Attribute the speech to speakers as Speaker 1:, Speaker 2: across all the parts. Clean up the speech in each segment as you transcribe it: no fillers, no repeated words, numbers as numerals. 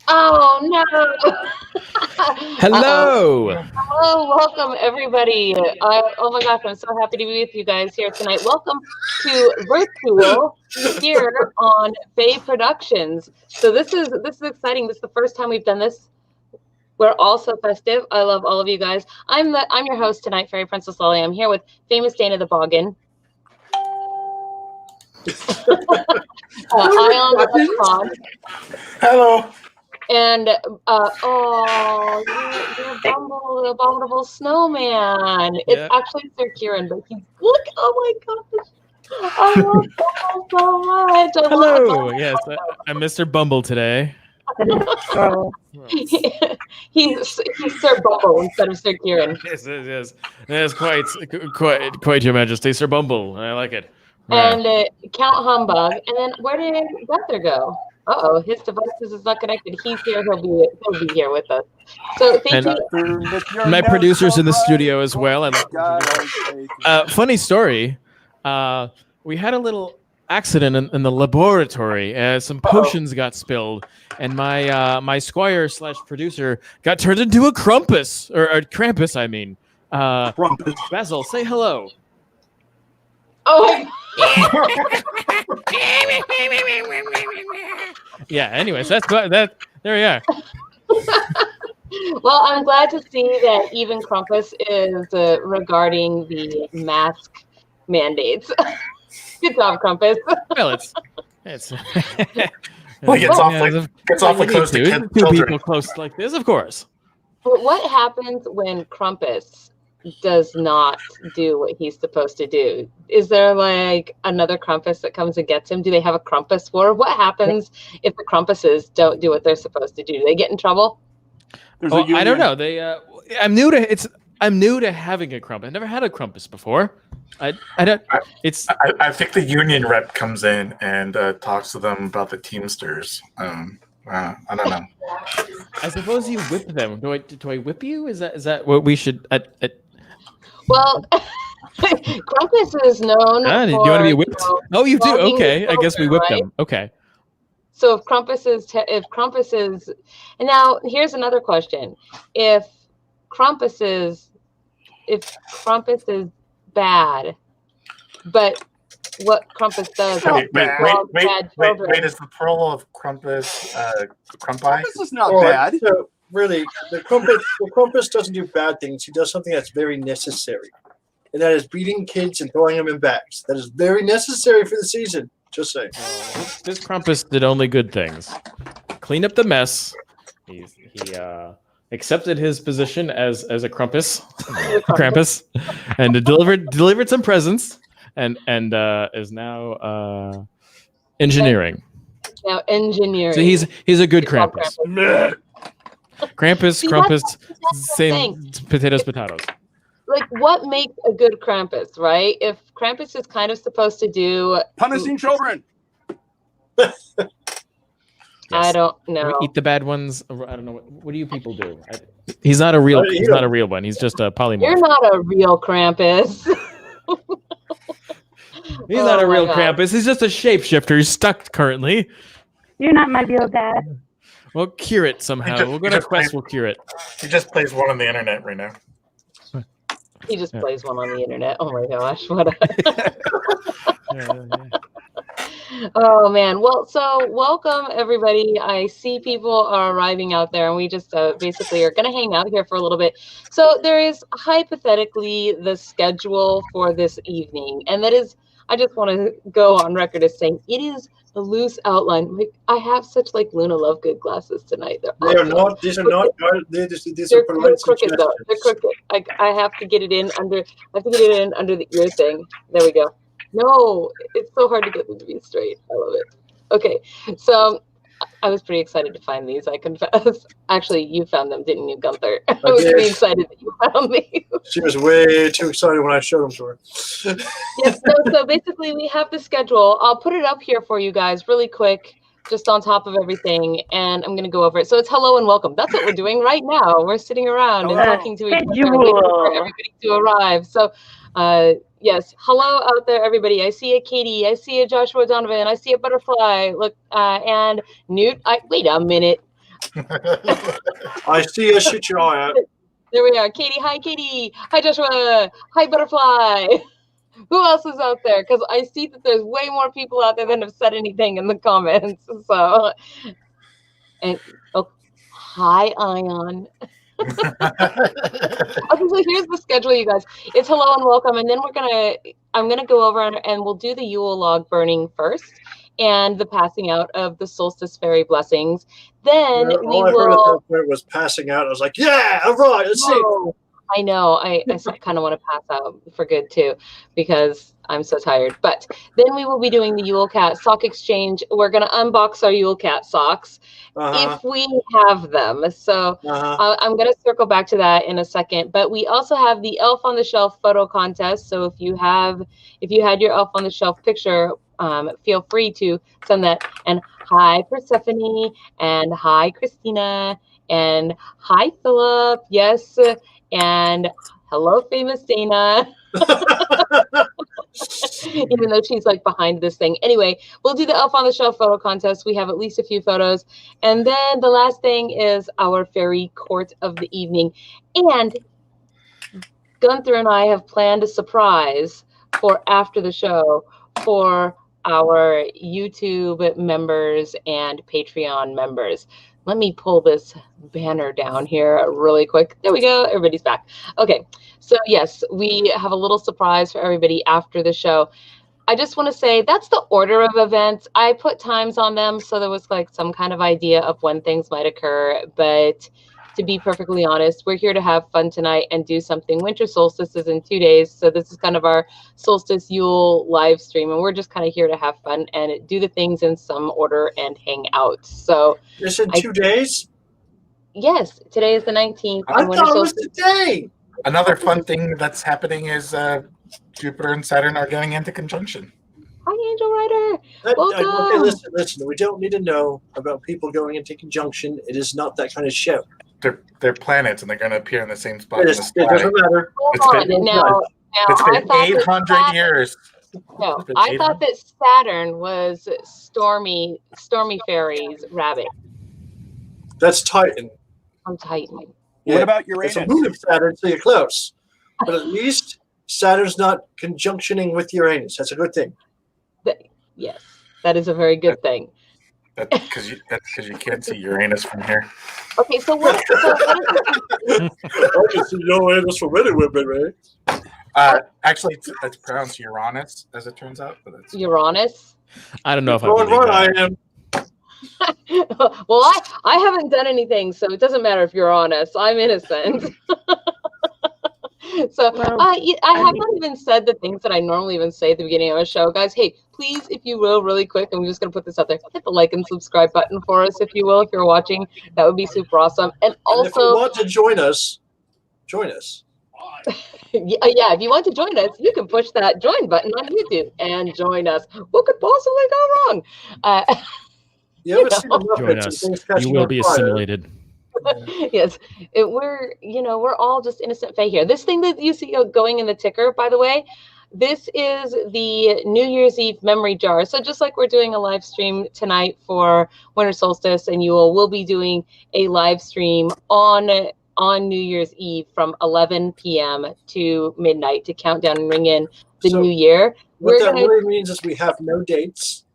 Speaker 1: Oh no!
Speaker 2: Hello.
Speaker 1: Hello, welcome everybody. Oh my gosh, I'm so happy to be with you guys here tonight. Welcome to VirtYULE here on Fae Productions. So this is exciting. This is the first time we've done this. We're all so festive. I love all of you guys. I'm your host tonight, Fairy Princess Lolly. I'm here with famous Dana the Boggin. Ion the Leprechaun.
Speaker 3: Hello.
Speaker 1: And you're Bumble, the abominable snowman. It's actually Sir Kieran, but look, oh my gosh. I love Bumble so much.
Speaker 2: Hello. Yes, I'm Mr. Bumble today.
Speaker 1: he's Sir Bumble instead of Sir Kieran.
Speaker 2: Yes, quite Your Majesty, Sir Bumble. I like it.
Speaker 1: And Count Humbug. And then where did Gunther go? Uh-oh, his devices is not connected. He's here. He'll be here with us. So thank you.
Speaker 2: My producer's in the studio as well. Funny story. We had a little accident in the laboratory. Some potions got spilled, and my squire / producer got turned into a Krampus or Krampus. I mean,
Speaker 3: Krampus.
Speaker 2: Basil, say hello.
Speaker 1: Oh.
Speaker 2: Yeah. Anyways, that's that. There we are.
Speaker 1: Well, I'm glad to see that even Krampus is regarding the mask mandates. Good job, Krampus.
Speaker 2: Well, it's
Speaker 3: like it's awfully close to
Speaker 2: two people close like this, of course.
Speaker 1: But what happens when Krampus does not do what he's supposed to do? Is there like another Krampus that comes and gets him? Do they have a Krampus war? What happens if the Krampuses don't do what they're supposed to do? Do they get in trouble?
Speaker 2: I don't know. I'm new to having a Krampus. I've never had a Krampus before. I
Speaker 3: think the union rep comes in and talks to them about the Teamsters. I don't know.
Speaker 2: I suppose you whip them. Do I whip you? Is that what we should?
Speaker 1: Well, Krampus is known for...
Speaker 2: Do you want to be whipped? You do? Okay. I guess we whip them. Okay.
Speaker 1: So if Krampus is... And now, here's another question. If Krampus is bad, but what Krampus does...
Speaker 3: Wait, is the pearl of Krampus Krumpi?
Speaker 4: Krampus is not bad.
Speaker 5: So really, the Krampus doesn't do bad things. He does something that's very necessary. And that is beating kids and throwing them in bags. That is very necessary for the season. Just saying.
Speaker 2: This Krampus did only good things. Clean up the mess. He accepted his position as a Krampus, and delivered some presents, and is now engineering.
Speaker 1: Now engineering.
Speaker 2: So he's a good Krampus. Krampus, same potatoes.
Speaker 1: Like, what makes a good Krampus, right? If Krampus is kind of supposed to do...
Speaker 4: punishing children.
Speaker 1: Yes. I don't know.
Speaker 2: Eat the bad ones. I don't know. What do you people do? He's not a real one. He's just a polymorph.
Speaker 1: You're not a real Krampus.
Speaker 2: He's not a real Krampus. He's just a shapeshifter. He's stuck currently.
Speaker 6: You're not my real dad.
Speaker 2: We'll cure it somehow. We'll go to Quest. We'll cure it.
Speaker 3: He just plays one on the internet right now.
Speaker 1: He just plays one on the internet. Oh my gosh, what Oh man. Well, so welcome everybody. I see people are arriving out there, and we just basically are going to hang out here for a little bit. So there is hypothetically the schedule for this evening, and that is, I just want to go on record as saying it is a loose outline. Like, I have such like Luna Lovegood glasses tonight. They're
Speaker 5: not. These are not. They're
Speaker 1: crooked though. They're crooked. I have to get it in under. I have to get it in under the ear thing. There we go. No, it's so hard to get them to be straight. I love it. Okay, so I was pretty excited to find these, I confess. Actually, you found them, didn't you, Gunther? I was pretty excited that you found these.
Speaker 5: She was way too excited when I showed them to her.
Speaker 1: Yes, so basically we have the schedule. I'll put it up here for you guys really quick, just on top of everything, and I'm going to go over it. So it's hello and welcome. That's what we're doing right now. We're sitting around and talking to each other, waiting for everybody to arrive. So, Yes. Hello out there, everybody. I see a Katie. I see a Joshua Donovan. I see a butterfly. Look, and Newt. Wait a minute.
Speaker 5: I see you. Shoot your eye out.
Speaker 1: There we are. Katie. Hi, Katie. Hi, Joshua. Hi, butterfly. Who else is out there? Because I see that there's way more people out there than have said anything in the comments. So, and oh, hi, Ion. Okay, so here's the schedule, you guys. It's hello and welcome, and then I'm gonna go over and we'll do the Yule Log burning first, and the passing out of the Solstice Fairy Blessings. Then we
Speaker 5: all I heard
Speaker 1: will.
Speaker 5: at that point was passing out. I was like, yeah, all right, let's see.
Speaker 1: I know. I kind of want to pass out for good too, because I'm so tired. But then we will be doing the Yule Cat Sock Exchange. We're going to unbox our Yule Cat Socks if we have them. So I'm going to circle back to that in a second. But we also have the Elf on the Shelf photo contest. So if you had your Elf on the Shelf picture, feel free to send that. And hi, Persephene, and hi, Christina, and hi, Philip. Yes. And hello, famous Dana. Even though she's like behind this thing. Anyway, we'll do the Elf on the Shelf photo contest. We have at least a few photos. And then the last thing is our fairy court of the evening. And Gunther and I have planned a surprise for after the show for our YouTube members and Patreon members. Let me pull this banner down here really quick. There we go. Everybody's back. Okay. So yes, we have a little surprise for everybody after the show. I just want to say that's the order of events. I put times on them, so there was like some kind of idea of when things might occur. But to be perfectly honest, we're here to have fun tonight and do something. Winter solstice is in 2 days, so this is kind of our solstice Yule live stream, and we're just kind of here to have fun and do the things in some order and hang out. So
Speaker 5: it's in 2 days?
Speaker 1: Yes, today is the 19th.
Speaker 5: I thought it was today.
Speaker 3: Another fun thing that's happening is Jupiter and Saturn are going into conjunction.
Speaker 1: Hi, Angel Rider. Welcome.
Speaker 5: Okay, listen. We don't need to know about people going into conjunction. It is not that kind of show.
Speaker 3: They're planets, and they're going to appear in the same spot. In the sky.
Speaker 5: It doesn't matter.
Speaker 3: It's been 800 years.
Speaker 1: No, I thought that Saturn was stormy fairies rabbit.
Speaker 5: That's Titan.
Speaker 1: I'm Titan.
Speaker 4: Yeah. What about Uranus?
Speaker 5: It's a moon of Saturn, so you're close. But at least Saturn's not conjunctioning with Uranus. That's a good thing.
Speaker 1: Yes, that is a very good thing.
Speaker 3: That's because you can't see Uranus from here.
Speaker 1: Okay, so what is
Speaker 5: I can see Uranus from anywhere, baby.
Speaker 3: Actually, it's pronounced Uranus, as it turns out. But it's
Speaker 1: Uranus.
Speaker 2: I don't know if
Speaker 5: I am.
Speaker 1: Well, I haven't done anything, so it doesn't matter if you're honest. I'm innocent. So I have not even said the things that I normally even say at the beginning of a show. Guys, hey, please, if you will, really quick, I'm just going to put this out there. Hit the like and subscribe button for us, if you will, if you're watching. That would be super awesome. And also,
Speaker 5: if you want to join us, join us.
Speaker 1: Yeah, if you want to join us, you can push that join button on YouTube and join us. What could possibly go wrong?
Speaker 2: Join us. You will be assimilated.
Speaker 1: Yes, we're all just innocent Fae here. This thing that you see going in the ticker, by the way, this is the New Year's Eve memory jar. So just like we're doing a live stream tonight for Winter Solstice and Yule, we'll be doing a live stream on New Year's Eve from 11 p.m. to midnight to count down and ring in the new year.
Speaker 5: What that really means is we have no dates,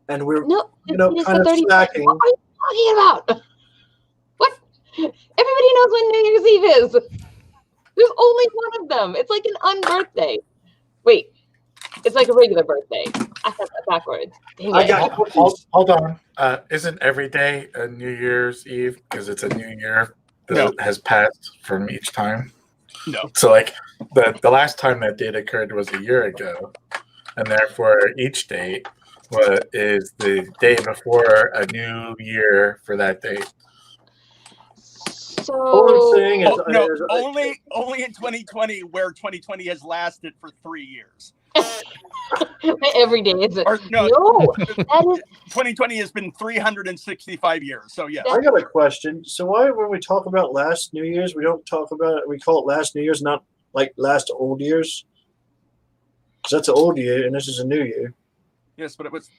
Speaker 5: and we're kind of slacking.
Speaker 1: What are you talking about? What? Everybody knows when New Year's Eve is. There's only one of them. It's like an unbirthday. Wait, it's like a regular birthday. I have that backwards.
Speaker 3: Hold on. Isn't every day a New Year's Eve because it's a new year that has passed from each time?
Speaker 4: No.
Speaker 3: So like the last time that date occurred was a year ago, and therefore each date is the day before a new year for that date.
Speaker 1: So
Speaker 5: all I'm saying is,
Speaker 4: only in 2020, where 2020 has lasted for 3 years.
Speaker 1: Every day is it?
Speaker 4: No,
Speaker 1: that is
Speaker 4: 2020 has been 365 years. So yes.
Speaker 5: I got a question. So why, when we talk about last New Year's, we don't talk about it? We call it last New Year's, not like last old year's. 'Cause that's an old year, and this is a new year.
Speaker 4: Yes, but it was.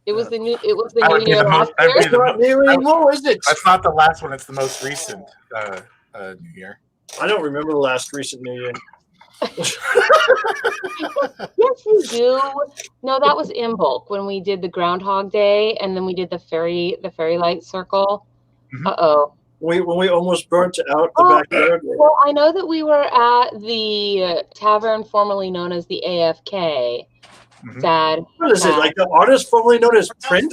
Speaker 1: It was the new. It was the
Speaker 3: That would
Speaker 1: new
Speaker 3: be
Speaker 1: year
Speaker 3: the
Speaker 1: last
Speaker 3: most. That'd
Speaker 1: year.
Speaker 3: be the
Speaker 5: Not new anymore, is it?
Speaker 3: That's not the last one. It's the most recent New Year.
Speaker 5: I don't remember the last recent New Year.
Speaker 1: Yes, you do. No, that was in bulk when we did the Groundhog Day, and then we did the fairy light circle.
Speaker 3: Mhm.
Speaker 1: Uh-oh.
Speaker 5: When we almost burnt out the
Speaker 1: Oh,
Speaker 5: backyard.
Speaker 1: well, I know that we were at the tavern formerly known as the AFK.
Speaker 3: Mhm.
Speaker 1: Sad.
Speaker 5: What is it?
Speaker 1: sad.
Speaker 5: Like the artist formerly known as Prince?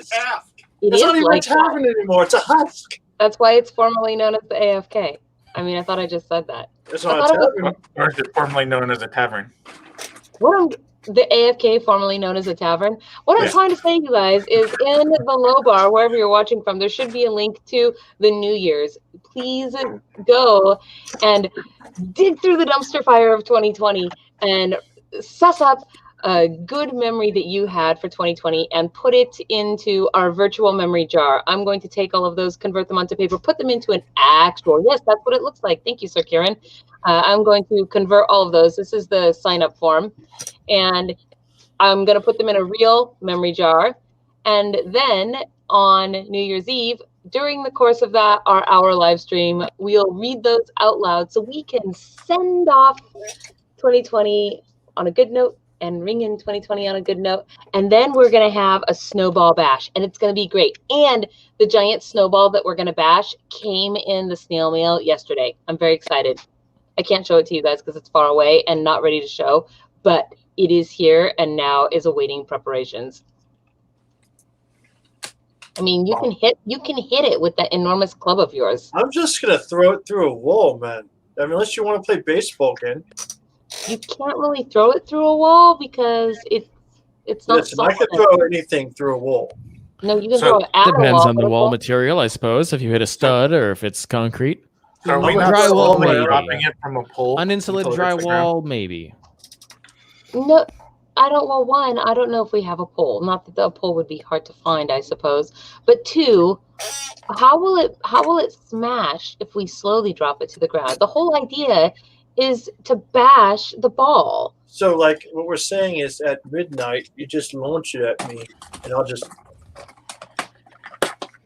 Speaker 1: It
Speaker 5: It's
Speaker 1: is
Speaker 5: not even
Speaker 1: like
Speaker 5: a tavern anymore. It's a husk.
Speaker 1: That's why it's formerly known as the AFK. I mean, I thought I just said that.
Speaker 5: It's
Speaker 1: I
Speaker 5: not a
Speaker 1: thought it was-
Speaker 5: tavern.
Speaker 3: Or is it formerly known as a tavern?
Speaker 1: The AFK, formerly known as a tavern. What I'm
Speaker 3: Yeah.
Speaker 1: trying to say, you guys, is in the low bar, wherever you're watching from, there should be a link to the New Year's. Please go and dig through the dumpster fire of 2020 and suss up a good memory that you had for 2020 and put it into our virtual memory jar. I'm going to take all of those, convert them onto paper, put them into an actual, yes, that's what it looks like. Thank you, Sir Kieran. I'm going to convert all of those. This is the sign-up form. And I'm going to put them in a real memory jar. And then on New Year's Eve, during the course of our hour live stream, we'll read those out loud so we can send off 2020 on a good note and ring in 2020 on a good note. And then we're going to have a snowball bash, and it's going to be great. And the giant snowball that we're going to bash came in the snail mail yesterday. I'm very excited. I can't show it to you guys because it's far away and not ready to show, but it is here and now is awaiting preparations. I mean, you can hit it with that enormous club of yours.
Speaker 5: I'm just gonna throw it through a wall, man. I mean, unless you want to play baseball again.
Speaker 1: You can't really throw it through a wall because it's not
Speaker 5: Listen, I
Speaker 1: solid.
Speaker 5: can throw anything through a wall.
Speaker 1: No, you can
Speaker 3: So,
Speaker 1: throw it at a
Speaker 2: Depends
Speaker 1: wall.
Speaker 2: on the
Speaker 1: but a
Speaker 2: wall material, I suppose. If you hit a stud or if it's concrete.
Speaker 3: So are we
Speaker 5: I'm
Speaker 3: not
Speaker 5: gonna
Speaker 2: drywall,
Speaker 3: slowly
Speaker 2: maybe.
Speaker 3: dropping it from a pole?
Speaker 2: Uninsulated
Speaker 3: until it hits the ground?
Speaker 2: drywall, maybe.
Speaker 1: No, I don't. Well, one, I don't know if we have a pole. Not that the pole would be hard to find, I suppose. But two, how will it smash if we slowly drop it to the ground? The whole idea is to bash the ball.
Speaker 5: So, like, what we're saying is at midnight, you just launch it at me, and I'll just.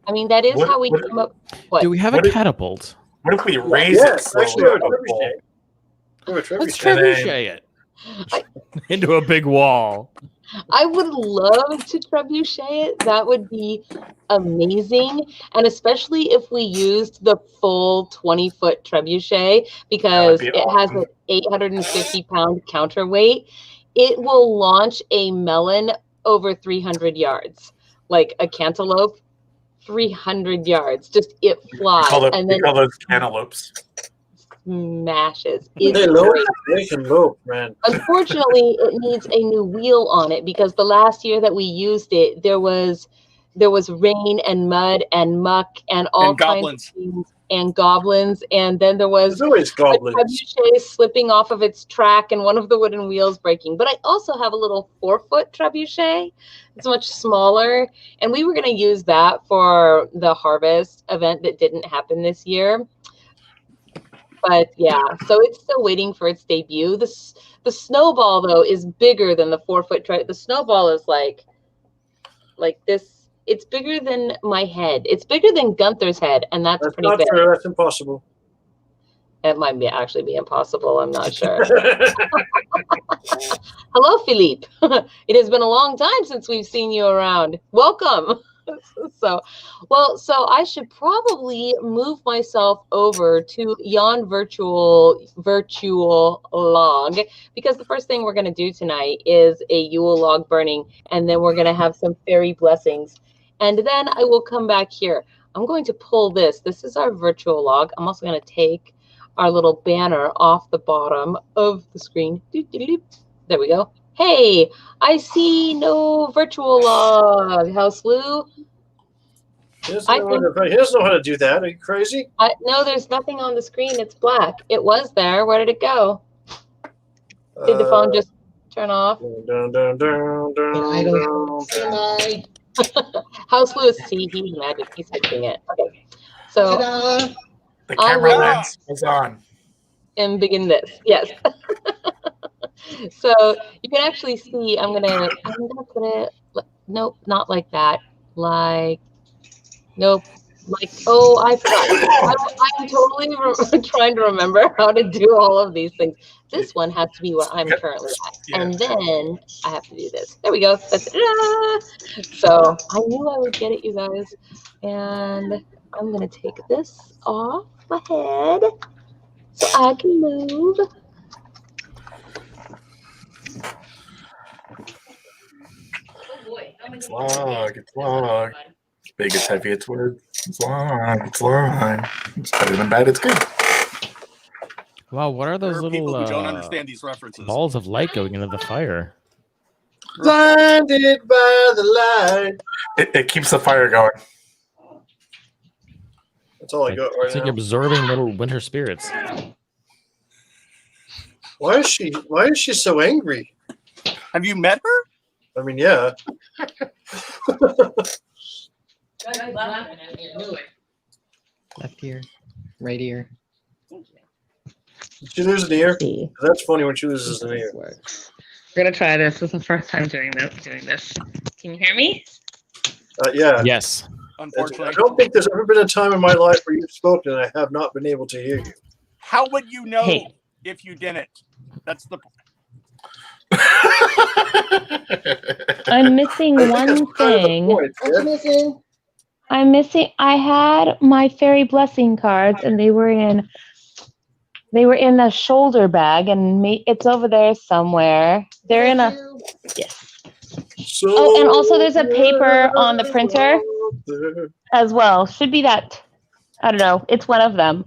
Speaker 1: I mean, that is
Speaker 3: What-
Speaker 1: how we
Speaker 3: what-
Speaker 1: come up. What?
Speaker 2: Do we have
Speaker 3: What
Speaker 2: a
Speaker 3: if-
Speaker 2: catapult?
Speaker 3: What if we raise it
Speaker 5: Yes,
Speaker 3: slowly
Speaker 5: actually,
Speaker 3: up a pole?
Speaker 2: Let's
Speaker 3: And then-
Speaker 2: trebuchet it into a big wall.
Speaker 1: I would love to trebuchet it. That would be amazing. And especially if we used the full 20-foot trebuchet, because
Speaker 3: be
Speaker 1: it has
Speaker 3: awesome.
Speaker 1: an 850-pound counterweight. It will launch a melon over 300 yards, like a cantaloupe, 300 yards. Just it flies. And then
Speaker 3: we call those cantaloupes.
Speaker 1: smashes.
Speaker 5: They
Speaker 1: It's
Speaker 5: lope.
Speaker 1: great.
Speaker 5: They can lope, man.
Speaker 1: Unfortunately, it needs a new wheel on it because the last year that we used it, there was rain and mud and muck and all
Speaker 4: And
Speaker 1: kinds
Speaker 4: goblins.
Speaker 1: of things and goblins, and then there was
Speaker 5: There's always
Speaker 1: a
Speaker 5: goblins.
Speaker 1: trebuchet slipping off of its track and one of the wooden wheels breaking. But I also have a little 4-foot trebuchet. It's much smaller, and we were going to use that for the harvest event that didn't happen this year. But yeah, so it's still waiting for its debut. The snowball though is bigger than the 4-foot. The snowball is like this. It's bigger than my head. It's bigger than Gunther's head, and that's
Speaker 5: That's
Speaker 1: pretty
Speaker 5: not
Speaker 1: big.
Speaker 5: fair. That's impossible.
Speaker 1: It might actually be impossible. I'm not sure. Hello, Philippe. It has been a long time since we've seen you around. Welcome. So I should probably move myself over to yon virtual log, because the first thing we're going to do tonight is a Yule log burning, and then we're going to have some fairy blessings, and then I will come back here. I'm going to pull this. This is our virtual log. I'm also going to take our little banner off the bottom of the screen. There we go. Hey, I see no virtual log. House Lou.
Speaker 5: He doesn't know how to do that. Are you crazy?
Speaker 1: No, there's nothing on the screen. It's black. It was there. Where did it go? Did the phone just turn off?
Speaker 5: Dun, dun, dun, dun, dun.
Speaker 1: House Lou is he's magic. He's fixing it. Okay. So
Speaker 3: The
Speaker 1: I
Speaker 3: camera
Speaker 1: will-
Speaker 3: lens is on.
Speaker 1: and begin this. Yes. So you can actually see. I'm gonna put it. Nope, not like that. Like nope. Like I forgot. I'm totally trying to remember how to do all of these things. This one has to be where I'm currently at, and then I have to do this. There we go. So I knew I would get it, you guys. And I'm gonna take this off my head so I can move.
Speaker 3: It's long. It's long. It's big, it's heavy, it's wood. It's long. It's long. It's better than bad. It's good.
Speaker 2: Wow, what are those
Speaker 4: There are people
Speaker 2: little
Speaker 4: who don't understand these references.
Speaker 2: balls of light going into the fire?
Speaker 5: Blinded by the light.
Speaker 3: It keeps the fire going.
Speaker 5: That's all I got right
Speaker 2: It's like
Speaker 5: now.
Speaker 2: absorbing little winter spirits.
Speaker 5: Why is she so angry?
Speaker 4: Have you met her?
Speaker 5: I mean, yeah.
Speaker 7: Left ear, right ear.
Speaker 5: Did she lose an ear?
Speaker 7: See.
Speaker 5: That's funny when she loses an ear.
Speaker 7: We're gonna try this. This is the first time doing this. Can you hear me?
Speaker 5: Yeah.
Speaker 2: Yes.
Speaker 5: I
Speaker 4: Unfortunately.
Speaker 5: don't think there's ever been a time in my life where you've spoken and I have not been able to hear you.
Speaker 4: How would you know
Speaker 7: Hey.
Speaker 4: if you didn't? That's the
Speaker 6: I'm missing one thing. I had my fairy blessing cards, and they were in the shoulder bag, and it's over there somewhere. They're in a yes.
Speaker 5: So
Speaker 6: Oh, and also there's a paper on the printer as well. Should be that. I don't know. It's one of them.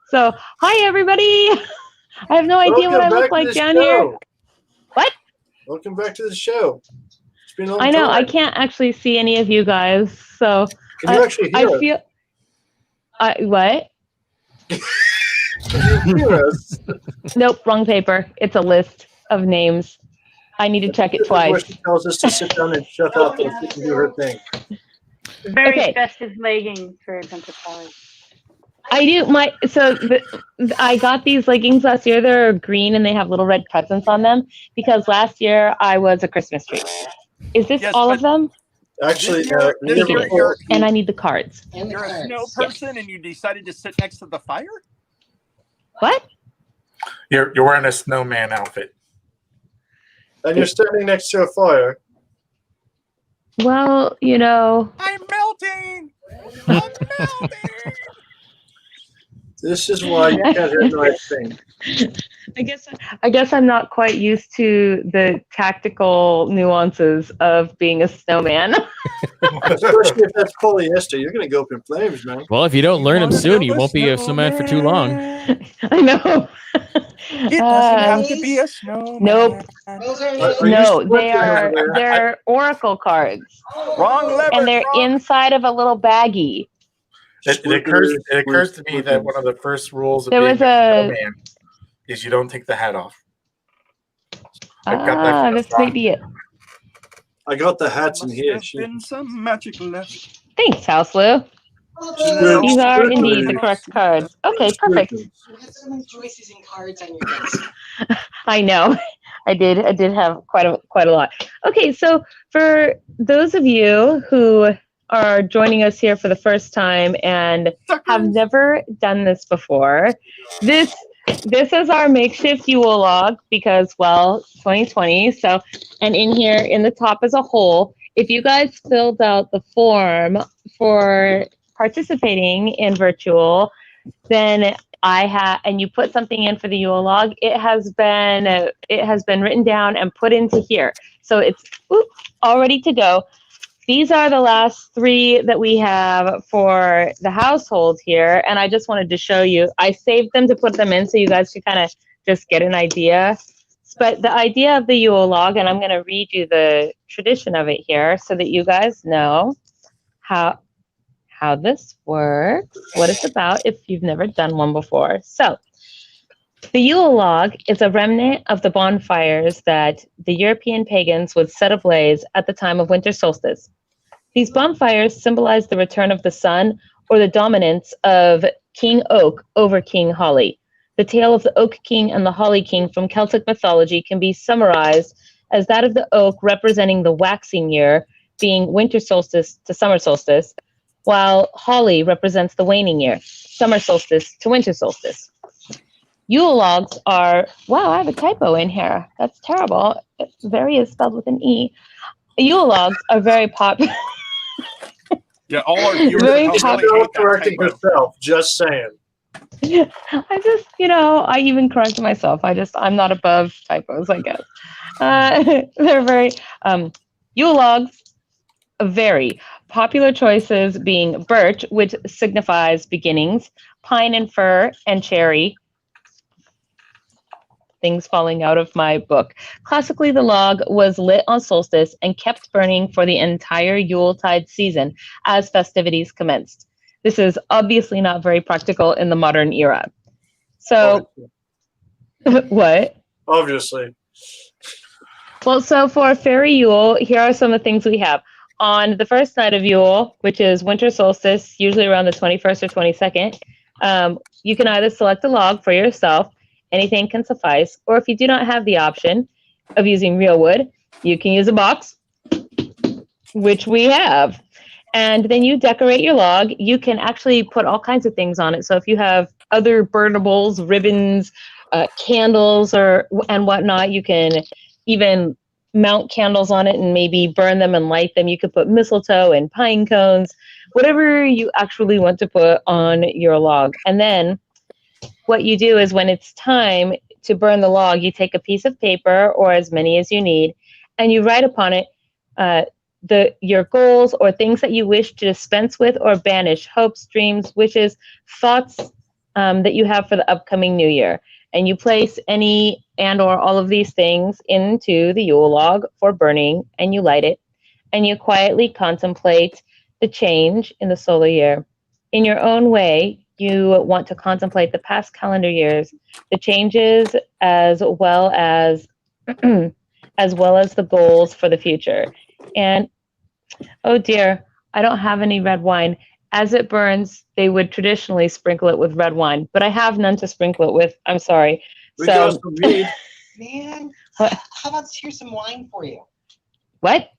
Speaker 6: So, hi everybody. I have no idea what I look like down here. What?
Speaker 5: Welcome back to the show. It's been a long
Speaker 6: I know.
Speaker 5: time.
Speaker 6: I can't actually see any of you guys, so
Speaker 5: Can you actually hear
Speaker 6: I
Speaker 5: us?
Speaker 6: feel. What?
Speaker 5: Can you hear us?
Speaker 6: Nope, wrong paper. It's a list of names. I need to check it twice.
Speaker 5: She tells us to sit down and shut up so she can do her thing.
Speaker 8: Very
Speaker 6: Okay.
Speaker 8: festive leggings for Gunther Hammerhands.
Speaker 6: I do I got these leggings last year. They're green and they have little red presents on them because last year I was a Christmas tree. Is this
Speaker 4: Yes,
Speaker 6: all
Speaker 4: but
Speaker 6: of them?
Speaker 5: Actually,
Speaker 4: This year you're
Speaker 6: And I need the cards.
Speaker 4: you're a snow person and you decided to sit next to the fire?
Speaker 6: What?
Speaker 3: You're wearing a snowman outfit.
Speaker 5: and you're standing next to a fire.
Speaker 6: Well,
Speaker 4: I'm melting! I'm melting!
Speaker 5: This is why you can't hear the right thing.
Speaker 6: I guess I'm not quite used to the tactical nuances of being a snowman.
Speaker 5: Especially if that's polyester. You're going to go up in flames, man.
Speaker 2: Well, if you don't learn them soon, you won't be a snowman for too long.
Speaker 6: I know.
Speaker 4: It doesn't have to be a snowman.
Speaker 6: Nope.
Speaker 5: Are you
Speaker 6: No,
Speaker 5: sweating over there?
Speaker 6: they're oracle cards.
Speaker 4: Wrong lever.
Speaker 6: And they're inside of a little baggie.
Speaker 3: It occurs to me that one of the first rules of
Speaker 6: There
Speaker 3: being
Speaker 6: was
Speaker 3: a
Speaker 6: a
Speaker 3: snowman is you don't take the hat off. I've got that from
Speaker 6: this
Speaker 3: the
Speaker 6: might be it.
Speaker 5: I got the hats in
Speaker 4: Must
Speaker 5: here.
Speaker 4: have been some magic left.
Speaker 6: Thanks, House Lou. These are indeed the correct cards. Okay, perfect.
Speaker 7: You had so many choices and cards on your desk.
Speaker 6: I know. I did have quite a lot. Okay, so for those of you who are joining us here for the first time and have never done this before, this is our makeshift Yule log because, well, 2020. So, and in here, in the top is a hole. If you guys filled out the form for participating in VirtYULE, then and you put something in for the Yule log, it has been written down and put into here. So it's all ready to go. These are the last 3 that we have for the household here, and I just wanted to show you. I saved them to put them in so you guys could kind of just get an idea. But the idea of the Yule log, and I'm going to read you the tradition of it here so that you guys know how this works, what it's about if you've never done one before. So the Yule log is a remnant of the bonfires that the European pagans would set ablaze at the time of winter solstice. These bonfires symbolize the return of the sun or the dominance of King Oak over King Holly. The tale of the Oak King and the Holly King from Celtic mythology can be summarized as that of the oak representing the waxing year, being winter solstice to summer solstice, while holly represents the waning year, summer solstice to winter solstice. Yule logs are, wow, I have a typo in here. That's terrible. Very is spelled with an E. Yule logs are very popular.
Speaker 4: Yeah, all our viewers
Speaker 6: Very
Speaker 4: really
Speaker 6: pop-
Speaker 4: hate that
Speaker 5: correcting
Speaker 4: typo.
Speaker 5: herself. Just saying.
Speaker 6: I just, I even correct myself. I'm not above typos, I guess. They're very, Yule logs vary. Popular choices being birch, which signifies beginnings, pine and fir, and cherry. Things falling out of my book. Classically, the log was lit on solstice and kept burning for the entire Yuletide season as festivities commenced. This is obviously not very practical in the modern era. So, what?
Speaker 5: Obviously.
Speaker 6: Well, so for Fairy Yule, here are some of the things we have. On the first night of Yule, which is winter solstice, usually around the 21st or 22nd, you can either select a log for yourself, anything can suffice, or if you do not have the option of using real wood, you can use a box, which we have. And then you decorate your log. You can actually put all kinds of things on it. So if you have other burnables, ribbons, candles, and whatnot, you can even mount candles on it and maybe burn them and light them. You could put mistletoe and pine cones, whatever you actually want to put on your log. And then what you do is when it's time to burn the log, you take a piece of paper or as many as you need, and you write upon it your goals or things that you wish to dispense with or banish, hopes, dreams, wishes, thoughts that you have for the upcoming new year. And you place any and or all of these things into the Yule log for burning, and you light it, and you quietly contemplate the change in the solar year. In your own way, you want to contemplate the past calendar years, the changes, as well as the goals for the future. And oh dear, I don't have any red wine. As it burns, they would traditionally sprinkle it with red wine, but I have none to sprinkle it with. I'm sorry.
Speaker 5: We got some mead.
Speaker 9: Man,
Speaker 6: What?
Speaker 9: how about here's some wine for you?
Speaker 6: What?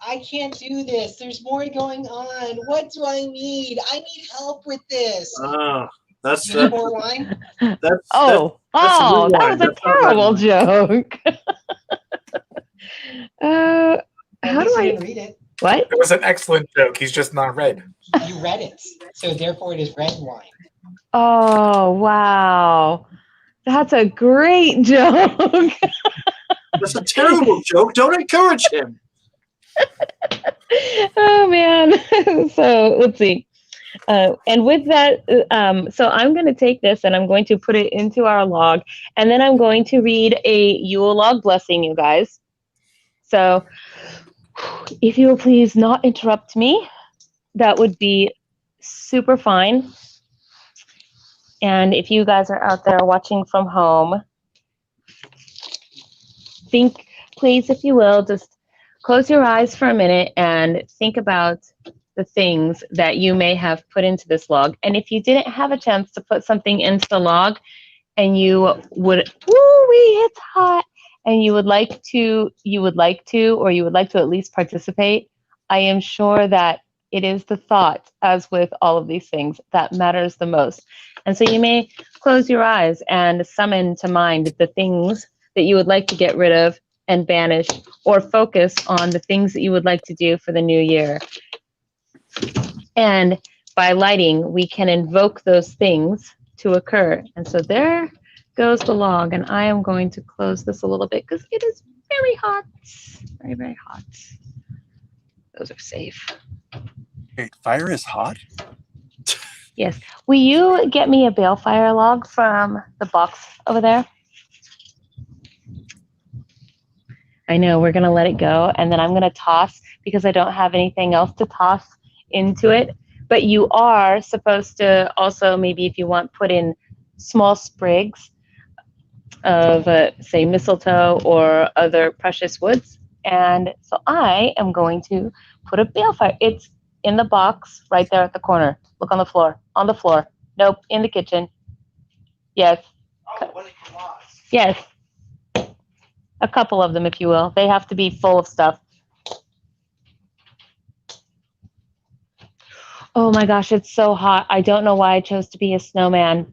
Speaker 9: I can't do this. There's more going on. What do I need? I need help with this.
Speaker 5: That's
Speaker 9: You need more wine?
Speaker 6: That
Speaker 5: red
Speaker 6: was a
Speaker 5: wine. That's not red
Speaker 6: terrible
Speaker 5: wine.
Speaker 6: joke.
Speaker 9: At
Speaker 6: How
Speaker 9: least
Speaker 6: do
Speaker 9: you
Speaker 6: I?
Speaker 9: didn't read it.
Speaker 6: What?
Speaker 3: It was an excellent joke. He's just not red.
Speaker 9: You read it, so therefore it is red wine.
Speaker 6: Oh wow, that's a great joke.
Speaker 5: That's a terrible joke. Don't encourage him.
Speaker 6: Oh man. So let's see. And with that, so I'm going to take this and I'm going to put it into our log, and then I'm going to read a Yule log blessing, you guys. So if you will please not interrupt me, that would be super fine. And if you guys are out there watching from home, think, please, if you will, just close your eyes for a minute and think about the things that you may have put into this log. And if you didn't have a chance to put something into the log and you would, woo-wee, it's hot, and you would like to at least participate, I am sure that it is the thought, as with all of these things, that matters the most. And so you may close your eyes and summon to mind the things that you would like to get rid of and banish, or focus on the things that you would like to do for the new year. And by lighting, we can invoke those things to occur. And so there goes the log, and I am going to close this a little bit because it is very hot, very, very hot. Those are safe.
Speaker 4: Wait, fire is hot?
Speaker 6: Yes. Will you get me a balefire log from the box over there? I know, we're going to let it go, and then I'm going to toss, because I don't have anything else to toss into it. But you are supposed to also, maybe if you want, put in small sprigs of, say, mistletoe or other precious woods. And so I am going to put a balefire. It's in the box right there at the corner. Look on the floor. On the floor. Nope, in the kitchen. Yes. Yes. A couple of them, if you will. They have to be full of stuff. Oh my gosh, it's so hot. I don't know why I chose to be a snowman.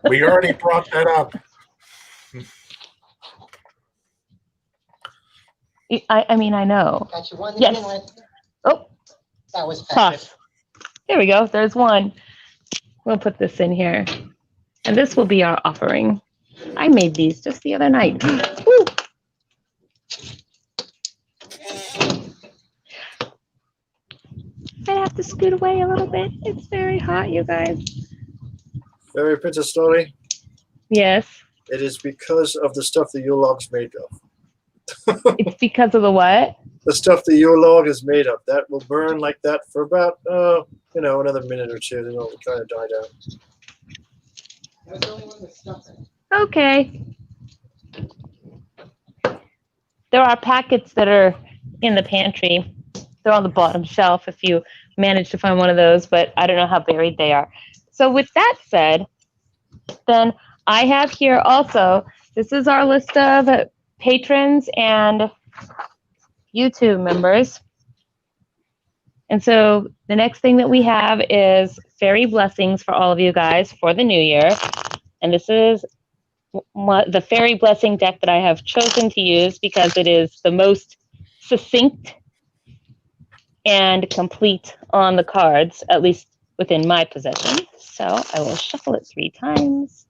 Speaker 3: We already brought that up.
Speaker 6: I mean, I know.
Speaker 9: Got you one to
Speaker 6: Yes.
Speaker 9: begin with.
Speaker 6: Oh,
Speaker 9: That was
Speaker 6: toss.
Speaker 9: effective.
Speaker 6: There we go. There's one. We'll put this in here. And this will be our offering. I made these just the other night. Woo! I have to scoot away a little bit. It's very hot, you guys.
Speaker 5: Fairy Princess Slowly.
Speaker 6: Yes.
Speaker 5: It is because of the stuff the Yule Log's made of.
Speaker 6: It's because of the what?
Speaker 5: The stuff the Yule Log is made of. That will burn like that for about, another minute or two. Then it'll kind of die down.
Speaker 9: That was the only one with stuff in it.
Speaker 6: Okay. There are packets that are in the pantry. They're on the bottom shelf if you manage to find one of those, but I don't know how buried they are. So with that said, then I have here also, this is our list of patrons and YouTube members. And so the next thing that we have is Fairy Blessings for all of you guys for the new year. And this is the Fairy Blessing deck that I have chosen to use because it is the most succinct and complete on the cards, at least within my possession. So I will shuffle it 3 times.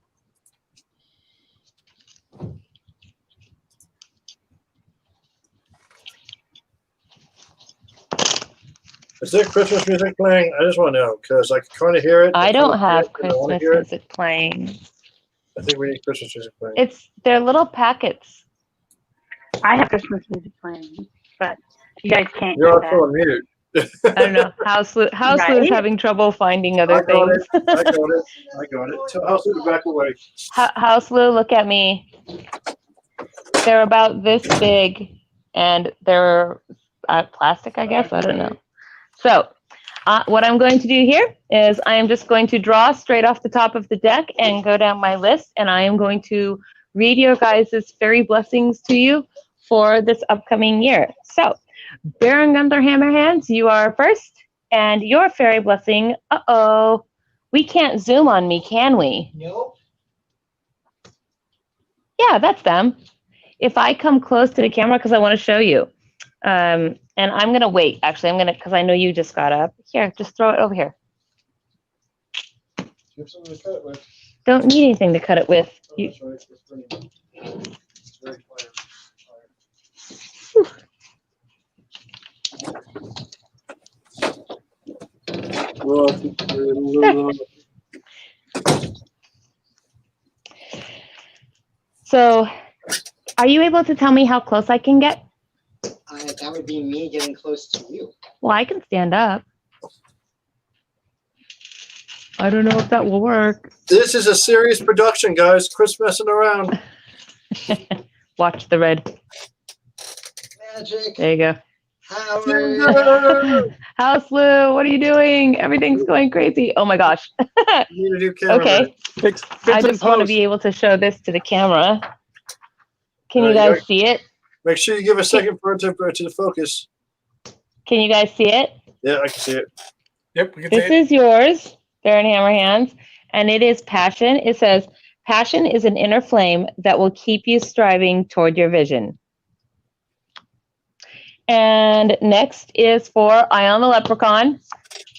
Speaker 5: Is there Christmas music playing? I just want to know because I can kind of hear it.
Speaker 6: I don't have
Speaker 5: I wanna
Speaker 6: Christmas
Speaker 5: hear it.
Speaker 6: music playing.
Speaker 5: I think we need Christmas music playing.
Speaker 6: They're little packets.
Speaker 8: I have Christmas music playing, but you guys can't
Speaker 5: You're
Speaker 8: hear
Speaker 5: also on mute.
Speaker 6: I don't know. House Lou is
Speaker 8: Right?
Speaker 6: having trouble finding other
Speaker 5: I got
Speaker 6: things.
Speaker 5: it. I got it. So I'll sit back away.
Speaker 6: House Lou, look at me. They're about this big, and they're plastic, I guess. I don't know. So what I'm going to do here is I am just going to draw straight off the top of the deck and go down my list, and I am going to read your guys' fairy blessings to you for this upcoming year. So, Baron Gunther Hammerhands, you are first, and your fairy blessing, we can't zoom on me, can we?
Speaker 9: Nope.
Speaker 6: Yeah, that's them. If I come close to the camera, because I want to show you, and I'm going to wait, actually, because I know you just got up. Here, just throw it over here.
Speaker 5: You have something to cut it with.
Speaker 6: Don't need anything to cut it with.
Speaker 5: Oh, that's right. It's pretty. It's very fire.
Speaker 6: So, are you able to tell me how close I can get?
Speaker 9: That would be me getting close to you.
Speaker 6: Well, I can stand up. I don't know if that will work.
Speaker 5: This is a serious production, guys. Chris messing around.
Speaker 6: Watch the red.
Speaker 9: Magic.
Speaker 6: There you go.
Speaker 9: Howard.
Speaker 6: House Lou, what are you doing? Everything's going crazy. Oh my gosh.
Speaker 5: You need a new camera.
Speaker 6: Okay.
Speaker 2: Fix
Speaker 6: I
Speaker 2: and
Speaker 6: just want to
Speaker 2: post.
Speaker 6: be able to show this to the camera. Can you
Speaker 5: You
Speaker 6: guys see it?
Speaker 5: Make sure you give a second for it to the focus.
Speaker 6: Can you guys see it?
Speaker 5: Yeah, I can see it.
Speaker 3: Yep, we can see
Speaker 6: This
Speaker 3: it.
Speaker 6: is yours, Baron Hammerhands, and it is passion. It says, passion is an inner flame that will keep you striving toward your vision. And next is for Ion the Leprechaun.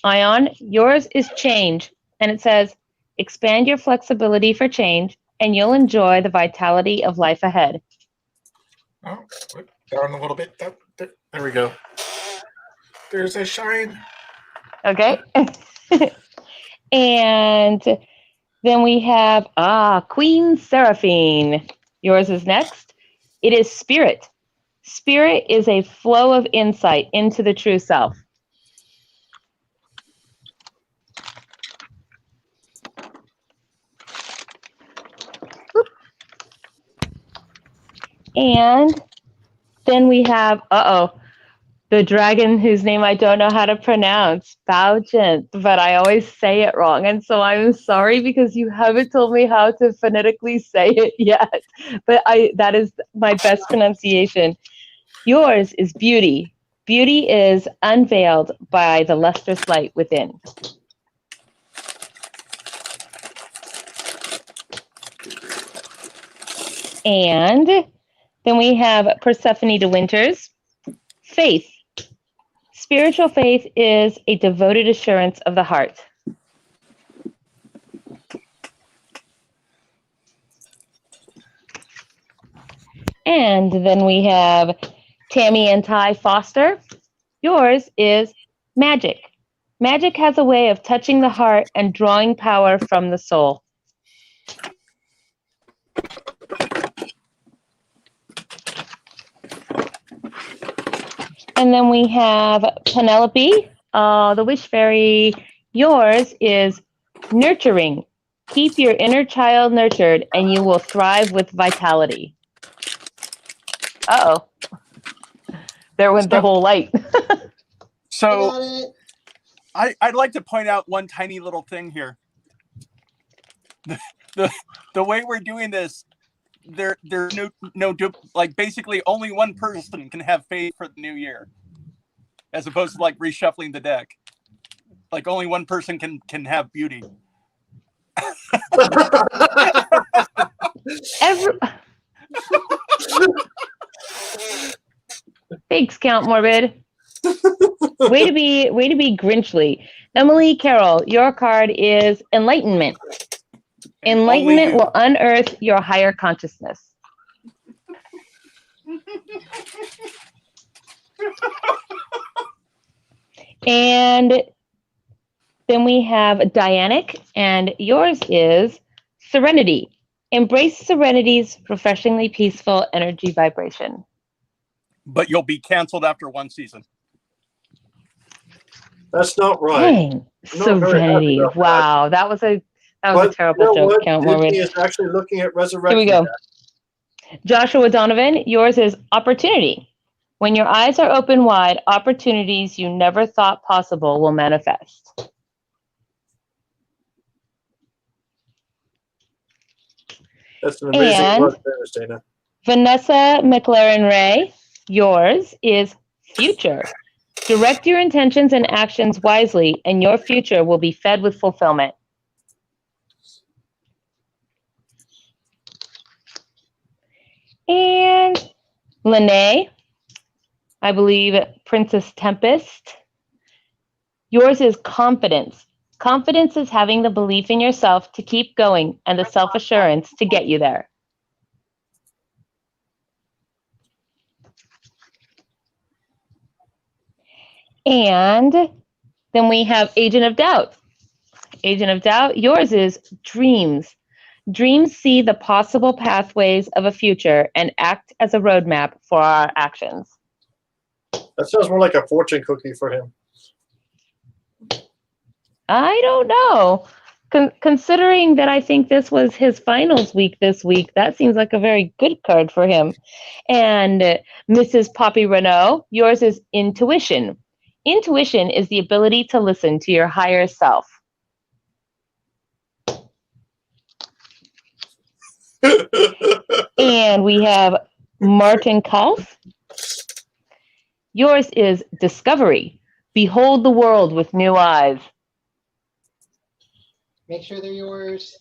Speaker 6: Ion, yours is change. And it says, expand your flexibility for change, and you'll enjoy the vitality of life ahead.
Speaker 3: Oh, down a little bit. There we go. There's a shine.
Speaker 6: Okay. And then we have Queen Seraphine. Yours is next. It is spirit. Spirit is a flow of insight into the true self. Whoop. And then we have, the dragon whose name I don't know how to pronounce, Baojianth, but I always say it wrong. And so I'm sorry because you haven't told me how to phonetically say it yet. But that is my best pronunciation. Yours is beauty. Beauty is unveiled by the lustrous light within. And then we have Persepheny de Winters. Faith. Spiritual faith is a devoted assurance of the heart. And then we have Tammy Ty Foster. Yours is magic. Magic has a way of touching the heart and drawing power from the soul. And then we have Penelope, the Wish Fairy. Yours is nurturing. Keep your inner child nurtured and you will thrive with vitality. Uh-oh. There went the whole light.
Speaker 4: So I'd like to point out one tiny little thing here. The way we're doing this, there's no like basically only one person can have faith for the new year, as opposed to like reshuffling the deck. Like only one person can have beauty.
Speaker 6: Thanks, Count Morbid. Way to be Grinchly. Emily Carroll, your card is Enlightenment. Enlightenment will unearth your higher consciousness. And then we have Dianic, and yours is Serenity. Embrace Serenity's refreshingly peaceful energy vibration.
Speaker 4: But you'll be canceled after one season.
Speaker 5: That's not right.
Speaker 6: Dang. Serenity. Wow, that was a terrible joke, Count Morbid.
Speaker 5: Disney is actually looking at resurrecting.
Speaker 6: Here we go.
Speaker 5: That.
Speaker 6: Joshua Donovan, yours is Opportunity. When your eyes are open wide, opportunities you never thought possible will manifest.
Speaker 5: That's an amazing work there, Dana.
Speaker 6: Vanessa MacLaren-Wray, yours is Future. Direct your intentions and actions wisely, and your future will be fed with fulfillment. And Lene, I believe Princess Tempest. Yours is confidence. Confidence is having the belief in yourself to keep going and the self-assurance to get you there. And then we have Agent of Doubt. Agent of Doubt, yours is Dreams. Dreams see the possible pathways of a future and act as a roadmap for our actions.
Speaker 5: That sounds more like a fortune cookie for him.
Speaker 6: I don't know. Considering that I think this was his finals week this week, that seems like a very good card for him. And Mrs. Poppy Renot, yours is Intuition. Intuition is the ability to listen to your higher self. And we have Maarten Kalff. Yours is Discovery. Behold the world with new eyes.
Speaker 9: Make sure they're yours.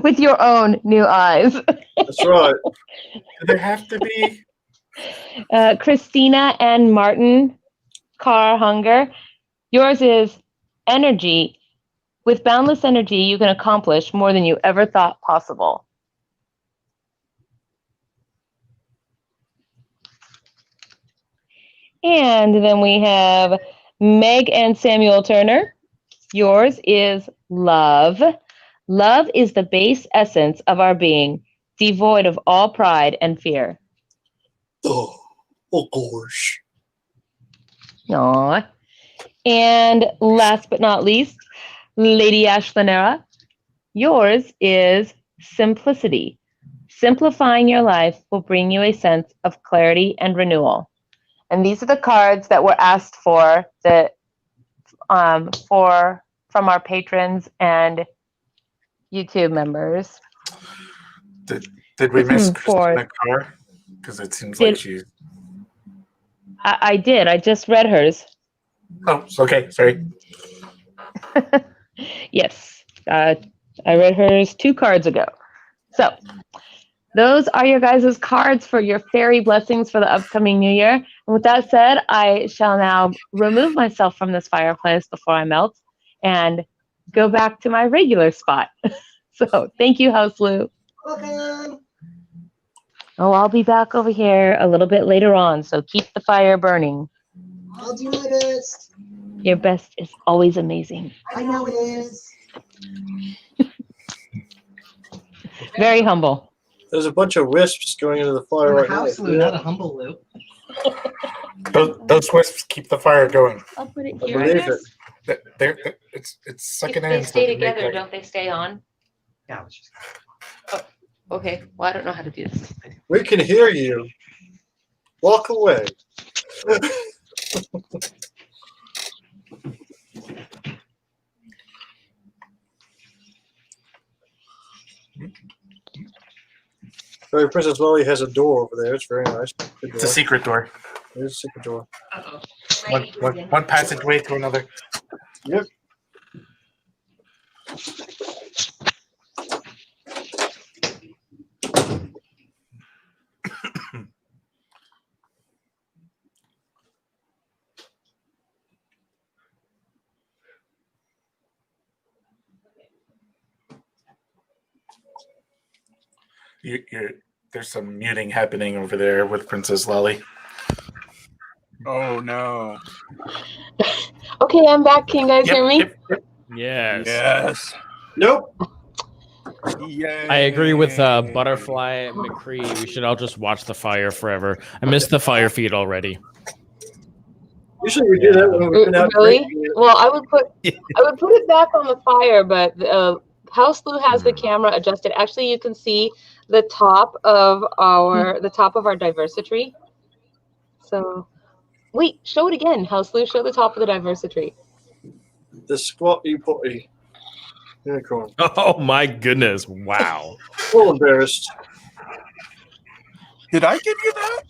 Speaker 6: With your own new eyes.
Speaker 5: That's right.
Speaker 3: Do there have to be?
Speaker 6: Christina and Maarten Carr-Hunger. Yours is Energy. With boundless energy, you can accomplish more than you ever thought possible. And then we have Meg and Samuel Turner. Yours is Love. Love is the base essence of our being, devoid of all pride and fear.
Speaker 5: Oh gosh.
Speaker 6: Aww. And last but not least, Lady Ashelinera, yours is Simplicity. Simplifying your life will bring you a sense of clarity and renewal. And these are the cards that were asked for from our patrons and YouTube members.
Speaker 3: Did we miss Christina Carr? Because it seems like she's...
Speaker 6: I did. I just read hers.
Speaker 3: Oh, okay. Sorry.
Speaker 6: Yes. I read hers 2 cards ago. So those are your guys' cards for your fairy blessings for the upcoming new year. And with that said, I shall now remove myself from this fireplace before I melt and go back to my regular spot. So thank you, House Lou.
Speaker 9: Welcome.
Speaker 6: Oh, I'll be back over here a little bit later on, so keep the fire burning.
Speaker 9: I'll do my best.
Speaker 6: Your best is always amazing.
Speaker 9: I know it is.
Speaker 6: Very humble.
Speaker 5: There's a bunch of wisps going into the fire right now.
Speaker 9: House Lou, not a humble Lou.
Speaker 3: Those wisps keep the fire going.
Speaker 6: I'll put it
Speaker 5: I
Speaker 6: here.
Speaker 5: believe it.
Speaker 3: It's sucking
Speaker 6: If
Speaker 3: in.
Speaker 6: they stay together, don't they stay on?
Speaker 9: Yeah, let's just...
Speaker 6: Okay. Well, I don't know how to do this.
Speaker 5: We can hear you. Walk away. Sorry, Princess Lily has a door over there. It's very nice.
Speaker 3: It's a secret door.
Speaker 5: It is a secret door.
Speaker 3: One passageway to another.
Speaker 5: Yep.
Speaker 3: There's some muting happening over there with Princess Lolly.
Speaker 4: Oh no.
Speaker 1: Okay, I'm back. Can you guys hear me?
Speaker 2: Yes.
Speaker 4: Yes.
Speaker 5: Nope.
Speaker 4: Yay.
Speaker 2: I agree with Butterfly McCree. We should all just watch the fire forever. I missed the fire feed already.
Speaker 5: Usually we do that when we've been out
Speaker 1: Really?
Speaker 5: drinking.
Speaker 1: Well, I would put it back on the fire, but House Lou has the camera adjusted. Actually, you can see the top of our diversity. So, wait, show it again, House Lou. Show the top of the diversity.
Speaker 5: The squatty potty unicorn.
Speaker 2: Oh my goodness! Wow.
Speaker 5: So embarrassed.
Speaker 4: Did I give you that?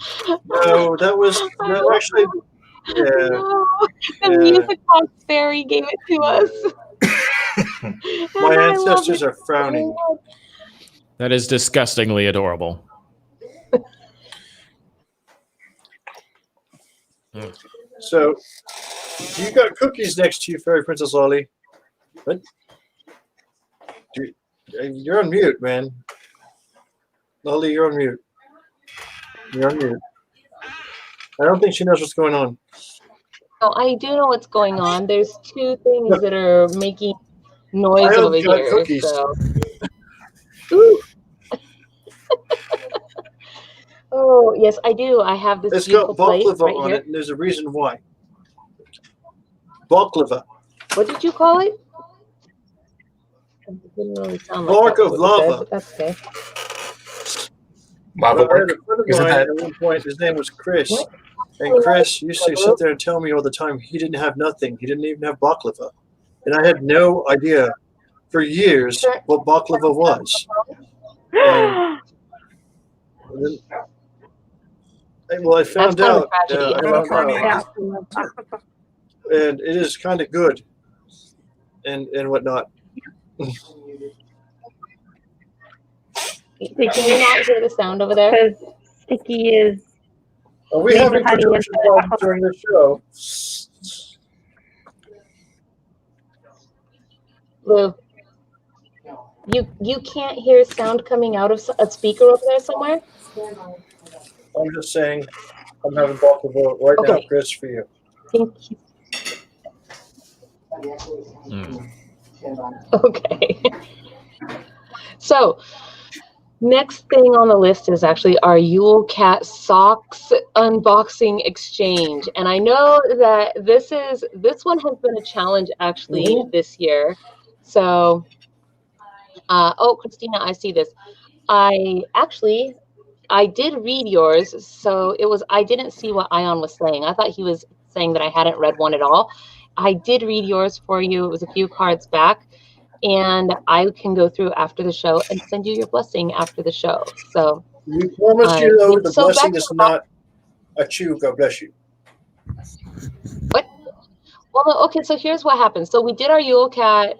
Speaker 5: No, that was actually. Yeah.
Speaker 1: No, the music box fairy gave it to us.
Speaker 5: My ancestors are frowning.
Speaker 2: That is disgustingly adorable.
Speaker 5: So, you got cookies next to you, Fairy Princess Lolly. What? You're on mute, man. Lolly, you're on mute. You're on mute. I don't think she knows what's going on.
Speaker 1: No, I do know what's going on. There's 2 things that are making noise over here.
Speaker 5: Cookies.
Speaker 1: So. Ooh. Oh, yes, I do. I have this
Speaker 5: It's
Speaker 1: beautiful
Speaker 5: got
Speaker 1: plate
Speaker 5: baklava
Speaker 1: right
Speaker 5: on
Speaker 1: here.
Speaker 5: it, and there's a reason why. Baklava.
Speaker 1: What did you call it? It didn't really sound like
Speaker 5: Bark
Speaker 1: that's
Speaker 5: of
Speaker 1: what you said,
Speaker 5: lava.
Speaker 1: but that's okay.
Speaker 3: Lava
Speaker 5: Well, I had
Speaker 3: work.
Speaker 5: a friend of
Speaker 3: Isn't
Speaker 5: mine
Speaker 3: that
Speaker 5: at one point, his name was Chris.
Speaker 1: What?
Speaker 5: And Chris used to sit there and tell me all the time he didn't have nothing. He didn't even have baklava. And I had no idea for years what baklava was. Well, I found
Speaker 1: That's kind of
Speaker 5: out.
Speaker 1: a tragedy.
Speaker 5: I found out. And it is kind of good. And whatnot.
Speaker 1: Can you not hear the sound over there?
Speaker 6: Because Sticky is.
Speaker 5: Are we having production problems during the show?
Speaker 1: Lou, you can't hear sound coming out of a speaker over there somewhere?
Speaker 5: I'm just saying, I'm having baklava right now,
Speaker 1: Okay.
Speaker 5: Chris, for you.
Speaker 1: Thank you. Okay. So, next thing on the list is actually our Yule Cat Sox unboxing exchange. And I know that this one has been a challenge actually this year. So, oh, Christina, I see this. I actually I did read yours, so I didn't see what Ion was saying. I thought he was saying that I hadn't read one at all. I did read yours for you. It was a few cards back, and I can go through after the show and send you your blessing after the show. So
Speaker 5: we promise you, though, the
Speaker 1: so
Speaker 5: blessing is not a chew. God bless you.
Speaker 1: What? Well, okay. So here's what happened. So we did our Yule Cat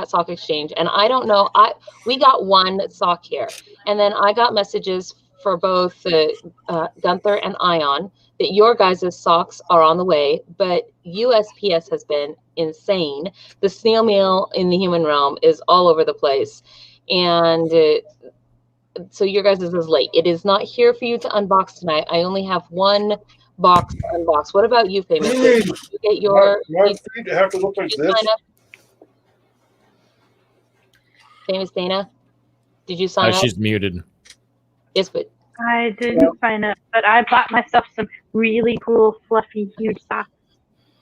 Speaker 1: sock exchange, and I don't know. We got one sock here, and then I got messages for both Gunther and Ion that your guys' socks are on the way, but USPS has been insane. The snail mail in the human realm is all over the place, and so your guys' is late. It is not here for you to unbox tonight. I only have one box to unbox. What about you, Famous? Did you get your?
Speaker 5: My feet have to look like this.
Speaker 1: Famous Dana, did you sign up?
Speaker 2: She's muted.
Speaker 1: Yes, but
Speaker 8: I didn't sign up, but I bought myself some really cool, fluffy, huge socks.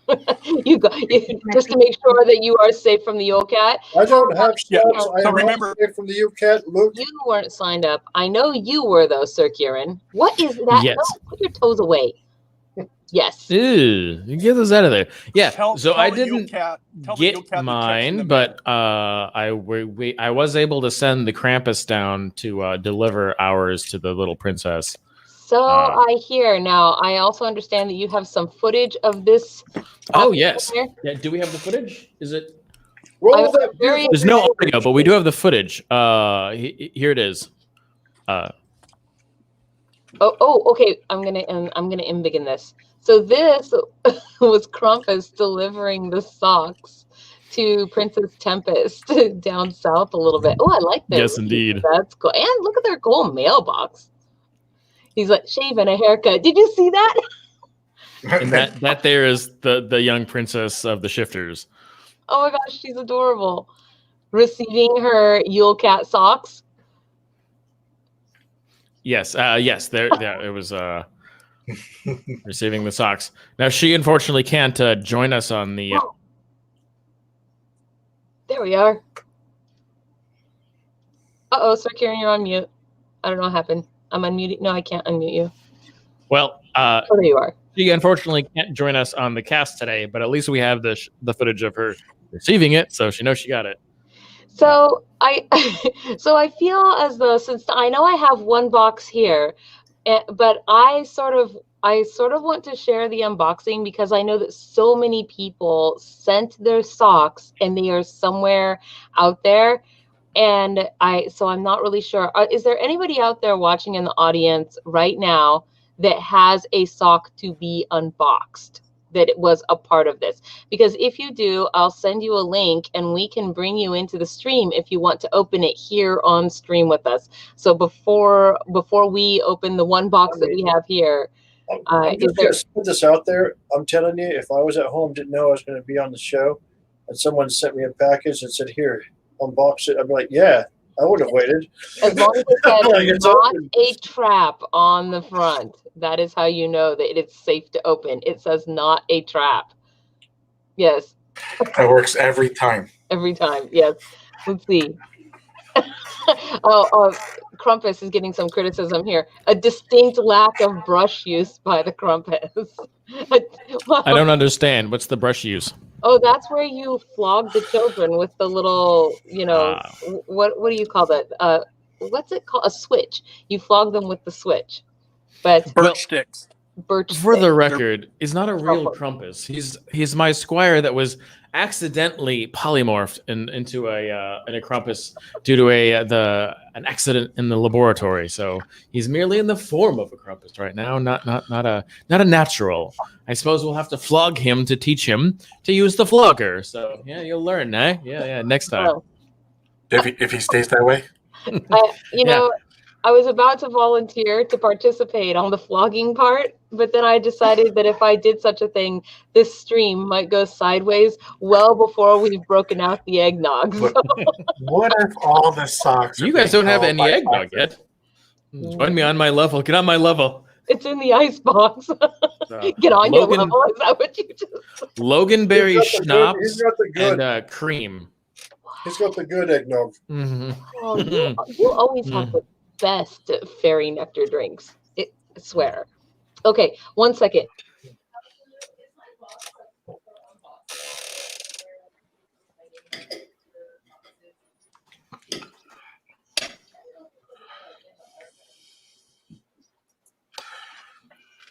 Speaker 1: Just to make sure that you are safe from the Yule Cat.
Speaker 5: I don't have socks.
Speaker 4: Yeah,
Speaker 5: I am
Speaker 4: remember
Speaker 5: safe from the Yule Cat. Look.
Speaker 1: You weren't signed up. I know you were though, Sir Kieran. What is that?
Speaker 2: Yes.
Speaker 1: No, put your toes away. Yes.
Speaker 2: Ew, you get those out of there. Yeah. So I
Speaker 4: the Yule
Speaker 2: didn't
Speaker 4: Cat- tell the
Speaker 2: get
Speaker 4: Yule Cat to catch
Speaker 2: mine,
Speaker 4: them.
Speaker 2: but I was able to send the Krampus down to deliver ours to the little princess.
Speaker 1: So I hear now. I also understand that you have some footage of this.
Speaker 2: Oh yes. Yeah. Do we have the footage? Is it?
Speaker 5: Roll that beautiful
Speaker 2: There's no audio, but we do have the footage. Here it is.
Speaker 1: Okay. I'm gonna embiggen this. So this was Krampus delivering the socks to Princess Tempest down south a little bit. Oh, I like this.
Speaker 2: Yes, indeed.
Speaker 1: That's cool. And look at their cool mailbox. He's like shaving a haircut. Did you see that?
Speaker 2: And that there is the young princess of the shifters.
Speaker 1: Oh my gosh, she's adorable. Receiving her Yule Cat socks.
Speaker 2: Yes, yes. There, it was receiving the socks. Now she unfortunately can't join us on the.
Speaker 1: There we are. Sir Kieran, you're on mute. I don't know what happened. I'm unmuted. No, I can't unmute you.
Speaker 2: Well,
Speaker 1: there you are.
Speaker 2: She unfortunately can't join us on the cast today, but at least we have the footage of her receiving it, so she knows she got it.
Speaker 1: So I feel as though, since I know I have one box here, but I sort of want to share the unboxing because I know that so many people sent their socks and they are somewhere out there. And so I'm not really sure. Is there anybody out there watching in the audience right now that has a sock to be unboxed that it was a part of this? Because if you do, I'll send you a link and we can bring you into the stream if you want to open it here on stream with us. So before we open the one box that we have here,
Speaker 5: just put this out there. I'm telling you, if I was at home, didn't know I was going to be on the show, and someone sent me a package and said, "Here, unbox it," I'd be like, "Yeah, I would have waited."
Speaker 1: As long as it says not a trap on the front, that is how you know that it's safe to open. It says not a trap. Yes.
Speaker 3: That works every time.
Speaker 1: Every time, yes. Let's see. Krampus is getting some criticism here. A distinct lack of brush use by the Krampus.
Speaker 2: I don't understand. What's the brush use?
Speaker 1: Oh, that's where you flog the children with the little, what do you call that? What's it called? A switch. You flog them with the switch. But
Speaker 4: birch sticks.
Speaker 2: For the record, he's not a real Krampus. He's my squire that was accidentally polymorphed into a Krampus due to an accident in the laboratory. So he's merely in the form of a Krampus right now, not a natural. I suppose we'll have to flog him to teach him to use the flogger. So yeah, you'll learn, eh? Yeah, next time.
Speaker 1: Oh.
Speaker 3: If he stays that way.
Speaker 1: I was about to volunteer to participate on the flogging part, but then I decided that if I did such a thing, this stream might go sideways well before we've broken out the eggnog. So.
Speaker 3: What if all the socks?
Speaker 2: You guys don't have any eggnog yet. Join me on my level. Get on my level.
Speaker 1: It's in the ice box. Get on your level. Is that what you just?
Speaker 2: Loganberry schnapps
Speaker 5: he's got the good.
Speaker 2: and cream.
Speaker 5: He's got the good eggnog.
Speaker 2: Mm-hmm.
Speaker 1: Oh, you always have the best fairy nectar drinks. I swear. Okay, 1 second.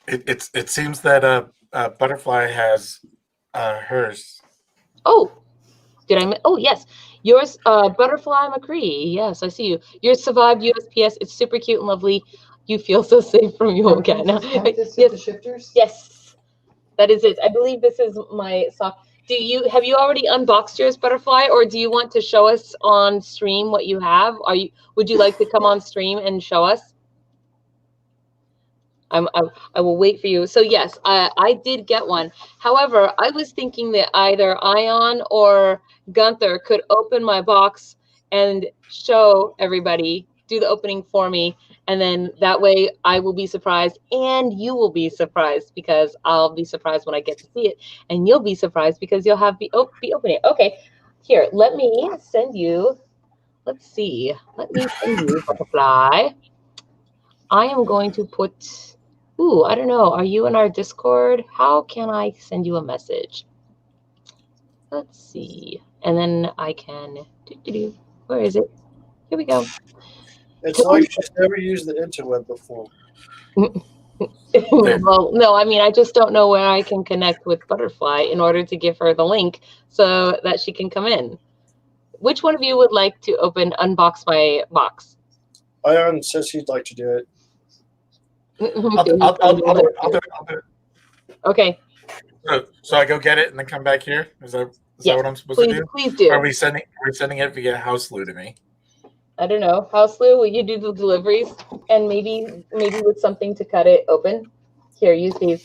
Speaker 3: It seems that Butterfly has hers.
Speaker 1: Oh, did I? Oh, yes. Yours, Butterfly McCree. Yes, I see you. Yours survived USPS. It's super cute and lovely. You feel so safe from Yule Cat now.
Speaker 9: The shifters?
Speaker 1: Yes, that is it. I believe this is my sock. Have you already unboxed yours, Butterfly, or do you want to show us on stream what you have? Would you like to come on stream and show us? I will wait for you. So yes, I did get one. However, I was thinking that either Ion or Gunther could open my box and show everybody, do the opening for me, and then that way I will be surprised and you will be surprised because I'll be surprised when I get to see it, and you'll be surprised because you'll have be opening it. Okay, here, let me send you. Let's see. Let me send you Butterfly. I am going to put. Ooh, I don't know. Are you in our Discord? How can I send you a message? Let's see. And then I can. Where is it? Here we go.
Speaker 5: It's like she's never used the interweb before.
Speaker 1: Well, no, I mean, I just don't know where I can connect with Butterfly in order to give her the link so that she can come in. Which one of you would like to unbox my box?
Speaker 5: Ion says he'd like to do it.
Speaker 3: I'll do it.
Speaker 1: Okay.
Speaker 3: So I go get it and then come back here. Is that what I'm supposed to do?
Speaker 1: Please do.
Speaker 3: Are we sending it via house Lou to me?
Speaker 1: I don't know. House Lou, will you do the deliveries and maybe with something to cut it open? Here, use these.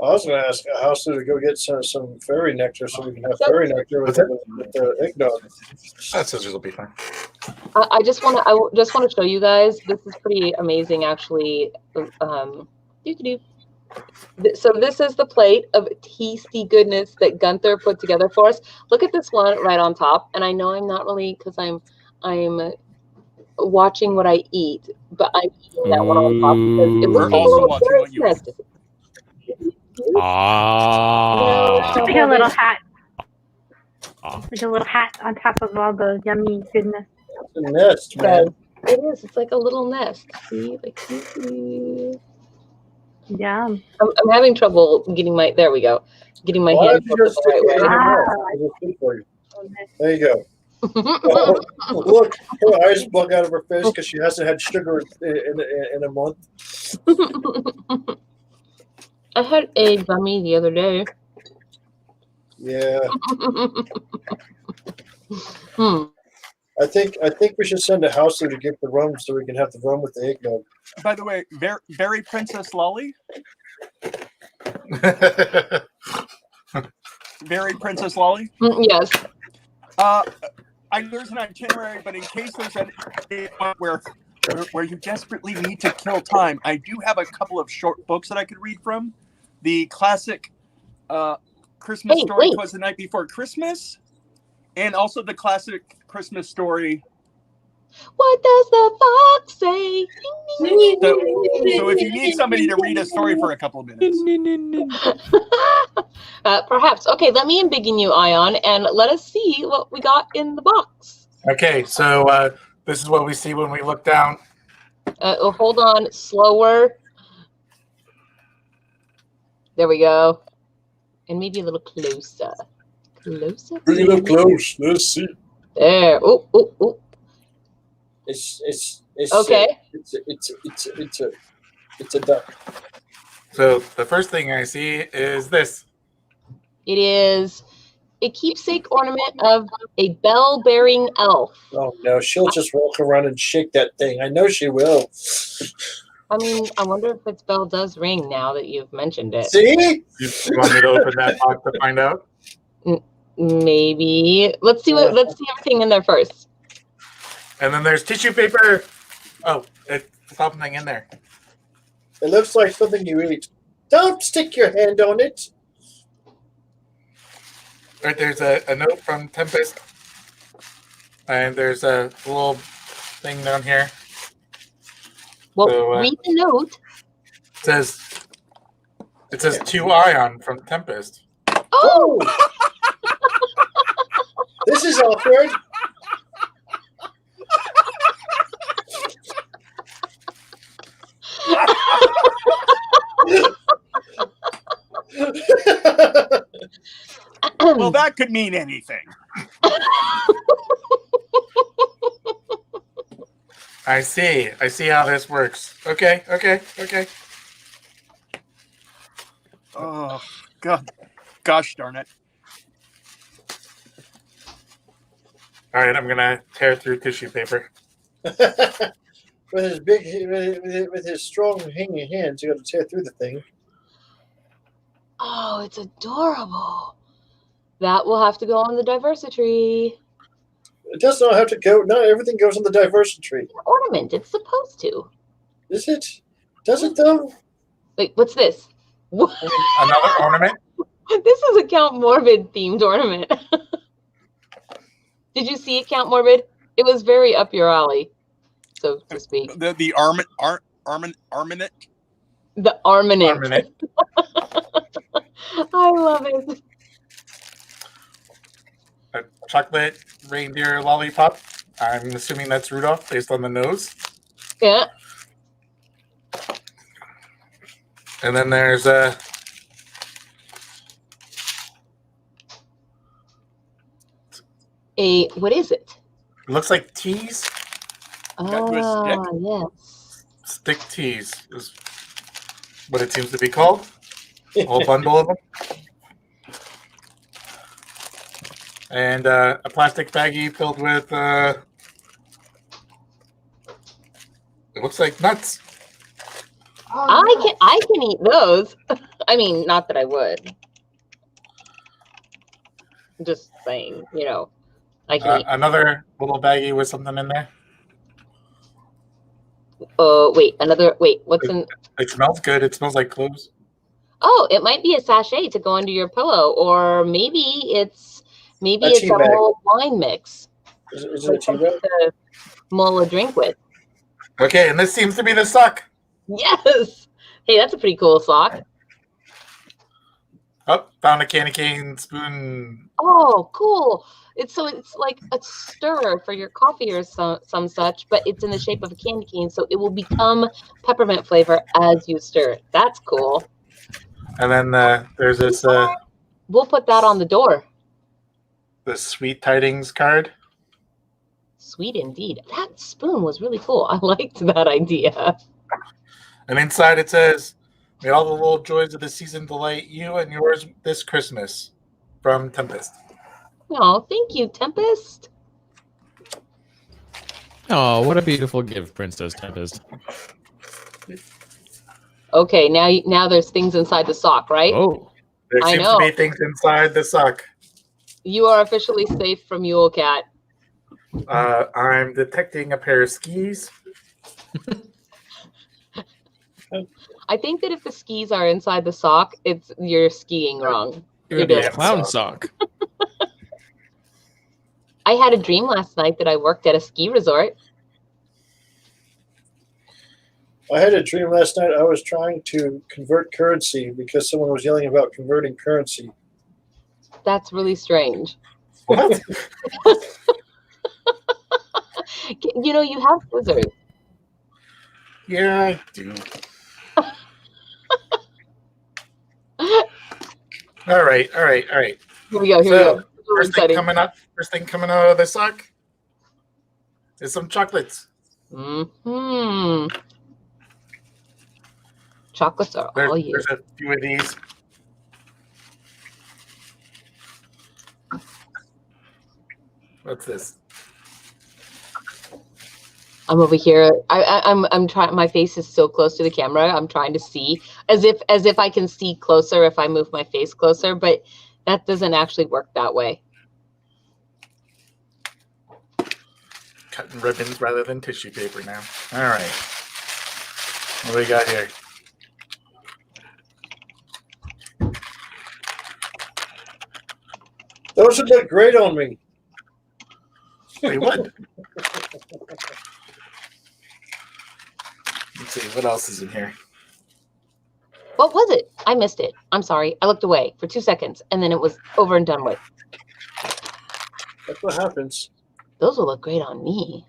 Speaker 5: I was going to ask House Lou to go get some fairy nectar so we can have fairy nectar with the eggnog.
Speaker 3: That scissors will be fine.
Speaker 1: I just want to show you guys. This is pretty amazing, actually. So this is the plate of tasty goodness that Gunther put together for us. Look at this one right on top. And I know I'm not really, because I'm watching what I eat, but I'm eating that one on top because it looks like a little bird's nest.
Speaker 8: It's like a little hat. Like a little hat on top of all the yummy goodness.
Speaker 5: It's a nest, man.
Speaker 1: It is. It's like a little nest. See?
Speaker 8: Yeah.
Speaker 1: I'm having trouble getting my. There we go. Getting my hand put the right way.
Speaker 5: There you go. Oh, look, her eyes bug out of her face because she hasn't had sugar in a month.
Speaker 1: I had a gummy the other day.
Speaker 5: Yeah. I think we should send a House Lou to get the rum so we can have the rum with the eggnog.
Speaker 4: By the way, Very Princess Lolly. Very Princess Lolly.
Speaker 1: Yes.
Speaker 4: There's an itinerary, but in case there's a point where you desperately need to kill time, I do have a couple of short books that I could read from. The classic Christmas story, 'Twas the Night Before Christmas, and also the classic Christmas story.
Speaker 1: What does the fox say?
Speaker 4: So if you need somebody to read a story for a couple of minutes.
Speaker 1: Perhaps. Okay, let me embiggen you, Ion, and let us see what we got in the box.
Speaker 3: Okay, so this is what we see when we look down.
Speaker 1: Hold on, slower. There we go. And maybe a little closer. Closer.
Speaker 5: Bring it up close. Let's see.
Speaker 1: There. Oh, oh, oh.
Speaker 5: It's
Speaker 1: okay.
Speaker 5: It's a duck.
Speaker 3: So the first thing I see is this.
Speaker 1: It is a keepsake ornament of a bell-bearing elf.
Speaker 5: Oh no, she'll just walk around and shake that thing. I know she will.
Speaker 1: I mean, I wonder if its bell does ring now that you've mentioned it.
Speaker 5: See?
Speaker 3: You want me to open that box to find out?
Speaker 1: Maybe. Let's see everything in there first.
Speaker 3: And then there's tissue paper. Oh, it's something in there.
Speaker 5: It looks like something you eat. Don't stick your hand on it.
Speaker 3: Right, there's a note from Tempest. And there's a little thing down here.
Speaker 1: Well,
Speaker 3: So,
Speaker 1: read the note.
Speaker 3: It says to Ion from Tempest.
Speaker 1: Oh!
Speaker 5: This is awkward.
Speaker 4: Well, that could mean anything.
Speaker 3: I see how this works. Okay.
Speaker 4: Oh, God. Gosh darn it.
Speaker 3: All right, I'm gonna tear through tissue paper.
Speaker 5: with his strong hanging hands, you got to tear through the thing.
Speaker 1: Oh, it's adorable. That will have to go on the diversity.
Speaker 5: It does not have to go. Not everything goes on the diversity.
Speaker 1: Ornament. It's supposed to.
Speaker 5: Is it? Does it though?
Speaker 1: Wait, what's this?
Speaker 3: Another ornament?
Speaker 1: This is a Count Morbid themed ornament. Did you see it, Count Morbid? It was very up your alley, so to speak.
Speaker 4: The armament.
Speaker 1: The Armament.
Speaker 3: Ornament.
Speaker 1: I love it.
Speaker 3: A chocolate reindeer lollipop. I'm assuming that's Rudolph based on the nose.
Speaker 1: Yeah.
Speaker 3: And then there's
Speaker 1: what is it?
Speaker 3: it looks like teas.
Speaker 1: Ah, yes.
Speaker 3: Stick teas is what it seems to be called. A whole bundle of them. And a plastic baggie filled with it looks like nuts.
Speaker 1: I can eat those. I mean, not that I would. Just saying, I can eat.
Speaker 3: Another little baggie with something in there.
Speaker 1: Wait, what's in?
Speaker 3: It smells good. It smells like cloves.
Speaker 1: Oh, it might be a sachet to go under your pillow, or maybe it's a
Speaker 5: tea bag.
Speaker 1: whole wine mix.
Speaker 5: Is it a tea bag?
Speaker 1: To mull a drink with.
Speaker 3: Okay, and this seems to be the sock.
Speaker 1: Yes. Hey, that's a pretty cool sock.
Speaker 3: Oh, found a candy cane spoon.
Speaker 1: Oh, cool. It's like a stir for your coffee or some such, but it's in the shape of a candy cane, so it will become peppermint flavor as you stir it. That's cool.
Speaker 3: And then there's this
Speaker 1: We'll put that on the door.
Speaker 3: the Sweet Tidings card.
Speaker 1: Sweet indeed. That spoon was really cool. I liked that idea.
Speaker 3: And inside it says, "May all the little joys of the season delight you and yours this Christmas." From Tempest.
Speaker 1: Oh, thank you, Tempest.
Speaker 2: Oh, what a beautiful gift, Princess Tempest.
Speaker 1: Okay, now there's things inside the sock, right?
Speaker 2: Oh.
Speaker 3: There
Speaker 1: I
Speaker 3: seems
Speaker 1: know.
Speaker 3: to be things inside the sock.
Speaker 1: You are officially safe from Yule Cat.
Speaker 3: I'm detecting a pair of skis.
Speaker 1: I think that if the skis are inside the sock, you're skiing wrong.
Speaker 2: You're
Speaker 1: doing
Speaker 2: a clown sock.
Speaker 1: I had a dream last night that I worked at a ski resort.
Speaker 5: I had a dream last night. I was trying to convert currency because someone was yelling about converting currency.
Speaker 1: That's really strange.
Speaker 3: What?
Speaker 1: You have scissors.
Speaker 3: Yeah, I do. All right.
Speaker 1: Here we go.
Speaker 3: So,
Speaker 1: Really
Speaker 3: first thing coming out of the sock is some chocolates.
Speaker 1: Mm-hmm. Chocolates are all you.
Speaker 3: There's a few of these. What's this?
Speaker 1: I'm over here. I'm trying. My face is so close to the camera. I'm trying to see as if I can see closer if I move my face closer, but that doesn't actually work that way.
Speaker 3: Cutting ribbons rather than tissue paper now. All right. What do we got here?
Speaker 5: Those would look great on me.
Speaker 3: Wait, what? Let's see what else is in here.
Speaker 1: What was it? I missed it. I'm sorry. I looked away for 2 seconds, and then it was over and done with.
Speaker 5: That's what happens.
Speaker 1: Those will look great on me.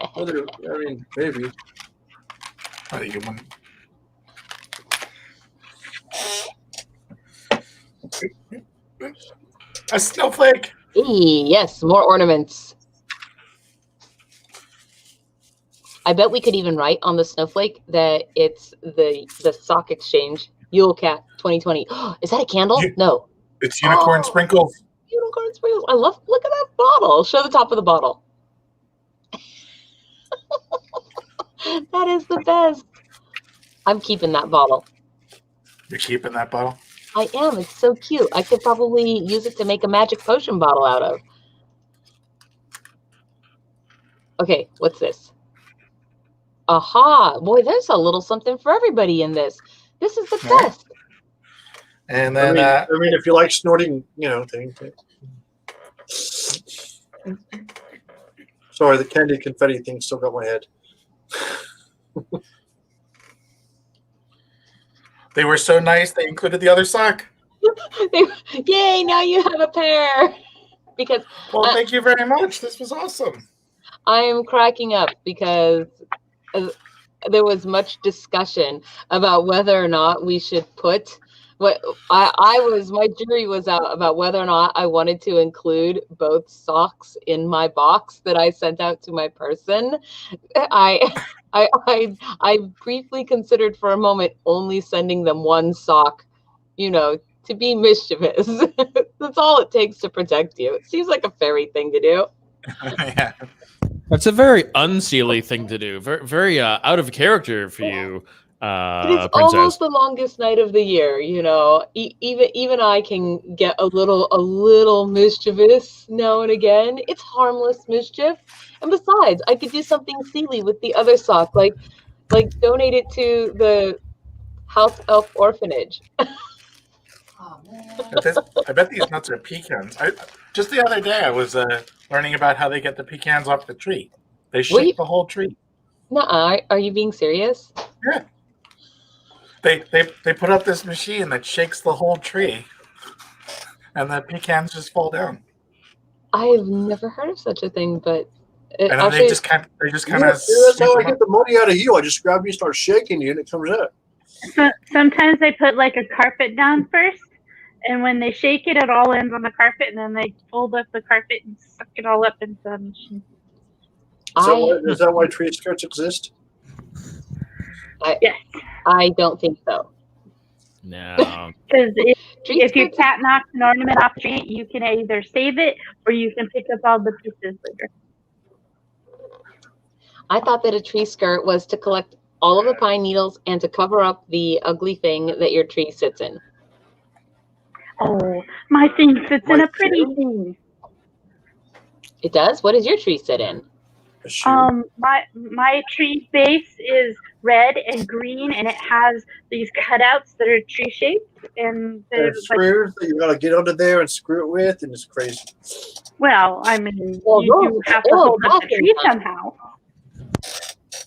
Speaker 5: I mean, maybe.
Speaker 3: Oh, you want... A snowflake.
Speaker 1: Yes, more ornaments. I bet we could even write on the snowflake that it's the sock exchange Yule Cat 2020. Is that a candle? No.
Speaker 3: It's unicorn sprinkles.
Speaker 1: Unicorn sprinkles. I love. Look at that bottle. Show the top of the bottle. That is the best. I'm keeping that bottle.
Speaker 3: You're keeping that bottle?
Speaker 1: I am. It's so cute. I could probably use it to make a magic potion bottle out of. Okay, what's this? Aha! Boy, there's a little something for everybody in this. This is the best.
Speaker 3: And then,
Speaker 5: I mean, if you like snorting, things. Sorry, the candy confetti thing still got my head.
Speaker 3: They were so nice, they included the other sock.
Speaker 1: Yay, now you have a pair. Because
Speaker 3: well, thank you very much. This was awesome.
Speaker 1: I am cracking up because there was much discussion about whether or not we should put what my jury was out about whether or not I wanted to include both socks in my box that I sent out to my person. I briefly considered for a moment only sending them one sock, to be mischievous. That's all it takes to protect you. It seems like a fairy thing to do.
Speaker 3: Yeah.
Speaker 2: That's a very unseelie thing to do. Very, very out of character for you,
Speaker 1: It's
Speaker 2: Princess.
Speaker 1: almost the longest night of the year, even I can get a little mischievous now and again. It's harmless mischief, and besides, I could do something silly with the other sock, like donate it to the house elf orphanage.
Speaker 9: Oh, man.
Speaker 3: I bet these nuts are pecans. Just the other day, I was learning about how they get the pecans off the tree. They shake the whole tree.
Speaker 1: Nuh-uh. Are you being serious?
Speaker 3: Yeah. They put up this machine that shakes the whole tree, and the pecans just fall down.
Speaker 1: I've never heard of such a thing, but
Speaker 3: And then
Speaker 1: actually,
Speaker 3: they just kind of.
Speaker 5: That's how I get the money out of you. I just grab you, start shaking you, and it comes out.
Speaker 8: So, sometimes they put like a carpet down first, and when they shake it, it all ends on the carpet, and then they fold up the carpet and suck it all up into the machine.
Speaker 5: Is that why tree skirts exist?
Speaker 8: Yes.
Speaker 1: I don't think so.
Speaker 2: No.
Speaker 8: Because if your cat knocks an ornament off the tree, you can either save it or you can pick up all the pieces later.
Speaker 1: I thought that a tree skirt was to collect all of the pine needles and to cover up the ugly thing that your tree sits in.
Speaker 8: Oh, my thing sits in a pretty thing.
Speaker 1: It does? What does your tree sit in?
Speaker 8: My tree base is red and green, and it has these cutouts that are tree shaped, and
Speaker 5: there's screws that you gotta get under there and screw it with, and it's crazy.
Speaker 8: Well, I mean, you do have to hold up the tree somehow.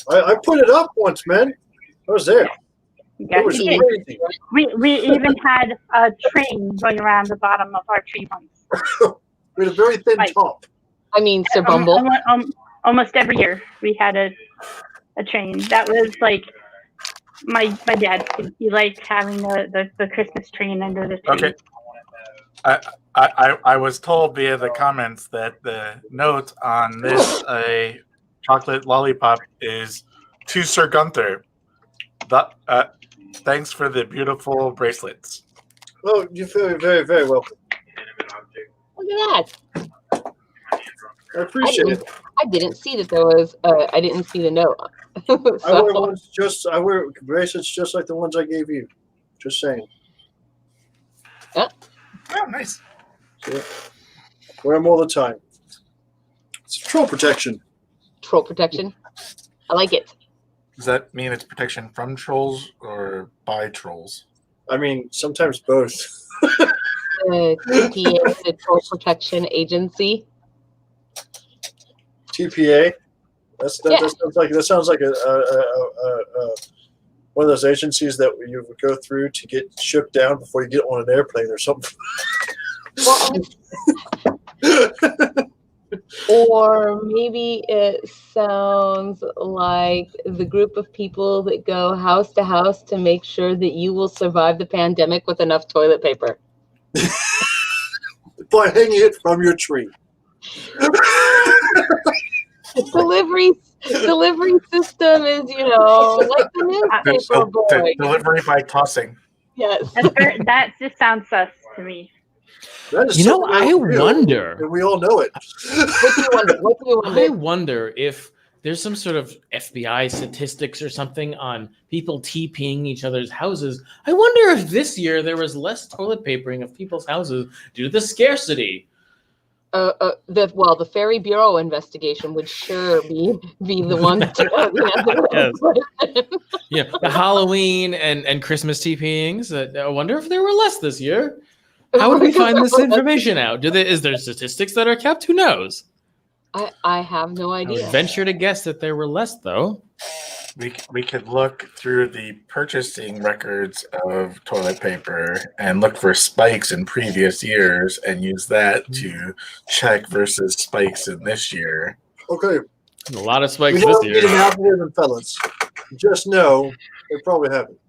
Speaker 5: I put it up once, man. I was there.
Speaker 8: Yeah,
Speaker 5: it was crazy.
Speaker 8: We even had a train going around the bottom of our tree once.
Speaker 5: With a very thin top.
Speaker 1: I mean, Sir Bumble.
Speaker 8: Almost every year we had a train. That was like my dad. He liked having the Christmas train under the tree.
Speaker 3: Okay. I was told via the comments that the note on this chocolate lollipop is to Sir Gunther. Thanks for the beautiful bracelets.
Speaker 5: Oh, you feel very, very welcome.
Speaker 1: Look at that.
Speaker 5: I appreciate it.
Speaker 1: I didn't see that there was. I didn't see the note.
Speaker 5: I wear bracelets just like the ones I gave you. Just saying.
Speaker 1: Yeah.
Speaker 3: Oh, nice.
Speaker 5: Yeah. Wear them all the time. It's troll protection.
Speaker 1: Troll protection. I like it.
Speaker 3: Does that mean it's protection from trolls or by trolls?
Speaker 5: I mean, sometimes both.
Speaker 1: TPA, the Troll Protection Agency.
Speaker 5: TPA? That sounds like a one of those agencies that you would go through to get shipped down before you get on an airplane or something.
Speaker 1: Or maybe it sounds like the group of people that go house to house to make sure that you will survive the pandemic with enough toilet paper.
Speaker 5: By hanging it from your tree.
Speaker 1: Delivery system is, like the newspaper boy.
Speaker 3: Delivery by tossing.
Speaker 1: Yes.
Speaker 8: That just sounds sus to me.
Speaker 2: I wonder.
Speaker 5: And we all know it.
Speaker 1: What do you wonder?
Speaker 2: I wonder if there's some sort of FBI statistics or something on people TPing each other's houses. I wonder if this year there was less toilet papering of people's houses due to the scarcity.
Speaker 1: The Fairy Bureau investigation would sure be the one to
Speaker 2: Yes. The Halloween and Christmas TPings. I wonder if there were less this year. How would we find this information out? Is there statistics that are kept? Who knows?
Speaker 1: I have no idea.
Speaker 2: I would venture to guess that there were less, though.
Speaker 3: We could look through the purchasing records of toilet paper and look for spikes in previous years and use that to check versus spikes in this year.
Speaker 5: Okay.
Speaker 2: A lot of spikes
Speaker 5: We
Speaker 2: this
Speaker 5: don't
Speaker 2: year.
Speaker 5: need an algorithm, fellas. Just know they probably haven't.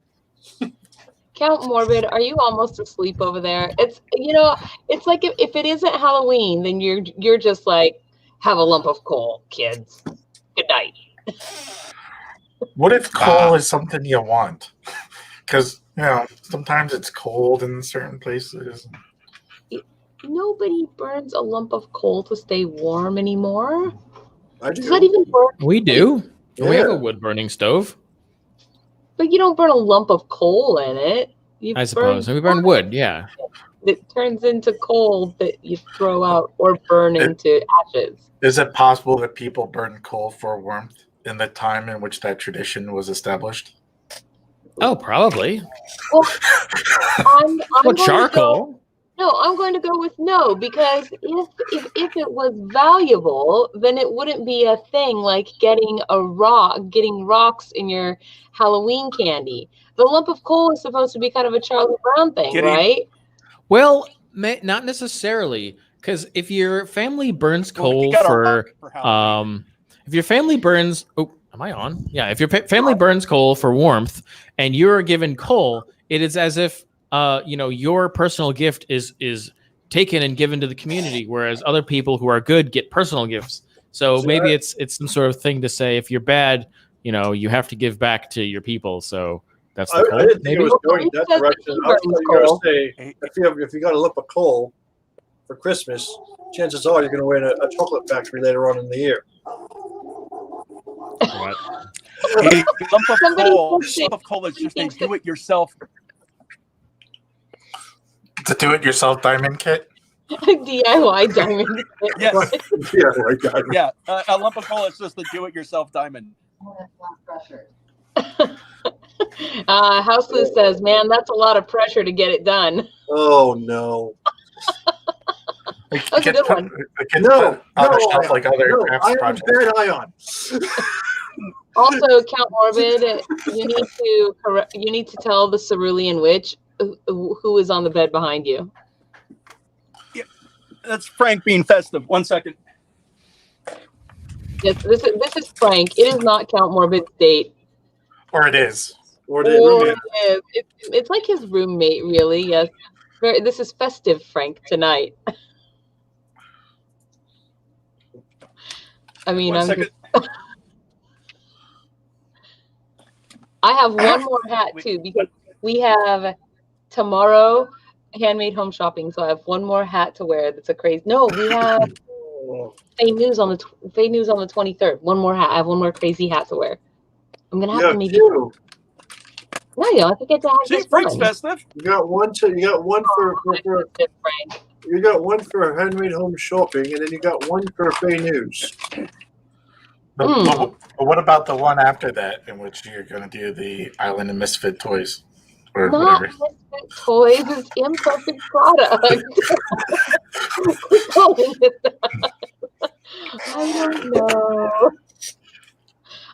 Speaker 1: Count Morbid, are you almost asleep over there? It's it's like if it isn't Halloween, then you're just like, have a lump of coal, kids. Good night.
Speaker 3: What if coal is something you want? Because sometimes it's cold in certain places.
Speaker 1: Nobody burns a lump of coal to stay warm anymore.
Speaker 5: I do.
Speaker 1: Does that even burn?
Speaker 2: We do.
Speaker 5: Yeah.
Speaker 2: We have a wood burning stove.
Speaker 1: But you don't burn a lump of coal in it.
Speaker 2: I suppose. And we burn wood, yeah.
Speaker 1: It turns into coal that you throw out or burn into ashes.
Speaker 3: Is it possible that people burn coal for warmth in the time in which that tradition was established?
Speaker 2: Oh, probably.
Speaker 1: Well, I'm
Speaker 2: charcoal?
Speaker 1: I'm going to go with no, because if it was valuable, then it wouldn't be a thing like getting rocks in your Halloween candy. The lump of coal is supposed to be kind of a Charlie Brown thing, right?
Speaker 2: Well, not necessarily, because if your family burns coal if your family burns, am I on? Yeah, if your family burns coal for warmth and you're given coal, it is as if your personal gift is taken and given to the community, whereas other people who are good get personal gifts. So maybe it's some sort of thing to say if you're bad, you have to give back to your people. So that's the coal.
Speaker 5: I didn't think it was going that direction. I was going to say if you got a lump of coal for Christmas, chances are you're going to win a chocolate factory later on in the year.
Speaker 2: What?
Speaker 4: A lump of coal is just a do-it-yourself.
Speaker 3: The do-it-yourself diamond kit?
Speaker 1: DIY diamond kit.
Speaker 4: Yes.
Speaker 5: DIY diamond.
Speaker 4: Yeah, a lump of coal is just a do-it-yourself diamond.
Speaker 1: House Lou says, man, that's a lot of pressure to get it done.
Speaker 5: Oh, no.
Speaker 1: That's a good one.
Speaker 5: No,
Speaker 3: like other crafts projects.
Speaker 5: Bad Ion.
Speaker 1: Also, Count Morbid, you need to tell the Cerulean Witch who is on the bed behind you.
Speaker 4: Yeah, that's Frank being festive. 1 second.
Speaker 1: Yes, this is Frank. It is not Count Morbid's date.
Speaker 3: Or it is.
Speaker 5: Or it is.
Speaker 1: It's like his roommate, really. Yes. This is festive, Frank, tonight. I mean, I have one more hat too, because we have tomorrow handmade home shopping, so I have one more hat to wear. That's a crazy. No, we have Fae News on the 23rd. One more hat. I have one more crazy hat to wear. I'm gonna have to maybe. No, I think it's
Speaker 4: See, Frank's festive.
Speaker 5: You got one for you got one for handmade home shopping, and then you got one for Fae News.
Speaker 3: But what about the one after that, in which you're going to do the Island of Misfit Toys, or
Speaker 1: Not
Speaker 3: whatever?
Speaker 1: Misfit Toys, it's imperfect product. I don't know.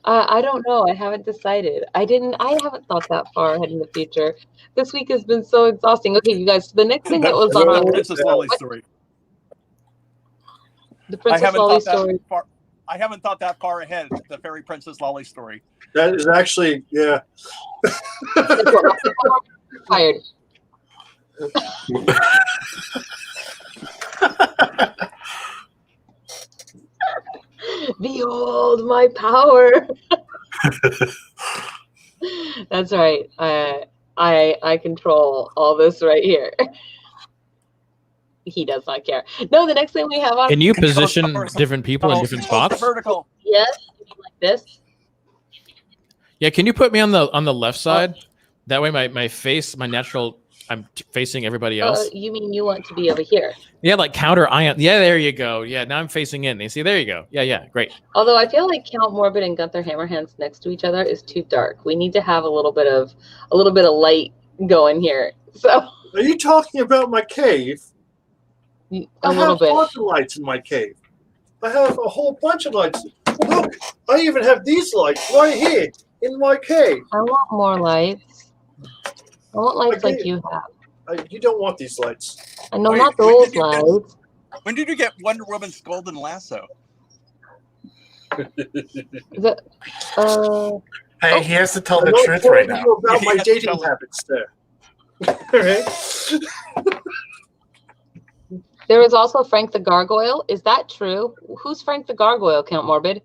Speaker 1: I don't know. I haven't decided. I haven't thought that far ahead in the future. This week has been so exhausting. Okay, you guys. The next thing that was on our
Speaker 4: Princess Lolly story.
Speaker 1: The Princess Lolly story.
Speaker 4: I haven't thought that far ahead. The fairy Princess Lolly story.
Speaker 5: That is actually, yeah.
Speaker 1: Tired. Behold my power. That's right. I control all this right here. He does not care. No, the next thing we have on.
Speaker 2: Can you position different people in different spots?
Speaker 4: Vertical.
Speaker 1: Yes, like this.
Speaker 2: Yeah, can you put me on the left side? That way, my face, my natural, I'm facing everybody else.
Speaker 1: You mean you want to be over here?
Speaker 2: Yeah, like counter ion. Yeah, there you go. Yeah, now I'm facing in. You see, there you go. Yeah, great.
Speaker 1: Although I feel like Count Morbid and Gunther Hammerhands next to each other is too dark. We need to have a little bit of light going here. So.
Speaker 5: Are you talking about my cave?
Speaker 1: A little bit.
Speaker 5: I have lots of lights in my cave. I have a whole bunch of lights. Look, I even have these lights right here in my cave.
Speaker 1: I want more lights. I want lights like you have.
Speaker 5: You don't want these lights.
Speaker 1: I know, not those lights.
Speaker 4: When did you get Wonder Woman's golden lasso?
Speaker 3: Hey, he has to tell the truth right now.
Speaker 5: About my dating habits there. Right?
Speaker 1: There is also Frank the Gargoyle. Is that true? Who's Frank the Gargoyle, Count Morbid?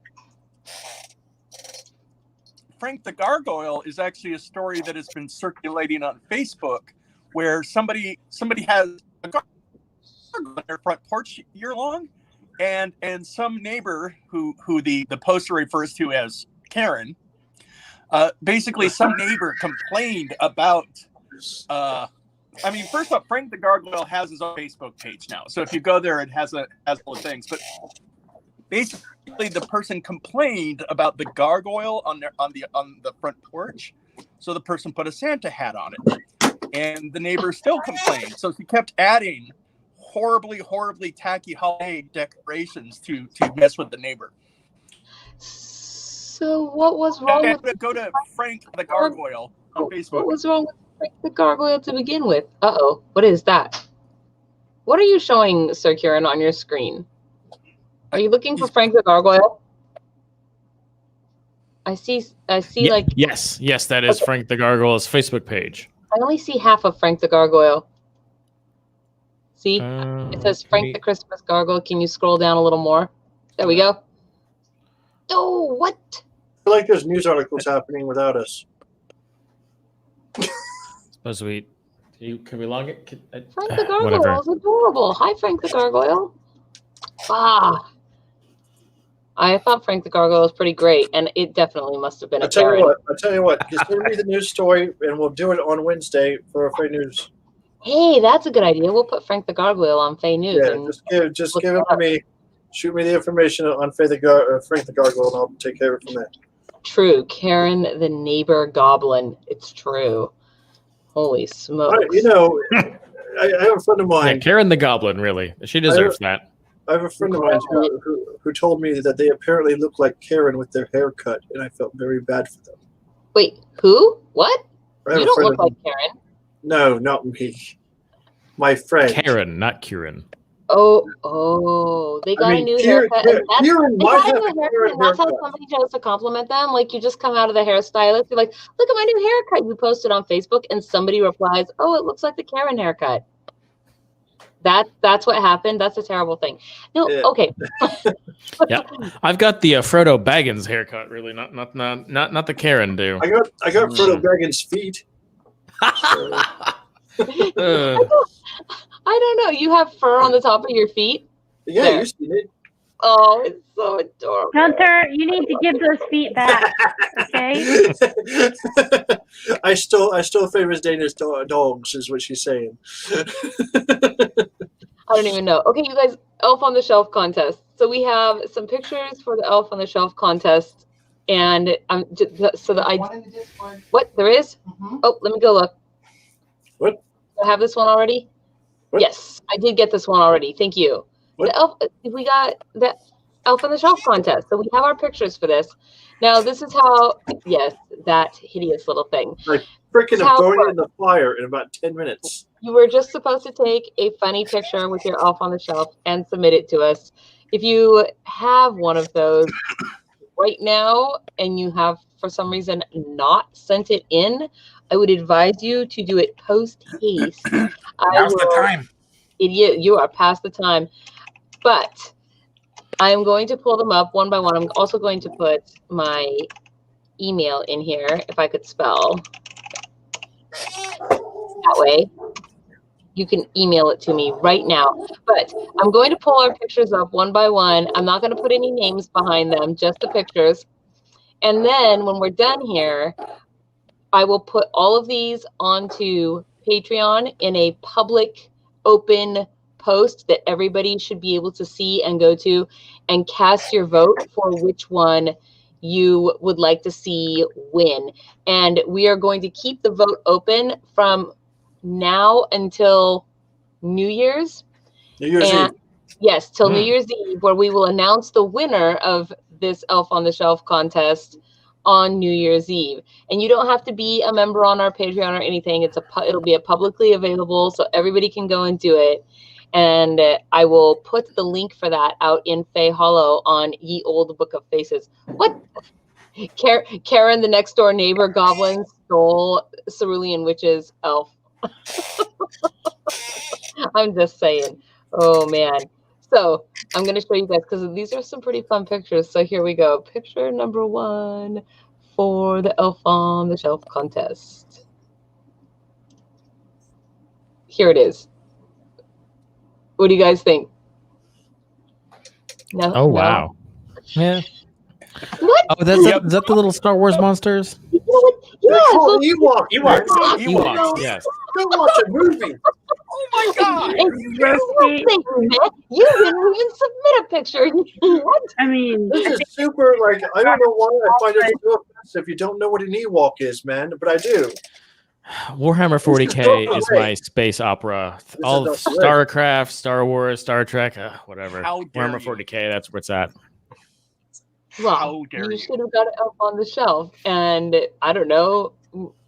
Speaker 4: Frank the Gargoyle is actually a story that has been circulating on Facebook, where somebody has a gargoyle on their front porch year long, and some neighbor who the poster refers to as Karen. Basically, some neighbor complained about. I mean, first off, Frank the Gargoyle has his own Facebook page now. So if you go there, it has all the things. But basically, the person complained about the gargoyle on the front porch. So the person put a Santa hat on it, and the neighbor still complained. So she kept adding horribly tacky holiday decorations to mess with the neighbor.
Speaker 1: So what was wrong with?
Speaker 4: Go to Frank the Gargoyle on Facebook.
Speaker 1: What was wrong with Frank the Gargoyle to begin with? Uh-oh. What is that? What are you showing, Sir Kieran, on your screen? Are you looking for Frank the Gargoyle? I see like...
Speaker 2: Yes, that is Frank the Gargoyle's Facebook page.
Speaker 1: I only see half of Frank the Gargoyle. See? It says Frank the Christmas Gargoyle. Can you scroll down a little more? There we go. Oh, what?
Speaker 5: I feel like there's news articles happening without us.
Speaker 2: Suppose we... Can we log it?
Speaker 1: Frank the Gargoyle is adorable. Hi, Frank the Gargoyle. I thought Frank the Gargoyle was pretty great, and it definitely must have been a Karen.
Speaker 5: I'll tell you what. Just send me the news story, and we'll do it on Wednesday for FAE News.
Speaker 1: Hey, that's a good idea. We'll put Frank the Gargoyle on FAE News.
Speaker 5: Yeah, just give it to me. Shoot me the information on Frank the Gargoyle, and I'll take care of it from there.
Speaker 1: True. Karen the neighbor goblin. It's true. Holy smokes.
Speaker 5: You know, I have a friend of mine.
Speaker 2: Yeah, Karen the Goblin, really. She deserves that.
Speaker 5: I have a friend of mine who told me that they apparently look like Karen with their hair cut, and I felt very bad for them.
Speaker 1: Wait, who? What? You don't look like Karen.
Speaker 5: No, not me. My friend.
Speaker 2: Karen, not Kieran.
Speaker 1: Oh, they got a new haircut. That's how somebody chose to compliment them. Like, you just come out of the hairstylist, you're like, look at my new haircut you posted on Facebook, and somebody replies, oh, it looks like the Karen haircut. That's what happened. That's a terrible thing. No, okay.
Speaker 2: Yeah, I've got the Frodo Baggins haircut. Really, not the Karen do.
Speaker 5: I got Frodo Baggins' feet.
Speaker 1: I don't know. You have fur on the top of your feet?
Speaker 5: Yeah, you see it.
Speaker 1: Oh, it's so adorable.
Speaker 8: Gunther, you need to give those feet back, okay?
Speaker 5: I still favor Danish dogs, is what she's saying.
Speaker 1: I don't even know. Okay, you guys, Elf on the Shelf contest. So we have some pictures for the Elf on the Shelf contest, and what there is? Mm-hmm. Oh, let me go look.
Speaker 5: What?
Speaker 1: Do I have this one already? What? Yes, I did get this one already. Thank you.
Speaker 5: What?
Speaker 1: The elf, we got that. Elf on the Shelf contest. So we have our pictures for this. Now, this is how, yes, that hideous little thing.
Speaker 5: Like freaking burning in the fire in about 10 minutes.
Speaker 1: You were just supposed to take a funny picture with your Elf on the Shelf and submit it to us. If you have one of those right now and you have, for some reason, not sent it in, I would advise you to do it post-haste.
Speaker 3: Now's the time.
Speaker 1: Idiot, you are past the time. But I am going to pull them up one by one. I'm also going to put my email in here, if I could spell. That way, you can email it to me right now. But I'm going to pull our pictures up one by one. I'm not going to put any names behind them, just the pictures. And then when we're done here, I will put all of these onto Patreon in a public, open post that everybody should be able to see and go to and cast your vote for which one you would like to see win. And we are going to keep the vote open from now until New Year's.
Speaker 5: New Year's Eve.
Speaker 1: Yes, till New Year's Eve, where we will announce the winner of this Elf on the Shelf contest on New Year's Eve. And you don't have to be a member on our Patreon or anything. It'll be a publicly available, so everybody can go and do it. And I will put the link for that out in Fae Hollow on Ye Old Book of Faces. What? Karen, the next door neighbor goblin, stole Cerulean Witch's elf. I'm just saying. Oh, man. So I'm going to show you guys because these are some pretty fun pictures. So here we go. Picture number 1 for the Elf on the Shelf contest. Here it is. What do you guys think? No.
Speaker 2: Oh, wow. Yeah.
Speaker 1: What?
Speaker 2: Oh, is that the little Star Wars monsters?
Speaker 1: You know what? Yeah,
Speaker 2: Ewoks, yes.
Speaker 5: Go watch a movie.
Speaker 4: Oh my God!
Speaker 1: You didn't even submit a picture. What?
Speaker 8: I mean,
Speaker 5: This is super, like, I don't know why I find it so offensive if you don't know what an Ewok is, man, but I do.
Speaker 2: Warhammer 40K is my space opera. All
Speaker 5: is
Speaker 2: StarCraft, Star Wars, Star Trek, whatever.
Speaker 4: How dare
Speaker 2: Warhammer
Speaker 4: you.
Speaker 2: 40K, that's where it's at.
Speaker 1: Well,
Speaker 4: How dare
Speaker 1: you
Speaker 4: you.
Speaker 1: should have got it up on the shelf and, I don't know,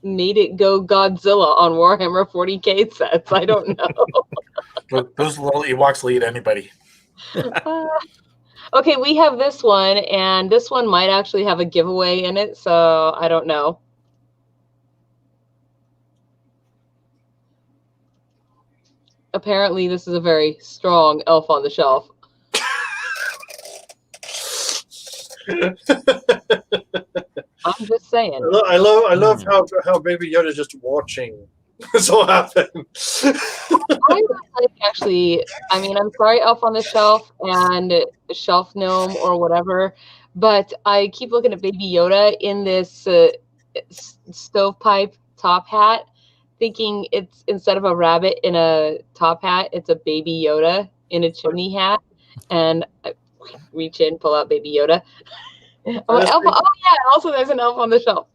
Speaker 1: made it go Godzilla on Warhammer 40K sets. I don't know.
Speaker 3: Those little Ewoks lead anybody.
Speaker 1: Okay, we have this one, and this one might actually have a giveaway in it, so I don't know. Apparently, this is a very strong Elf on the Shelf. I'm just saying.
Speaker 5: I love how Baby Yoda's just watching this all happen.
Speaker 1: I would like actually, I mean, I'm sorry, Elf on the Shelf and Shelf Gnome or whatever, but I keep looking at Baby Yoda in this stovepipe top hat, thinking it's instead of a rabbit in a top hat, it's a Baby Yoda in a chimney hat, and I reach in, pull out Baby Yoda. I'm like, oh yeah, also there's an Elf on the Shelf.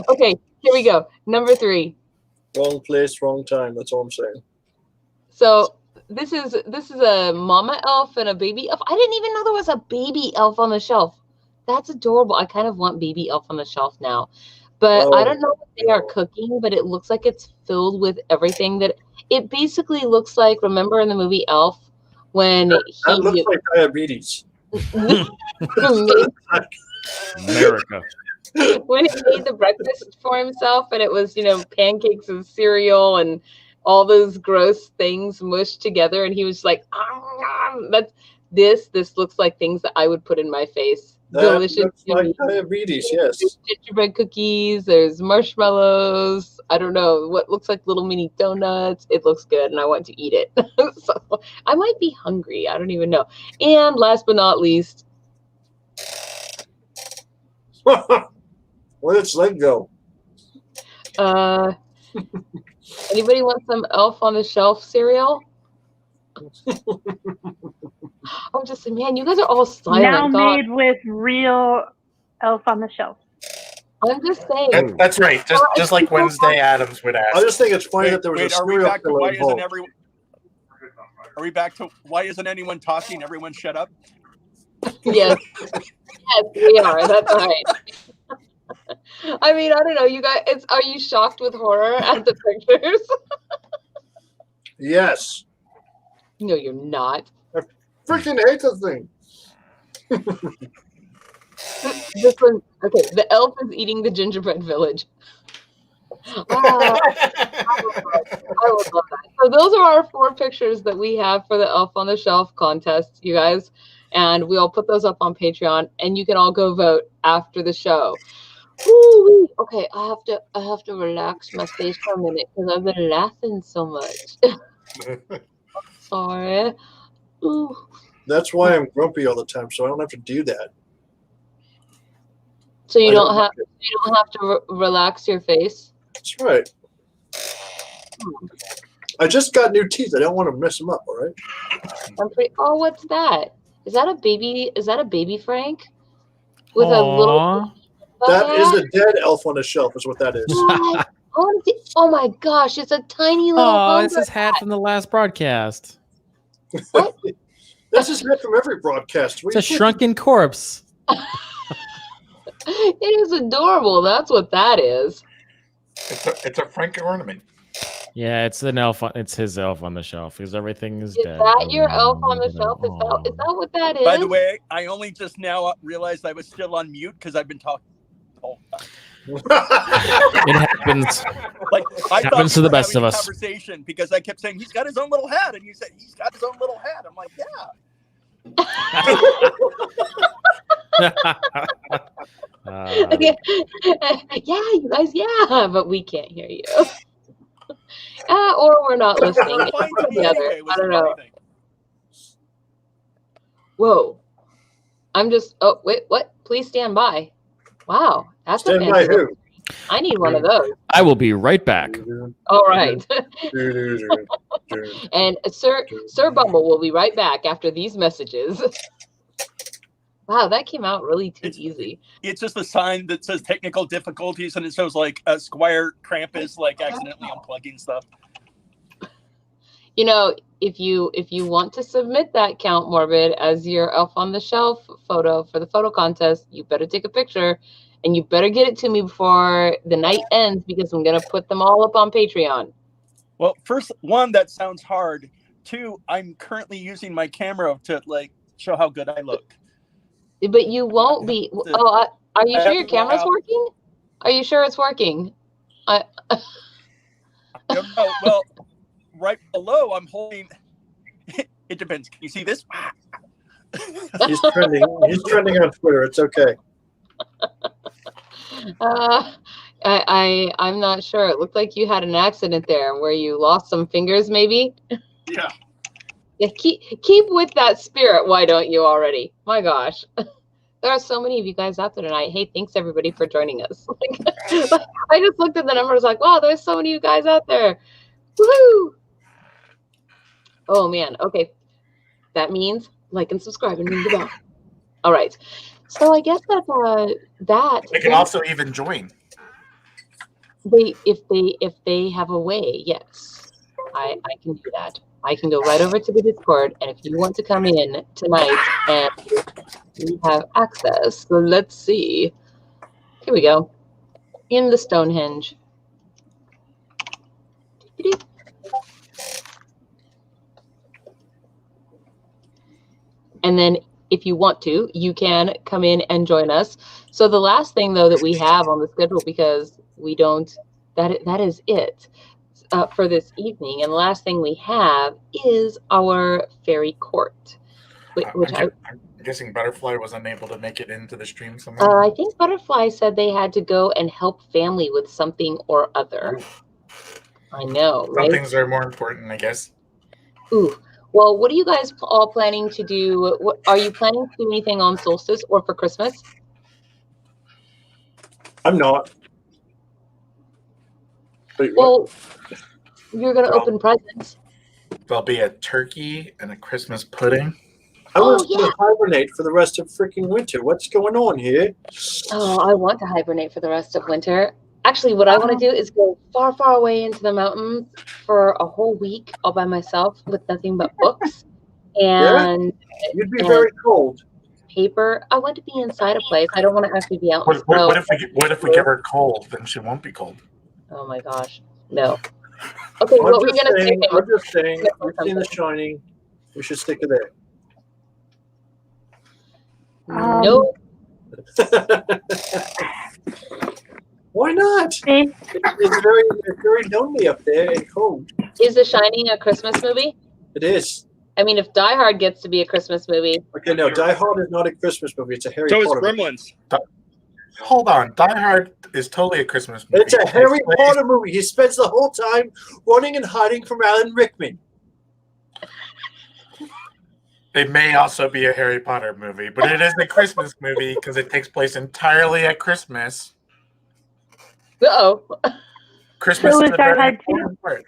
Speaker 1: Okay, here we go. Number 3.
Speaker 5: Wrong place, wrong time. That's all I'm saying.
Speaker 1: So this is a mama elf and a baby elf. I didn't even know there was a baby elf on the shelf. That's adorable. I kind of want baby elf on the shelf now. But I don't know what they are cooking, but it looks like it's filled with everything that it basically looks like. Remember in the movie Elf when
Speaker 5: that looks like diabetes.
Speaker 2: America.
Speaker 1: When he made the breakfast for himself, and it was, pancakes and cereal and all those gross things mushed together, and he was like, this looks like things that I would put in my face. Delicious.
Speaker 5: Looks like diabetes, yes.
Speaker 1: There's gingerbread cookies, there's marshmallows, I don't know, what looks like little mini donuts. It looks good, and I want to eat it. So I might be hungry. I don't even know. And last but not least,
Speaker 5: where did its leg go?
Speaker 1: anybody want some Elf on the Shelf cereal? I'm just saying, man, you guys are all silent.
Speaker 8: now made with real Elf on the Shelf.
Speaker 1: I'm just saying.
Speaker 3: That's right. Just like Wednesday Addams would ask.
Speaker 5: I just think it's funny that there was a
Speaker 4: are we
Speaker 5: serial
Speaker 4: back to
Speaker 5: killer
Speaker 4: why isn't
Speaker 5: involved.
Speaker 4: everyone? Are we back to why isn't anyone talking? Everyone shut up.
Speaker 1: Yes. Yes, we are. That's right. I mean, I don't know. You guys, are you shocked with horror at the pictures?
Speaker 5: Yes.
Speaker 1: No, you're not.
Speaker 5: I freaking hate this thing.
Speaker 1: This one, okay. The elf is eating the gingerbread village. Oh, I would love that. So those are our 4 pictures that we have for the Elf on the Shelf contest, you guys. And we'll put those up on Patreon, and you can all go vote after the show. Ooh, okay, I have to relax my face for a minute because I've been laughing so much. Sorry. Ooh.
Speaker 5: That's why I'm grumpy all the time, so I don't have to do that.
Speaker 1: So you don't have to relax your face.
Speaker 5: That's right. I just got new teeth. I don't want to mess them up. All right.
Speaker 1: Oh, what's that? Is that a baby? Is that a baby Frank? With a little.
Speaker 5: That is a dead elf on the shelf. Is what that is.
Speaker 1: Oh my gosh! It's a tiny little.
Speaker 2: Oh, it's his hat from the last broadcast.
Speaker 1: What?
Speaker 5: That's his hat from every broadcast.
Speaker 2: It's a shrunken corpse.
Speaker 1: It is adorable. That's what that is.
Speaker 3: It's a Frank ornament.
Speaker 2: Yeah, it's an elf. It's his elf on the shelf because everything is dead.
Speaker 1: Is that your elf on the shelf? Is that what that is?
Speaker 4: By the way, I only just now realized I was still on mute because I've been talking the whole time.
Speaker 2: It happens.
Speaker 4: Like I
Speaker 2: happens to the best of us.
Speaker 4: Conversation because I kept saying he's got his own little hat, and you said he's got his own little hat. I'm like, yeah.
Speaker 1: Yeah, you guys, yeah, but we can't hear you. Or we're not listening. Together. I don't know. Whoa. I'm just, oh, wait, what? Please stand by. Wow. That's
Speaker 5: stand by who?
Speaker 1: I need one of those.
Speaker 2: I will be right back.
Speaker 1: All right. And Sir Bumble will be right back after these messages. Wow, that came out really too easy.
Speaker 4: It's just a sign that says technical difficulties, and it shows like Squire Krampus like accidentally unplugging stuff.
Speaker 1: You know, if you want to submit that Count Morbid as your Elf on the Shelf photo for the photo contest, you better take a picture, and you better get it to me before the night ends because I'm gonna put them all up on Patreon.
Speaker 4: Well, first, 1, that sounds hard. 2, I'm currently using my camera to like show how good I look.
Speaker 1: But you won't be. Oh, are you sure your camera's working? Are you sure it's working?
Speaker 4: I don't know. Well, right below, I'm holding. It depends. Can you see this?
Speaker 5: He's trending. He's trending on Twitter. It's okay.
Speaker 1: I'm not sure. It looked like you had an accident there where you lost some fingers, maybe.
Speaker 4: Yeah.
Speaker 1: Yeah, keep with that spirit. Why don't you already? My gosh. There are so many of you guys out there tonight. Hey, thanks everybody for joining us. I just looked at the numbers like, wow, there's so many of you guys out there. Woohoo! Oh man, okay. That means like and subscribe and ring the bell. All right. So I guess that
Speaker 3: They can also even join.
Speaker 1: If they have a way, yes. I can do that. I can go right over to the Discord, and if you want to come in tonight and we have access, so let's see. Here we go. In the Stonehenge. And then if you want to, you can come in and join us. So the last thing, though, that we have on the schedule, because we don't, that is it. For this evening, and the last thing we have is our fairy court, which
Speaker 3: I'm guessing Butterfly was unable to make it into the stream somehow.
Speaker 1: I think Butterfly said they had to go and help family with something or other. I know,
Speaker 3: Some
Speaker 1: right?
Speaker 3: things are more important, I guess.
Speaker 1: Ooh, well, what are you guys all planning to do? Are you planning to do anything on Solstice or for Christmas?
Speaker 5: I'm not. Wait,
Speaker 1: well, you're going to open presents.
Speaker 3: There'll be a turkey and a Christmas pudding.
Speaker 5: I was going to hibernate for the rest of freaking winter. What's going on here?
Speaker 1: Oh, I want to hibernate for the rest of winter. Actually, what I want to do is go far, far away into the mountains for a whole week all by myself with nothing but books and
Speaker 5: You'd be very cold.
Speaker 1: paper. I want to be inside a place. I don't want to actually be out in the
Speaker 3: What
Speaker 1: snow.
Speaker 3: if we give her cold? Then she won't be cold.
Speaker 1: Oh my gosh, no. Okay, what were you gonna say?
Speaker 5: I'm just saying. You've seen The Shining. We should stick to that.
Speaker 1: No.
Speaker 5: Why not? It's very lonely up there and cold.
Speaker 1: Is The Shining a Christmas movie?
Speaker 5: It is.
Speaker 1: I mean, if Die Hard gets to be a Christmas movie.
Speaker 5: Okay, no, Die Hard is not a Christmas movie. It's a Harry
Speaker 4: So is
Speaker 5: Potter
Speaker 4: Gremlins.
Speaker 3: Hold on, Die Hard is totally a Christmas movie.
Speaker 5: It's a Harry Potter movie. He spends the whole time running and hiding from Alan Rickman.
Speaker 3: It may also be a Harry Potter movie, but it is a Christmas movie because it takes place entirely at Christmas.
Speaker 1: Uh-oh.
Speaker 3: Christmas
Speaker 8: So
Speaker 3: is
Speaker 8: is
Speaker 3: a
Speaker 8: Die
Speaker 3: very
Speaker 8: Hard
Speaker 3: important part.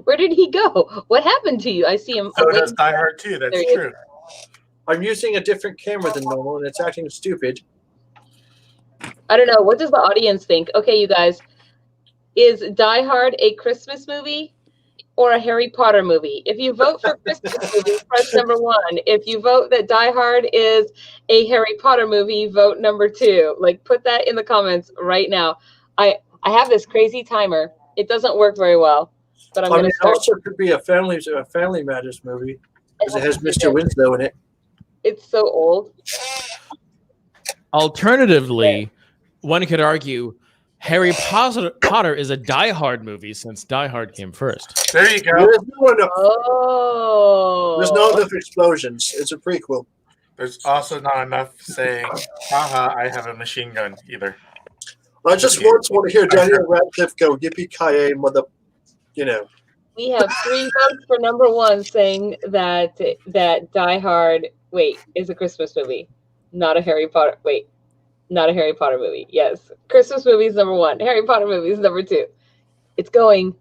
Speaker 1: Where did he go? What happened to you? I see him.
Speaker 3: So does Die Hard too. That's true.
Speaker 5: I'm using a different camera than normal, and it's acting stupid.
Speaker 1: I don't know. What does the audience think? Okay, you guys. Is Die Hard a Christmas movie or a Harry Potter movie? If you vote for Christmas movie, press number 1. If you vote that Die Hard is a Harry Potter movie, vote number 2. Like, put that in the comments right now. I have this crazy timer. It doesn't work very well, but I'm going to start.
Speaker 5: It also could be a Family Matters movie because it has Mr. Winslow in it.
Speaker 1: It's so old.
Speaker 2: Alternatively, one could argue Harry Potter is a Die Hard movie since Die Hard came first.
Speaker 3: There you go.
Speaker 5: There's not enough,
Speaker 1: Oh.
Speaker 5: there's not enough explosions. It's a prequel.
Speaker 3: There's also not enough saying, haha, I have a machine gun either.
Speaker 5: I just once want to hear Daniel Radcliffe go, yippee-ki-yay, mother, you know.
Speaker 1: We have 3 votes for number 1 saying that Die Hard, is a Christmas movie. Not a Harry Potter, not a Harry Potter movie. Yes. Christmas movie is number 1. Harry Potter movie is number 2. It's going.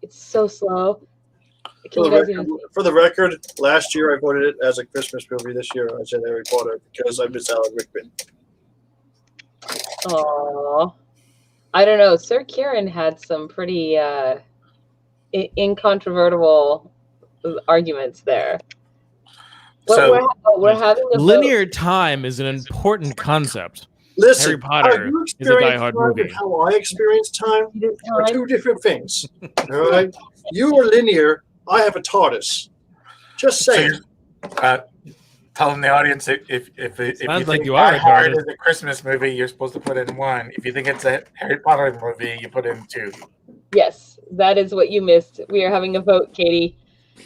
Speaker 1: It's so slow.
Speaker 5: For the record, last year I voted it as a Christmas movie. This year I said Harry Potter because I miss Alan Rickman.
Speaker 1: Aww. I don't know. Sir Kieran had some pretty incontrovertible arguments there.
Speaker 2: So
Speaker 1: we're having a
Speaker 2: linear time is an important concept.
Speaker 5: Listen,
Speaker 2: Harry Potter is a Die Hard movie.
Speaker 5: How I experience time are 2 different things. All right, you are linear. I have a TARDIS. Just saying.
Speaker 3: So telling the audience if you
Speaker 2: like
Speaker 3: think
Speaker 2: you are
Speaker 3: Die Hard
Speaker 2: retarded.
Speaker 3: is a Christmas movie, you're supposed to put in 1. If you think it's a Harry Potter movie, you put in 2.
Speaker 1: Yes, that is what you missed. We are having a vote, Katie.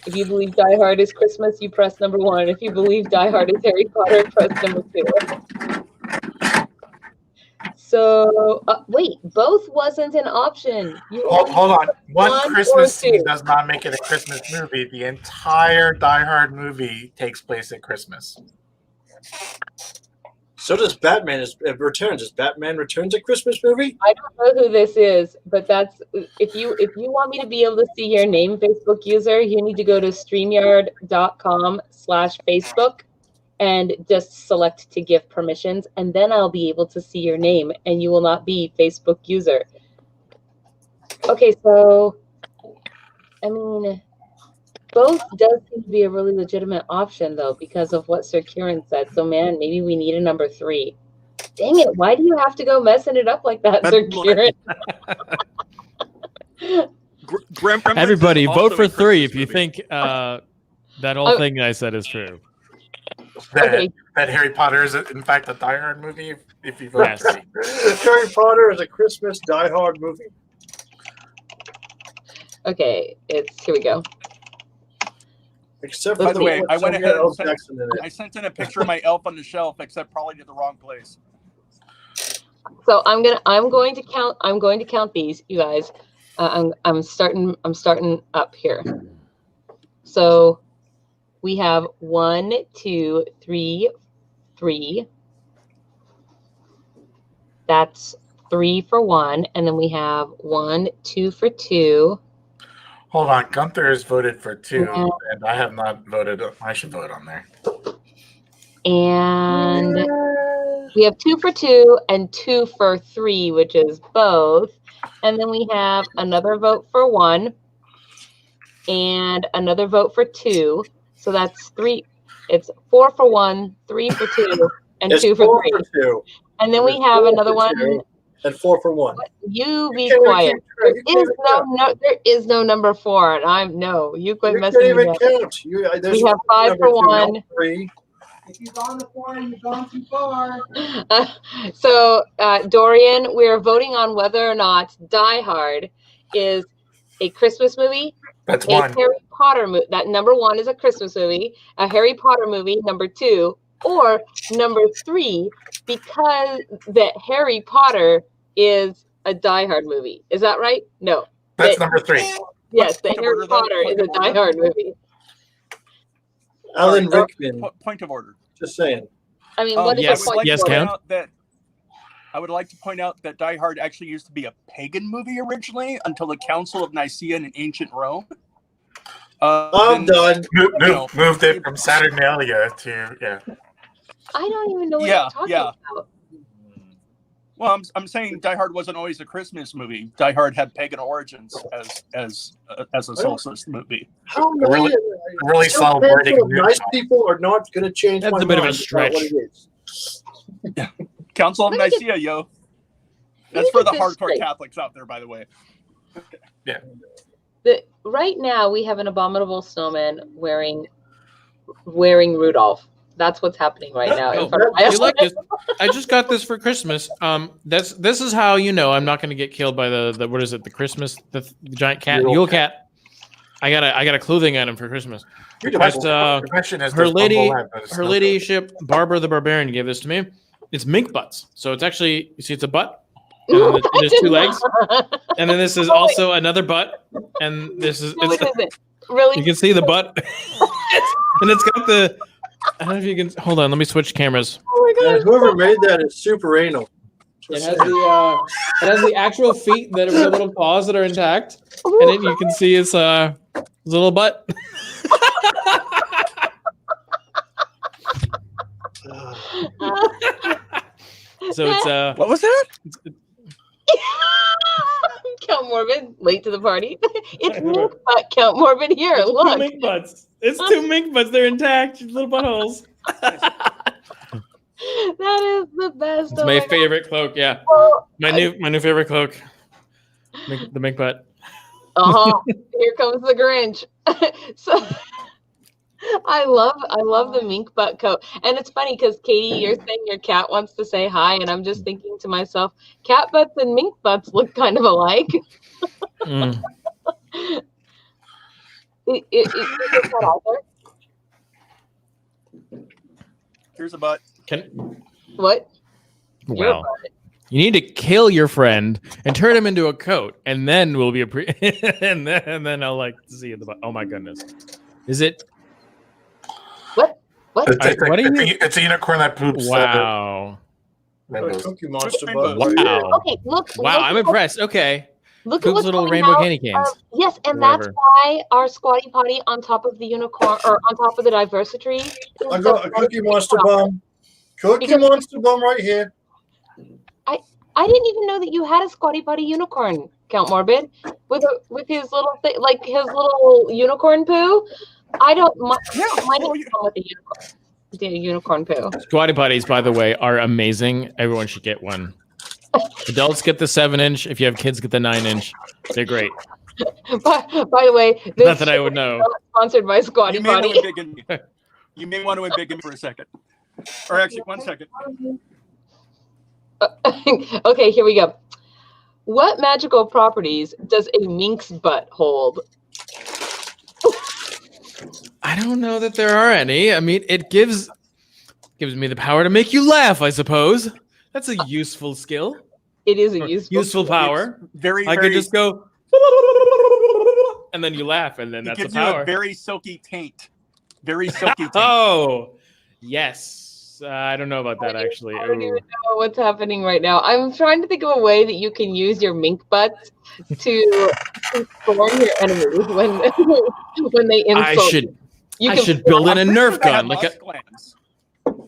Speaker 1: If you believe Die Hard is Christmas, you press number 1. If you believe Die Hard is Harry Potter, press number 2. So, both wasn't an option.
Speaker 3: Hold on. One Christmas
Speaker 1: or 2.
Speaker 3: scene does not make it a Christmas movie. The entire Die Hard movie takes place at Christmas.
Speaker 5: So does Batman Returns. Is Batman Returns a Christmas movie?
Speaker 1: I don't know who this is, but that's if you want me to be able to see your name, Facebook user, you need to go to streamyard.com/Facebook and just select to give permissions, and then I'll be able to see your name, and you will not be Facebook user. Okay, so I mean, both does seem to be a really legitimate option though, because of what Sir Kieran said. So man, maybe we need a number 3. Dang it! Why do you have to go messing it up like that, Sir Kieran?
Speaker 2: Everybody, vote for 3 if you think that whole thing I said is true.
Speaker 3: That Harry Potter is in fact a Die Hard movie. If you vote for 3.
Speaker 5: Harry Potter is a Christmas Die Hard movie.
Speaker 1: Okay, here we go.
Speaker 5: Except
Speaker 4: By the way, I went ahead and
Speaker 5: I
Speaker 4: sent in a picture of my elf on the shelf, except probably to the wrong place.
Speaker 1: So I'm going to count these, you guys. I'm starting up here. So we have 1, 2, 3, 3. That's 3 for 1, and then we have 1, 2 for 2.
Speaker 3: Hold on, Gunther has voted for 2, and I have not voted. I should vote on there.
Speaker 1: And We have 2 for 2 and 2 for 3, which is both. And then we have another vote for 1 and another vote for 2. So that's 3. It's 4 for 1, 3 for 2, and
Speaker 5: It's
Speaker 1: 2 for
Speaker 5: 4
Speaker 1: 3.
Speaker 5: for 2.
Speaker 1: And then we
Speaker 5: It's
Speaker 1: have
Speaker 5: 4
Speaker 1: another
Speaker 5: for
Speaker 1: one.
Speaker 5: 2 and 4 for 1.
Speaker 1: You be
Speaker 5: can't even
Speaker 1: quiet.
Speaker 5: keep track. You can't even
Speaker 1: There is no number 4, and you quit
Speaker 5: You
Speaker 1: messing
Speaker 5: can't
Speaker 1: me
Speaker 5: even
Speaker 1: up.
Speaker 5: count.
Speaker 1: We have 5 for 1.
Speaker 5: 3.
Speaker 9: If you've gone the 4, you've gone too far.
Speaker 1: So, Dorian, we're voting on whether or not Die Hard is a Christmas movie.
Speaker 3: That's
Speaker 1: A
Speaker 3: 1.
Speaker 1: Harry Potter movie. That number 1 is a Christmas movie. A Harry Potter movie, number 2, or number 3, because that Harry Potter is a Die Hard movie. Is that right? No.
Speaker 3: That's number 3.
Speaker 1: Yes, the
Speaker 4: Point of
Speaker 1: Harry
Speaker 4: order, though.
Speaker 1: Potter
Speaker 4: Point
Speaker 1: is a
Speaker 4: of
Speaker 1: Die
Speaker 4: order.
Speaker 1: Hard movie.
Speaker 5: Alan Rickman.
Speaker 4: Point of order.
Speaker 5: Just saying.
Speaker 1: I mean, what is
Speaker 2: yes,
Speaker 1: the point
Speaker 2: yes,
Speaker 1: of order?
Speaker 2: Count.
Speaker 4: I would like to point out that Die Hard actually used to be a pagan movie originally until the Council of Nicaea in ancient Rome.
Speaker 5: I'm
Speaker 4: then-
Speaker 5: done.
Speaker 3: Moved it from Saturnalia to
Speaker 1: I don't even know what
Speaker 4: Yeah,
Speaker 1: you're talking
Speaker 4: yeah.
Speaker 1: about.
Speaker 4: Well, I'm saying Die Hard wasn't always a Christmas movie. Die Hard had pagan origins as a Solstice movie.
Speaker 5: How
Speaker 3: really-
Speaker 5: many
Speaker 3: really solid wording.
Speaker 5: nice people are not going to change
Speaker 2: That's
Speaker 5: my
Speaker 2: a bit of a
Speaker 5: mind about
Speaker 2: stretch.
Speaker 5: what it is.
Speaker 4: Council of
Speaker 1: Let me just-
Speaker 4: Nicaea, yo.
Speaker 1: let
Speaker 4: That's
Speaker 1: me
Speaker 4: for
Speaker 1: get
Speaker 4: the
Speaker 1: this
Speaker 4: hardcore
Speaker 1: straight.
Speaker 4: Catholics out there, by the way.
Speaker 1: Right now, we have an abominable snowman wearing Rudolph. That's what's happening right now in front of my
Speaker 2: You like this? I just got this for Christmas. This is how you know I'm not going to get killed by the what is it? The giant cat, Yule Cat. I got a clothing item for Christmas. Just,
Speaker 3: the question is,
Speaker 2: her
Speaker 3: does Bumble
Speaker 2: lady,
Speaker 3: have a
Speaker 2: her ladyship, Barbara the Barbarian gave this to me. It's mink butts. So it's actually, you see, it's a butt. And there's 2 legs. And then this is also another butt. And this is,
Speaker 1: What
Speaker 2: it's,
Speaker 1: is it? Really?
Speaker 2: you can see the butt. And it's got the, I don't know if you can, hold on, let me switch cameras.
Speaker 1: Oh my
Speaker 5: And
Speaker 1: god.
Speaker 5: whoever made that is super anal.
Speaker 2: It has the actual feet that are the little paws that are intact. And then you can see its little butt. So it's
Speaker 4: What was that?
Speaker 1: Count Morbid, late to the party. It's mink butt Count Morbid here.
Speaker 2: It's
Speaker 1: Look.
Speaker 2: 2 mink butts. It's 2 mink butts. They're intact. Little buttholes.
Speaker 1: That is the best.
Speaker 2: It's
Speaker 1: Oh
Speaker 2: my
Speaker 1: God.
Speaker 2: favorite cloak. Yeah,
Speaker 1: Well,
Speaker 2: my new favorite cloak. The mink butt.
Speaker 1: Here comes the Grinch. So I love the mink butt coat. And it's funny because Katie, you're saying your cat wants to say hi, and I'm just thinking to myself, cat butts and mink butts look kind of alike.
Speaker 2: Mm.
Speaker 1: Is that out there?
Speaker 4: Here's a butt.
Speaker 1: What? Your
Speaker 2: Wow.
Speaker 1: butt.
Speaker 2: You need to kill your friend and turn him into a coat, and then we'll be and then I'll like see the butt. Oh my goodness, is it?
Speaker 1: What?
Speaker 3: It's a unicorn that poops.
Speaker 2: Wow.
Speaker 5: Cookie Monster butt.
Speaker 2: Wow.
Speaker 1: Okay, look.
Speaker 2: Wow, I'm impressed. Okay.
Speaker 1: Look at
Speaker 2: Poops
Speaker 1: what's
Speaker 2: little
Speaker 1: coming
Speaker 2: rainbow
Speaker 1: out
Speaker 2: candy canes.
Speaker 1: yes, and
Speaker 2: Whatever.
Speaker 1: that's why our squatty potty on top of the unicorn or on top of the diversity.
Speaker 5: I got a Cookie Monster bum. Cookie Monster bum right here.
Speaker 1: I didn't even know that you had a squatty potty unicorn, Count Morbid, with his little thing, like his little unicorn poo. I don't. Mine doesn't come with the unicorn. The unicorn poo.
Speaker 2: Squatty potties, by the way, are amazing. Everyone should get one. Adults get the 7-inch. If you have kids, get the 9-inch. They're great.
Speaker 1: By the way, this
Speaker 2: Not that I would know.
Speaker 1: is not sponsored by Squatty
Speaker 4: You may, want
Speaker 1: Potty.
Speaker 4: to embiggen me. You may want to embiggen me for a second. Or actually, 1 second.
Speaker 1: Okay, here we go. What magical properties does a mink's butt hold?
Speaker 2: I don't know that there are any. I mean, it gives me the power to make you laugh, I suppose. That's a useful skill.
Speaker 1: It is a
Speaker 2: Useful power.
Speaker 4: Very,
Speaker 2: I
Speaker 4: very,
Speaker 2: could just go and then you laugh, and then
Speaker 4: it
Speaker 2: that's a
Speaker 4: gives you
Speaker 2: power.
Speaker 4: a very silky taint. Very silky taint.
Speaker 2: Oh, yes. I don't know about that actually.
Speaker 1: I don't
Speaker 2: Ooh.
Speaker 1: even know what's happening right now. I'm trying to think of a way that you can use your mink butts to storm your enemies when they insult
Speaker 2: I should
Speaker 1: you.
Speaker 2: I should build in a Nerf
Speaker 4: They have
Speaker 2: gun. Like a,
Speaker 4: musk glands.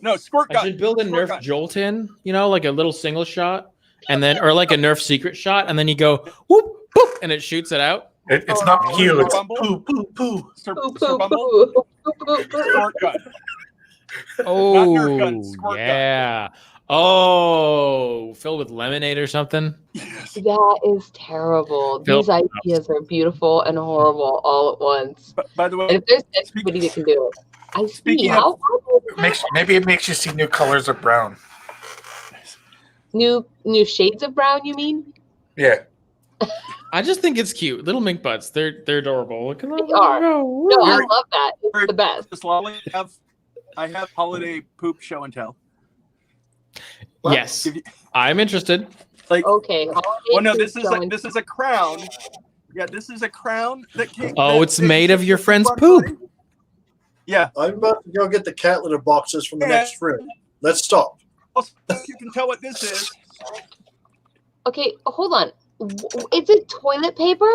Speaker 4: No, squirt
Speaker 2: I
Speaker 4: gun.
Speaker 2: should build a
Speaker 4: Squirt
Speaker 2: Nerf
Speaker 4: gun.
Speaker 2: Jolton, like a little single shot, and then or like a Nerf secret shot, and then you go whoop boop, and it shoots it out.
Speaker 3: It's not pew, it's
Speaker 4: Bumble?
Speaker 3: poo, poo, poo.
Speaker 4: Sir,
Speaker 1: Poo,
Speaker 4: Sir
Speaker 1: poo,
Speaker 4: Bumble?
Speaker 1: poo. Poo, poo, poo.
Speaker 4: Squirt gun.
Speaker 2: Oh,
Speaker 4: Nerf gun, squirt gun.
Speaker 2: yeah. Oh, filled with lemonade or something.
Speaker 1: That is terrible.
Speaker 2: Phil-
Speaker 1: These ideas are beautiful and horrible all at once.
Speaker 4: By the way,
Speaker 1: And if there's anybody that can do it, I see
Speaker 4: Speaking
Speaker 1: how
Speaker 3: Maybe it makes you see new colors of brown.
Speaker 1: new shades of brown. You mean?
Speaker 3: Yeah.
Speaker 2: I just think it's cute. Little mink butts. They're adorable. Look at
Speaker 1: They are. No, I love that. It's the best.
Speaker 4: Just Lolly, I have holiday poop show and tell.
Speaker 2: Yes, I'm interested.
Speaker 4: Like,
Speaker 1: Okay.
Speaker 4: well, no, this is a crown. Yeah, this is a crown that came.
Speaker 2: Oh, it's made of your friend's poop.
Speaker 4: Yeah.
Speaker 5: I'm about to go get the cat litter boxes from the next room. Let's stop.
Speaker 4: Also, you can tell what this is.
Speaker 1: Okay, hold on. Is it toilet paper?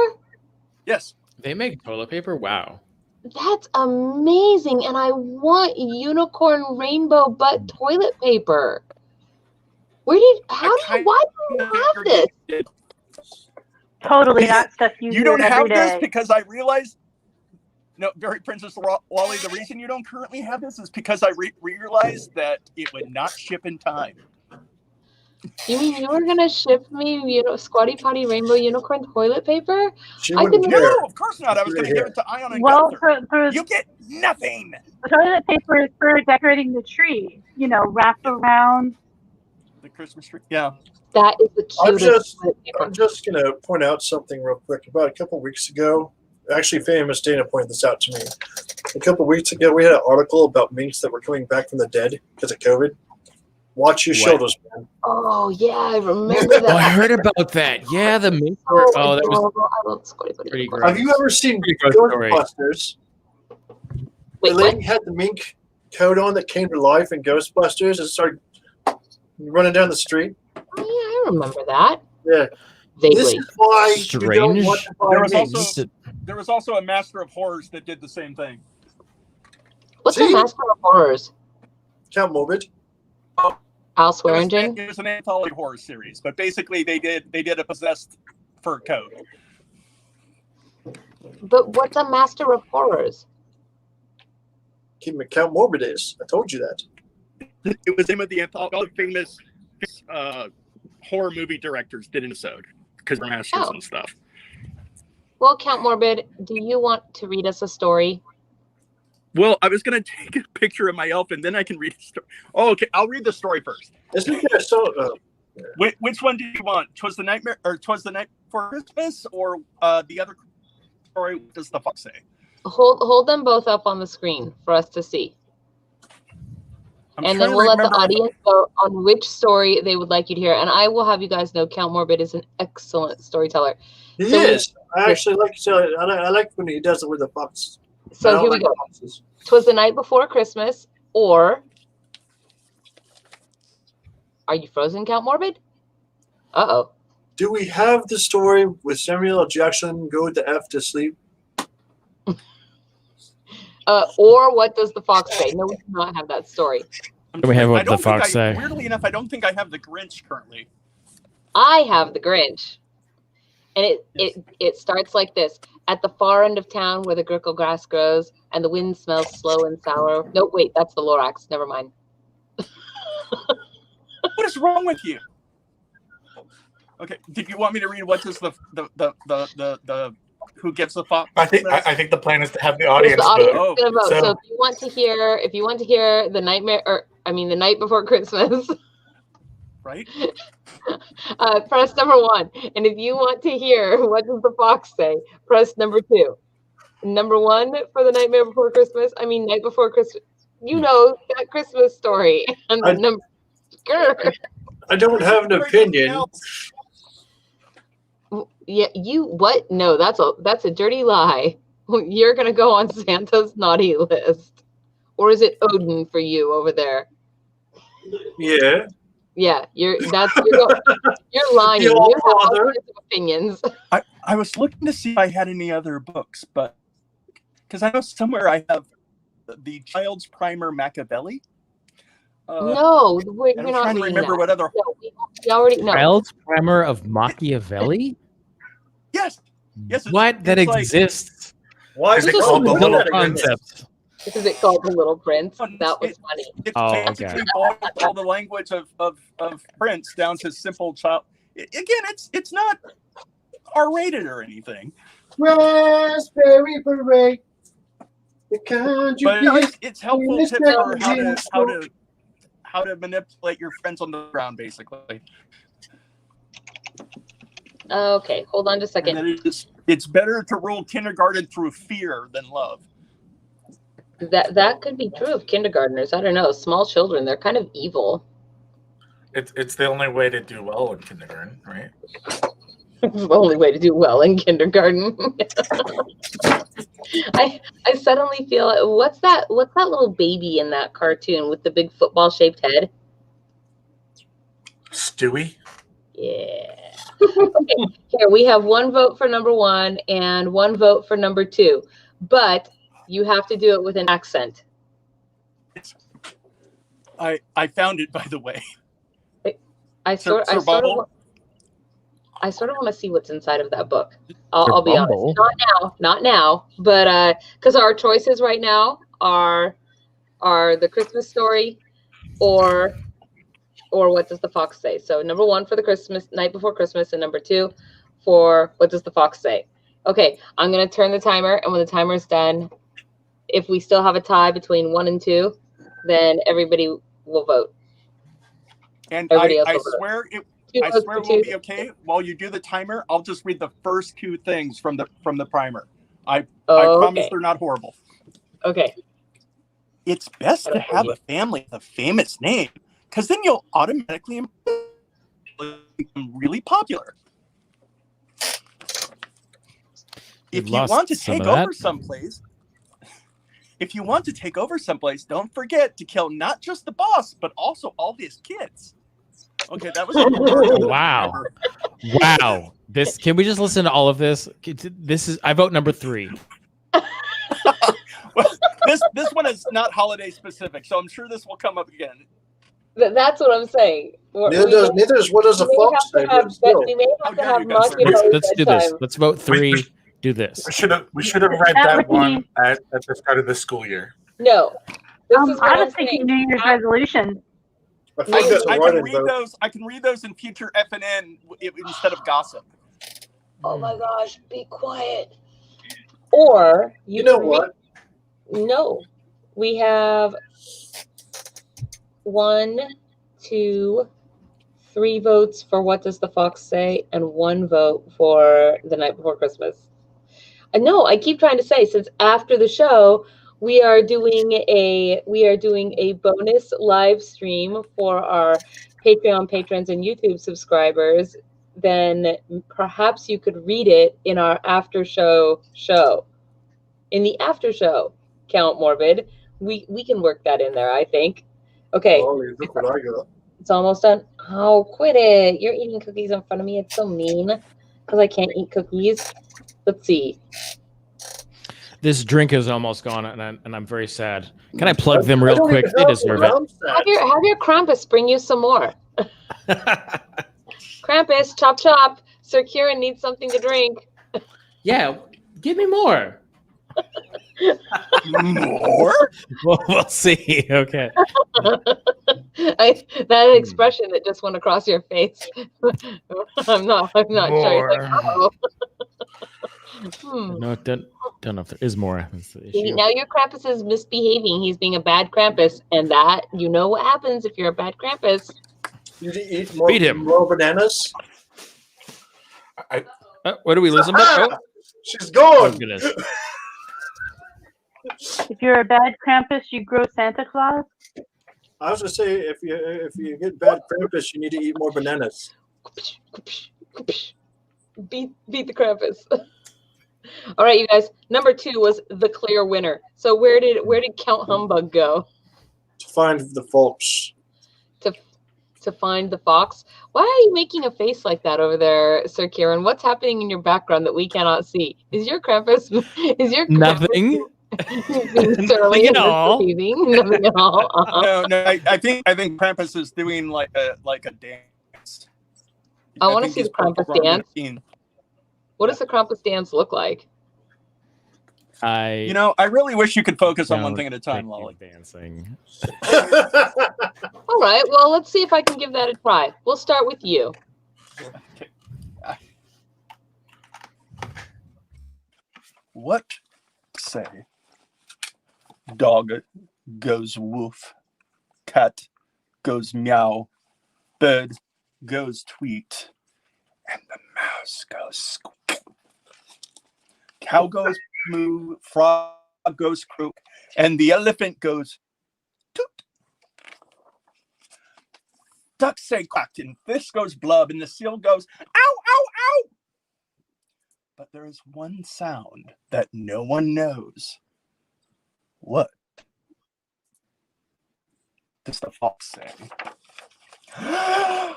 Speaker 4: Yes.
Speaker 2: They make toilet paper. Wow.
Speaker 1: That's amazing, and I want unicorn rainbow butt toilet paper. Why do you have this?
Speaker 8: Totally not stuff you
Speaker 4: You
Speaker 8: do
Speaker 4: don't have
Speaker 8: every
Speaker 4: this
Speaker 8: day.
Speaker 4: because I realized. No, very Princess Lolly. The reason you don't currently have this is because I realized that it would not ship in time.
Speaker 1: You mean you were gonna ship me, Squatty Potty rainbow unicorn toilet paper?
Speaker 5: She
Speaker 1: I
Speaker 5: wouldn't
Speaker 1: didn't
Speaker 5: care.
Speaker 4: No, of course not. I was going to give it to Ion and
Speaker 8: Well,
Speaker 4: Gunther. You get nothing.
Speaker 8: the toilet paper is for decorating the tree. Wrap around.
Speaker 4: The Christmas tree. Yeah.
Speaker 1: That is the cutest toilet paper.
Speaker 5: I'm just going to point out something real quick. About a couple of weeks ago, actually, famous Dana pointed this out to me. A couple of weeks ago, we had an article about minks that were coming back from the dead because of COVID. Watch your shoulders, man.
Speaker 1: Oh yeah, I remember that.
Speaker 2: Oh, I heard about that. Yeah, the mink. Oh, that was
Speaker 1: adorable. I love Squatty Potty.
Speaker 2: pretty
Speaker 1: unicorn.
Speaker 2: gross.
Speaker 5: Have you ever seen
Speaker 2: Pretty gross story.
Speaker 5: Ghostbusters?
Speaker 1: Wait,
Speaker 5: the lady
Speaker 1: what?
Speaker 5: had the mink coat on that came to life in Ghostbusters and started running down the street.
Speaker 1: Oh yeah, I remember that.
Speaker 5: Yeah. This
Speaker 1: Vaguely.
Speaker 5: is why you don't
Speaker 2: Strange.
Speaker 5: want to buy
Speaker 4: There was
Speaker 5: minks.
Speaker 4: There was also a Master of Horrors that did the same thing.
Speaker 1: What's
Speaker 5: See?
Speaker 1: the Master of Horrors?
Speaker 5: Count Morbid.
Speaker 1: Al
Speaker 4: It was,
Speaker 1: Swearingen?
Speaker 4: it was an anthology horror series, but basically they did a possessed fur coat.
Speaker 1: But what's a Master of Horrors?
Speaker 5: Count Morbid is. I told you that.
Speaker 4: It was the name of the anthology. All the famous horror movie directors did an episode because they're masters and stuff.
Speaker 1: Well, Count Morbid, do you want to read us a story?
Speaker 4: Well, I was going to take a picture of my elf and then I can read a story. Oh, okay. I'll read the story first.
Speaker 5: Isn't there so?
Speaker 4: Which one do you want? 'Twas the Nightmare, or 'Twas the Night Before Christmas, or the other story? What does the fox say?
Speaker 1: Hold them both up on the screen for us to see. And then we'll let the audience vote on which story they would like you to hear. And I will have you guys know Count Morbid is an excellent storyteller.
Speaker 5: He
Speaker 1: So
Speaker 5: is. I actually like. I like when he does it with the fox.
Speaker 1: So here we go.
Speaker 5: Foxes.
Speaker 1: 'Twas the Night Before Christmas, or are you frozen, Count Morbid? Uh-oh.
Speaker 5: Do we have the story with Samuel L. Jackson go the F to sleep?
Speaker 1: Or what does the fox say? No, we do not have that story.
Speaker 2: We have what
Speaker 4: I don't
Speaker 2: the fox
Speaker 4: think
Speaker 2: say.
Speaker 4: Weirdly enough, I don't think I have the Grinch currently.
Speaker 1: I have the Grinch. And it starts like this. At the far end of town where the grickle grass grows and the wind smells slow and sour. No, wait, that's the Lorax. Never mind.
Speaker 4: What is wrong with you? Okay, did you want me to read what does the who gets the fox?
Speaker 3: I think the plan is to have the audience.
Speaker 1: The audience
Speaker 3: vote.
Speaker 1: is gonna vote.
Speaker 3: So-
Speaker 1: So if you want to hear the the Night Before Christmas,
Speaker 4: right?
Speaker 1: Press number 1. And if you want to hear what does the fox say, press number 2. Number 1 for the Night Before Christmas. Night Before Christmas. You know that Christmas story. And the number.
Speaker 5: I don't have an opinion.
Speaker 1: Yeah, you what? No, that's a dirty lie. You're gonna go on Santa's naughty list, or is it Odin for you over there?
Speaker 5: Yeah.
Speaker 1: Yeah, you're lying.
Speaker 5: Your
Speaker 1: You have all
Speaker 5: father.
Speaker 1: kinds of opinions.
Speaker 4: I was looking to see if I had any other books, but because I know somewhere I have the Child's Primer Machiavelli,
Speaker 1: No, we're
Speaker 4: I'm
Speaker 1: not
Speaker 4: trying to
Speaker 1: reading
Speaker 4: remember
Speaker 1: that.
Speaker 4: what other.
Speaker 1: No, we already no.
Speaker 2: Child's Primer of Machiavelli?
Speaker 4: Yes. Yes.
Speaker 2: What? That
Speaker 4: it's like-
Speaker 2: exists?
Speaker 5: Why
Speaker 3: Is
Speaker 5: is
Speaker 3: it
Speaker 5: it
Speaker 3: called
Speaker 5: called
Speaker 3: the
Speaker 5: the
Speaker 3: Little
Speaker 2: Concept.
Speaker 1: Is it called The Little Prince?
Speaker 4: No,
Speaker 1: That was funny.
Speaker 4: It's
Speaker 2: Oh, okay.
Speaker 4: basically boiled all the language of Prince down to simple child. Again, it's not R-rated or anything.
Speaker 5: Raspberry beret. The kind you
Speaker 4: But
Speaker 5: get.
Speaker 4: it's helpful
Speaker 5: It's
Speaker 4: tip for how to manipulate your friends on the ground, basically.
Speaker 1: Okay, hold on just a
Speaker 4: And
Speaker 1: second.
Speaker 4: that it's better to rule kindergarten through fear than love.
Speaker 1: That could be true of kindergartners. I don't know. Small children, they're kind of evil.
Speaker 3: It's the only way to do well in kindergarten, right?
Speaker 1: It's the only way to do well in kindergarten. I suddenly feel what's that little baby in that cartoon with the big football shaped head?
Speaker 3: Stewie?
Speaker 1: Yeah. Okay. Here we have 1 vote for number 1 and 1 vote for number 2. But you have to do it with an accent.
Speaker 4: I found it, by the way.
Speaker 1: I sort of want to see what's inside of that book. I'll be honest. Not now, but because our choices right now are the Christmas story or what does the fox say? So number 1 for the Christmas night before Christmas, and number 2 for what does the fox say? Okay, I'm gonna turn the timer, and when the timer is done, if we still have a tie between 1 and 2, then everybody will vote.
Speaker 4: And
Speaker 1: Everybody else
Speaker 4: I
Speaker 1: will vote.
Speaker 4: swear it.
Speaker 1: Two
Speaker 4: I
Speaker 1: votes
Speaker 4: swear
Speaker 1: for
Speaker 4: it will
Speaker 1: two.
Speaker 4: be okay. While you do the timer, I'll just read the first 2 things from the primer. I promise they're not horrible.
Speaker 1: Okay.
Speaker 4: It's best to have a family with a famous name, because then you'll automatically become really popular. If you want to take over someplace, don't forget to kill not just the boss, but also all his kids. Okay, that was
Speaker 2: wow. Wow. Can we just listen to all of this? I vote number 3.
Speaker 4: Well, this one is not holiday specific, so I'm sure this will come up again.
Speaker 1: That's what I'm saying.
Speaker 5: Neither is what does a fox say.
Speaker 1: We may have to have
Speaker 2: Let's do this. Let's vote 3. Do this.
Speaker 3: We should have read that one at the start of the school year.
Speaker 1: No.
Speaker 8: I was thinking New Year's resolution.
Speaker 4: I can read those in future FNN instead of gossip.
Speaker 1: Oh my gosh, be quiet. Or you know what? No. We have 1, 2, 3 votes for what does the fox say, and 1 vote for the night before Christmas. No, I keep trying to say, since after the show we are doing a bonus live stream for our Patreon patrons and YouTube subscribers, then perhaps you could read it in our after show. In the after show, Count Morbid, we can work that in there, I think. Okay.
Speaker 5: Oh, look what I got.
Speaker 1: It's almost done. Oh, quit it. You're eating cookies in front of me. It's so mean because I can't eat cookies. Let's see.
Speaker 2: This drink is almost gone, and I'm very sad. Can I plug them real quick? They deserve it.
Speaker 1: Have your Krampus bring you some more. Krampus, chop chop. Sir Kieran needs something to drink.
Speaker 2: Yeah, give me more.
Speaker 4: More?
Speaker 2: We'll see. Okay.
Speaker 1: That expression that just went across your face. I'm not sure. Like, oh.
Speaker 2: No, don't know if there is more. That's the issue.
Speaker 1: Now your Krampus is misbehaving. He's being a bad Krampus, and that you know what happens if you're a bad Krampus.
Speaker 5: You eat more,
Speaker 2: Beat him.
Speaker 5: more bananas.
Speaker 2: What do we lose him? Oh.
Speaker 5: She's gone.
Speaker 2: Oh, goodness.
Speaker 8: If you're a bad Krampus, you grow Santa Claus.
Speaker 5: I was gonna say if you get bad Krampus, you need to eat more bananas.
Speaker 1: Beat the Krampus. All right, you guys. Number 2 was the clear winner. So where did Count Humbug go?
Speaker 5: To find the folks.
Speaker 1: To find the fox. Why are you making a face like that over there, Sir Kieran? What's happening in your background that we cannot see? Is your Krampus?
Speaker 2: Nothing?
Speaker 1: Being surly
Speaker 2: Nothing at
Speaker 1: and
Speaker 2: all.
Speaker 1: misbehaving. Nothing at all. Uh-huh.
Speaker 4: No, I think Krampus is doing like a dance.
Speaker 1: I want to
Speaker 4: think
Speaker 1: see the
Speaker 4: he's
Speaker 1: Krampus
Speaker 4: performing.
Speaker 1: dance. What does the Krampus dance look like?
Speaker 2: I
Speaker 4: You know, I really wish you could focus on one
Speaker 2: don't
Speaker 4: thing at a time,
Speaker 2: think
Speaker 4: Lolly.
Speaker 2: he's dancing.
Speaker 1: All right. Well, let's see if I can give that a try. We'll start with you.
Speaker 4: Okay. What say? Dog goes woof, cat goes meow, bird goes tweet, and the mouse goes squeak. Cow goes moo, frog goes croak, and the elephant goes toot. Ducks say quack, and fish goes blub, and the seal goes ow, ow, ow. But there is one sound that no one knows. What does the fox say? Ring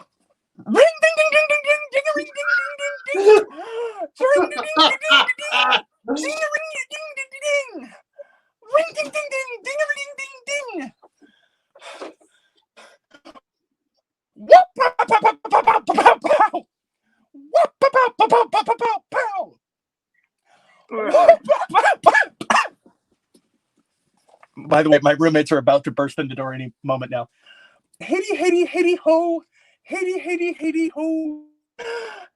Speaker 4: ding ding ding ding ding ding ring ding ding ding ding. Ring ding ding ding ding ding. Ding ring ding ding ding ding. Ring ding ding ding ding ring ding ding. Whoop pow pow pow pow pow pow pow. Whoop pow pow pow pow pow pow pow. By the way, my roommates are about to burst in the door any moment now. Hitty, hitty, hitty, ho. Hitty, hitty, hitty, ho.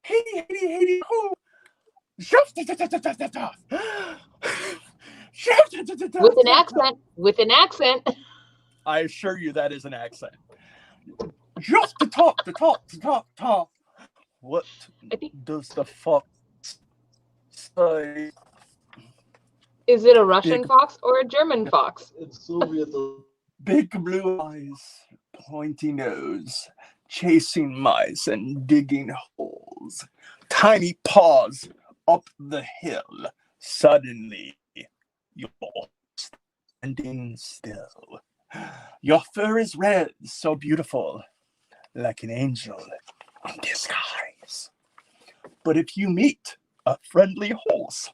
Speaker 4: Hitty, hitty, hitty, ho.
Speaker 1: With an accent. With an accent.
Speaker 4: I assure you that is an accent. Just to talk, to talk, to talk, talk. What does the fox say?
Speaker 1: Is it a Russian fox or a German fox?
Speaker 5: It's Sylvia the
Speaker 4: Big blue eyes, pointy nose, chasing mice and digging holes. Tiny paws up the hill. Suddenly, you're standing still. Your fur is red, so beautiful, like an angel in disguise. But if you meet a friendly horse,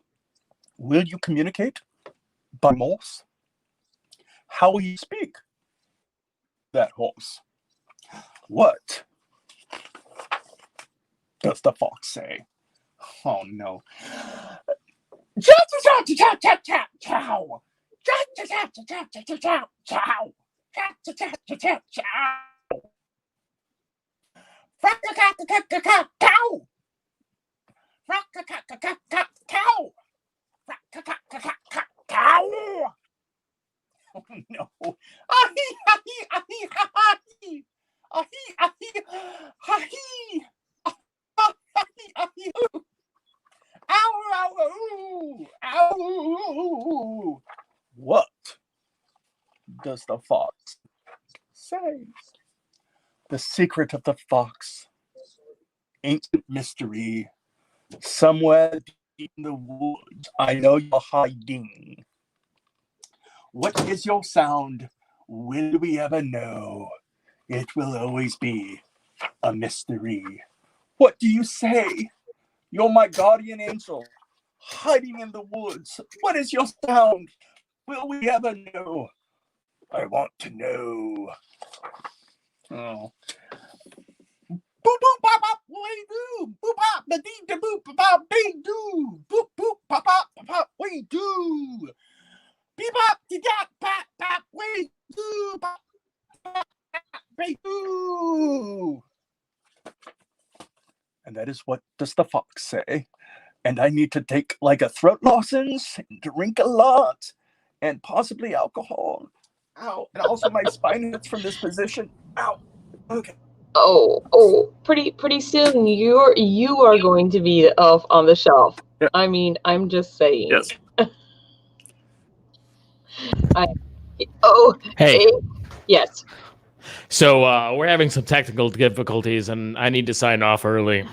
Speaker 4: will you communicate by Morse? How will you speak that horse? What does the fox say? Oh no. Oh no. What does the fox say? The secret of the fox, ancient mystery, somewhere deep in the woods, I know you're hiding. What is your sound? Will we ever know? It will always be a mystery. What do you say? You're my guardian angel, hiding in the woods. What is your sound? Will we ever know? I want to know. Oh. Boop boop bop bop way do. Boop bop ba dee da boop bop bay do. Boop boop pop pop pop way do. Beep bop de dap pop pop way do. Pop pop bay do. And that is what does the fox say. And I need to take like a throat lozenge, drink a lot, and possibly alcohol. Ow. And also my spine hurts from this position. Ow. Okay.
Speaker 1: Oh, pretty soon you are going to be the elf on the shelf.
Speaker 4: Yeah.
Speaker 1: I mean, I'm just saying.
Speaker 4: Yes.
Speaker 2: Hey.
Speaker 1: Yes.
Speaker 2: So we're having some technical difficulties, and I need to sign off early.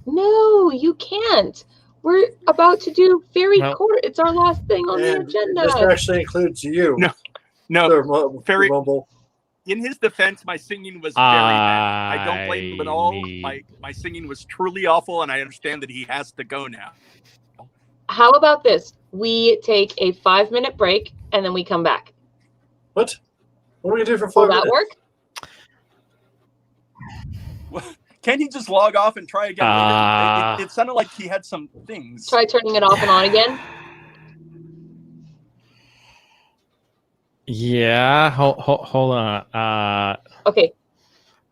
Speaker 1: No, you can't. We're about to do fairy
Speaker 2: Well-
Speaker 1: court. It's our last thing on the
Speaker 5: and
Speaker 1: agenda.
Speaker 5: this actually includes you.
Speaker 4: No.
Speaker 5: Sir
Speaker 4: Fairy-
Speaker 5: Rumble.
Speaker 4: In his defense, my singing was very bad. I don't blame him at all. My singing was truly awful, and I understand that he has to go now.
Speaker 1: How about this? We take a 5-minute break and then we come back.
Speaker 5: What? What are we gonna do for 5
Speaker 1: Will
Speaker 5: minutes?
Speaker 1: that work?
Speaker 4: Can't he just log off and try again later? It sounded like he had some things.
Speaker 1: Try turning it off and on again.
Speaker 2: Yeah. Hold on.
Speaker 1: Okay.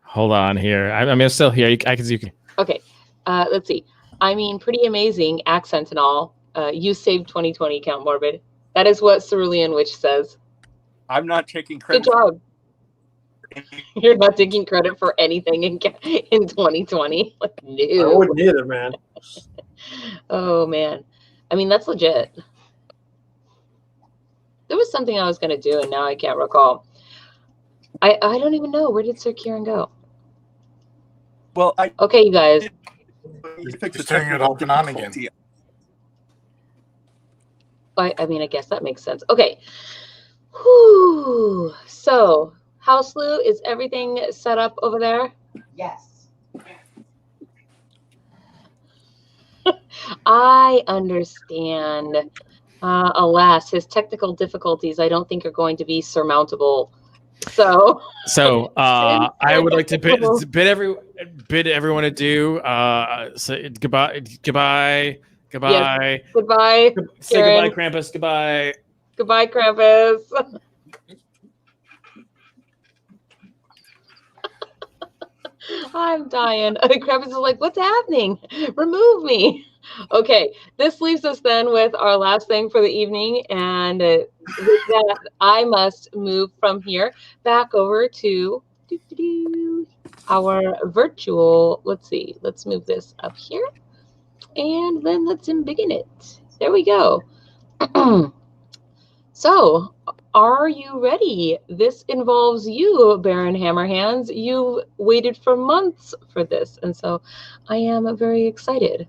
Speaker 2: Hold on here. I'm still here. I can see you can.
Speaker 1: Okay. Let's see. I mean, pretty amazing accent and all. You saved 2020, Count Morbid. That is what Cerulean Witch says.
Speaker 4: I'm not taking credit.
Speaker 1: Good job. You're not taking credit for anything in 2020. Like, no.
Speaker 5: I wouldn't either, man.
Speaker 1: Oh, man. I mean, that's legit. There was something I was going to do, and now I can't recall. I don't even know. Where did Sir Kieran go?
Speaker 4: Well,
Speaker 1: okay, you guys.
Speaker 3: Just turning it off and on again.
Speaker 1: I mean, I guess that makes sense. Okay. Whew. So, House Lou, is everything set up over there?
Speaker 9: Yes.
Speaker 1: I understand. Alas, his technical difficulties I don't think are going to be surmountable. So
Speaker 2: I would like to bid everyone adieu. Say goodbye.
Speaker 1: Yes. Goodbye.
Speaker 2: Say
Speaker 1: Kieran.
Speaker 2: goodbye, Krampus. Goodbye.
Speaker 1: Goodbye, Krampus. I'm dying. Krampus is like, what's happening? Remove me. Okay, this leaves us then with our last thing for the evening, and with that, I must move from here back over to our VirtYULE. Let's see. Let's move this up here, and then let's embiggen it. There we go. So, are you ready? This involves you, Baron Hammerhands. You've waited for months for this, and so I am very excited.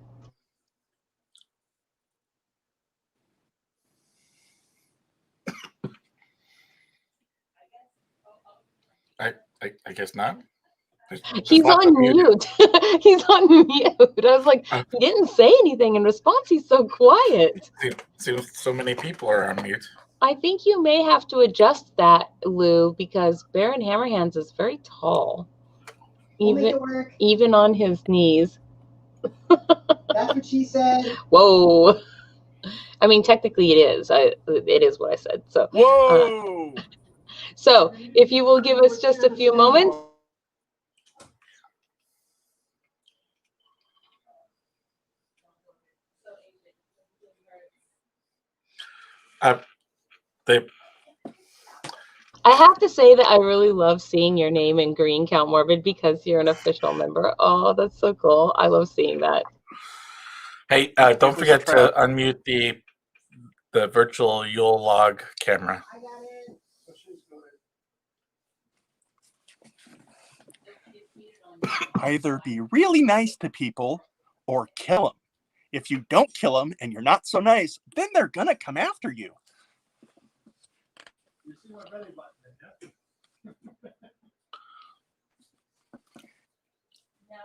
Speaker 3: I guess not.
Speaker 1: He's on mute. He's on mute. I was like, he didn't say anything in response. He's so quiet.
Speaker 3: So many people are on mute.
Speaker 1: I think you may have to adjust that, Lou, because Baron Hammerhands is very tall. Even on his knees.
Speaker 9: That's what she said.
Speaker 1: Whoa. I mean, technically it is. It is what I said. So.
Speaker 4: Whoa.
Speaker 1: So, if you will give us just a few moments. I have to say that I really love seeing your name in green, Count Morbid, because you're an official member. Oh, that's so cool. I love seeing that.
Speaker 3: Hey, don't forget to unmute the virtual Yule Log camera.
Speaker 9: I got it.
Speaker 4: Either be really nice to people or kill them. If you don't kill them and you're not so nice, then they're going to come after you.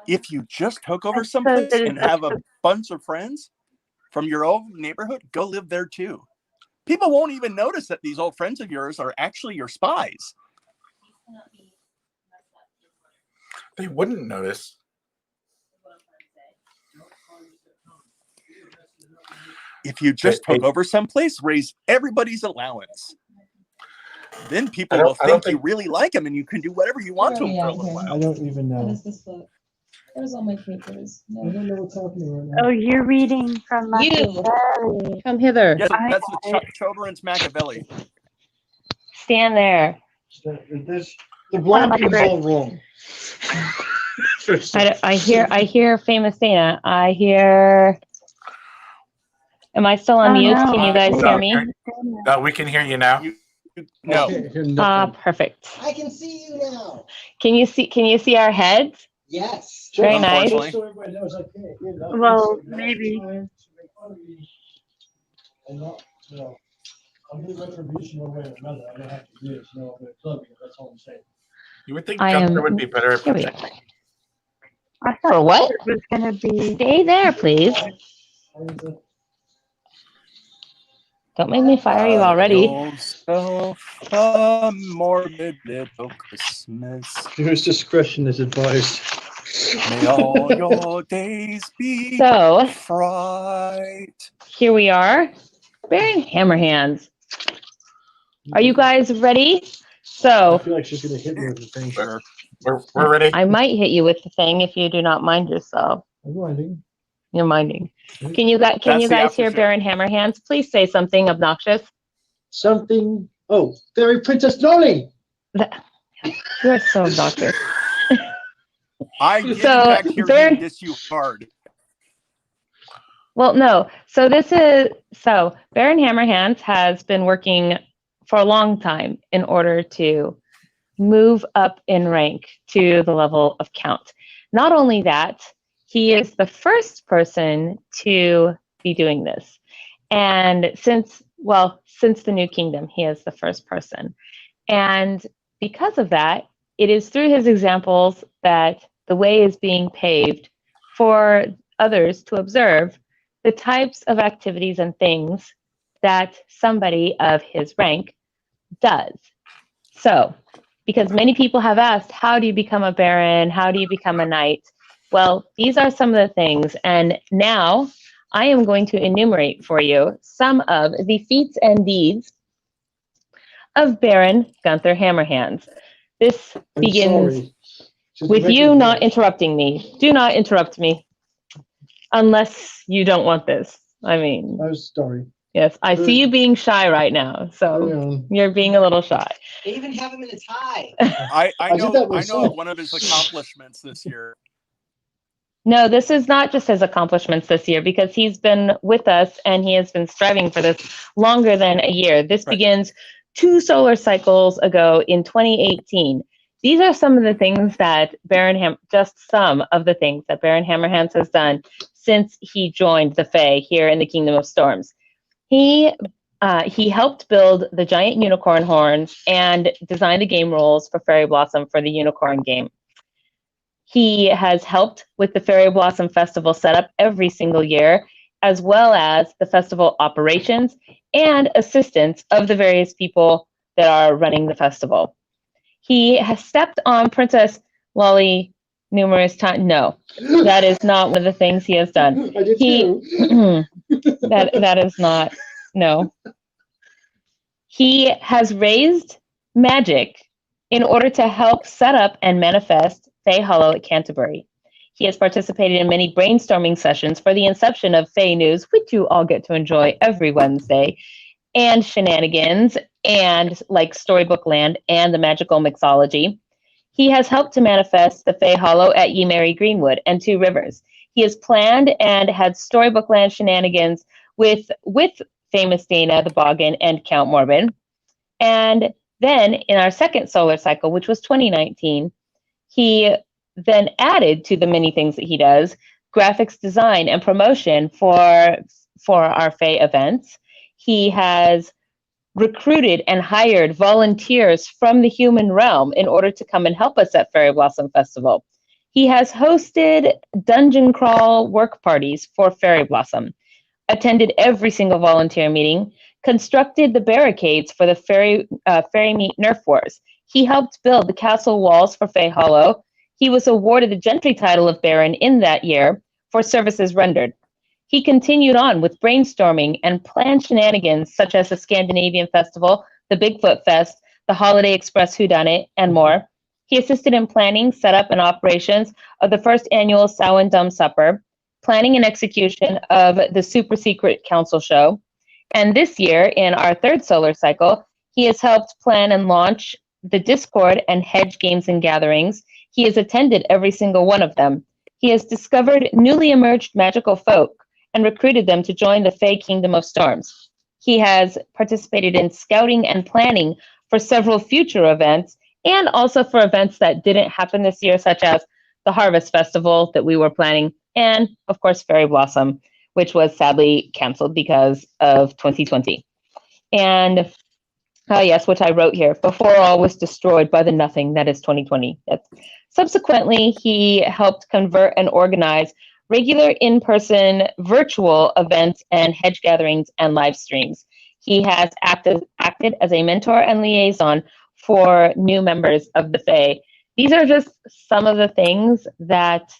Speaker 4: If you just hook over someplace and have a bunch of friends from your old neighborhood, go live there too. People won't even notice that these old friends of yours are actually your spies.
Speaker 3: They wouldn't notice.
Speaker 4: If you just hook over someplace, raise everybody's allowance. Then people will think you really like them and you can do whatever you want to them for a little while.
Speaker 10: I don't even know.
Speaker 11: How does this look? Where's all my papers? No.
Speaker 10: I don't know what's happening right now.
Speaker 8: Oh, you're reading from Machiavelli.
Speaker 6: Come hither.
Speaker 4: Yes, that's the children's Machiavelli.
Speaker 6: Stand there.
Speaker 10: The blocking is all wrong.
Speaker 6: I hear famous Dana. I hear. Am I still on mute?
Speaker 8: No.
Speaker 6: Can you guys hear me?
Speaker 3: No, we can hear you now.
Speaker 4: No.
Speaker 6: Perfect.
Speaker 9: I can see you now.
Speaker 6: Can you see our heads?
Speaker 9: Yes.
Speaker 6: Very nice.
Speaker 8: Well, maybe.
Speaker 10: I'll do retribution one way or another. I don't have to do it. No, I'm going to club you. That's all I'm saying.
Speaker 3: You would think Gunther would be better at protecting.
Speaker 8: I thought
Speaker 6: For what?
Speaker 8: it was going to be.
Speaker 6: Stay there, please. Don't make me fire you already.
Speaker 4: Yourself a morbid little Christmas.
Speaker 10: Viewer's discretion is advised.
Speaker 4: May all your days be
Speaker 6: So,
Speaker 4: bright.
Speaker 6: here we are, bearing Hammerhands. Are you guys ready?
Speaker 10: I
Speaker 6: So,
Speaker 10: feel like she's going to hit me with the thing.
Speaker 3: We're ready.
Speaker 6: I might hit you with the thing if you do not mind yourself.
Speaker 10: I'm minding.
Speaker 6: You're minding. Can you guys hear
Speaker 4: after
Speaker 6: Baron Hammerhands? Please say something obnoxious.
Speaker 10: Something. Oh, Fairy Princess Dolly!
Speaker 6: You're so obnoxious.
Speaker 4: I get
Speaker 6: So,
Speaker 4: back here
Speaker 6: Baron-
Speaker 4: and diss you hard.
Speaker 6: Well, no. So Baron Hammerhands has been working for a long time in order to move up in rank to the level of Count. Not only that, he is the first person to be doing this. And since the New Kingdom, he is the first person. And because of that, it is through his examples that the way is being paved for others to observe the types of activities and things that somebody of his rank does. So, because many people have asked, how do you become a baron? How do you become a knight? Well, these are some of the things. And now I am going to enumerate for you some of the feats and deeds of Baron Gunther Hammerhands. This begins with you not interrupting me. Do not interrupt me. Unless you don't want this. I mean,
Speaker 10: I'm sorry.
Speaker 6: yes, I see you being shy right now. So you're being a little shy.
Speaker 9: They even have him in a tie.
Speaker 4: I
Speaker 10: did that
Speaker 4: know
Speaker 10: myself.
Speaker 4: one of his accomplishments this year.
Speaker 6: No, this is not just his accomplishments this year because he's been with us and he has been striving for this longer than a year. This begins 2 solar cycles ago in 2018. These are some of the things that just some of the things that Baron Hammerhands has done since he joined the Fae here in the Kingdom of Storms. He helped build the giant unicorn horns and design the game rules for Fairy Blossom for the unicorn game. He has helped with the Fairy Blossom Festival setup every single year, as well as the festival operations and assistance of the various people that are running the festival. He has stepped on Princess Lolly numerous times. No, that is not one of the things he has done.
Speaker 10: I did too.
Speaker 6: That is not, no. He has raised magic in order to help set up and manifest Fae Hollow at Canterbury. He has participated in many brainstorming sessions for the inception of Fae News, which you all get to enjoy every Wednesday, and shenanigans, and like Storybook Land and the Magical Mixology. He has helped to manifest the Fae Hollow at Ye Merry Greenwood and Two Rivers. He has planned and had Storybook Land shenanigans with famous Dana, the Boggin, and Count Morbid. And then in our second solar cycle, which was 2019, he then added to the many things that he does, graphics design and promotion for our Fae events. He has recruited and hired volunteers from the human realm in order to come and help us at Fairy Blossom Festival. He has hosted dungeon crawl work parties for Fairy Blossom, attended every single volunteer meeting, constructed the barricades for the Fairy Meet Nerf Wars. He helped build the castle walls for Fae Hollow. He was awarded the Gentry title of Baron in that year for services rendered. He continued on with brainstorming and planned shenanigans such as the Scandinavian Festival, the Bigfoot Fest, the Holiday Express Whodunit, and more. He assisted in planning, setup, and operations of the first annual Samhain Dumb Supper, planning and execution of the Super Secret Council Show. And this year, in our third solar cycle, he has helped plan and launch the Discord and Hedge Games and Gatherings. He has attended every single one of them. He has discovered newly emerged magical folk and recruited them to join the Fae Kingdom of Storms. He has participated in scouting and planning for several future events, and also for events that didn't happen this year, such as the Harvest Festival that we were planning, and of course Fairy Blossom, which was sadly canceled because of 2020. And yes, which I wrote here, before all was destroyed by the nothing that is 2020. Subsequently, he helped convert and organize regular in-person virtual events and hedge gatherings and live streams. he has acted as a mentor and liaison for new members of the Fae. These are just some of the things that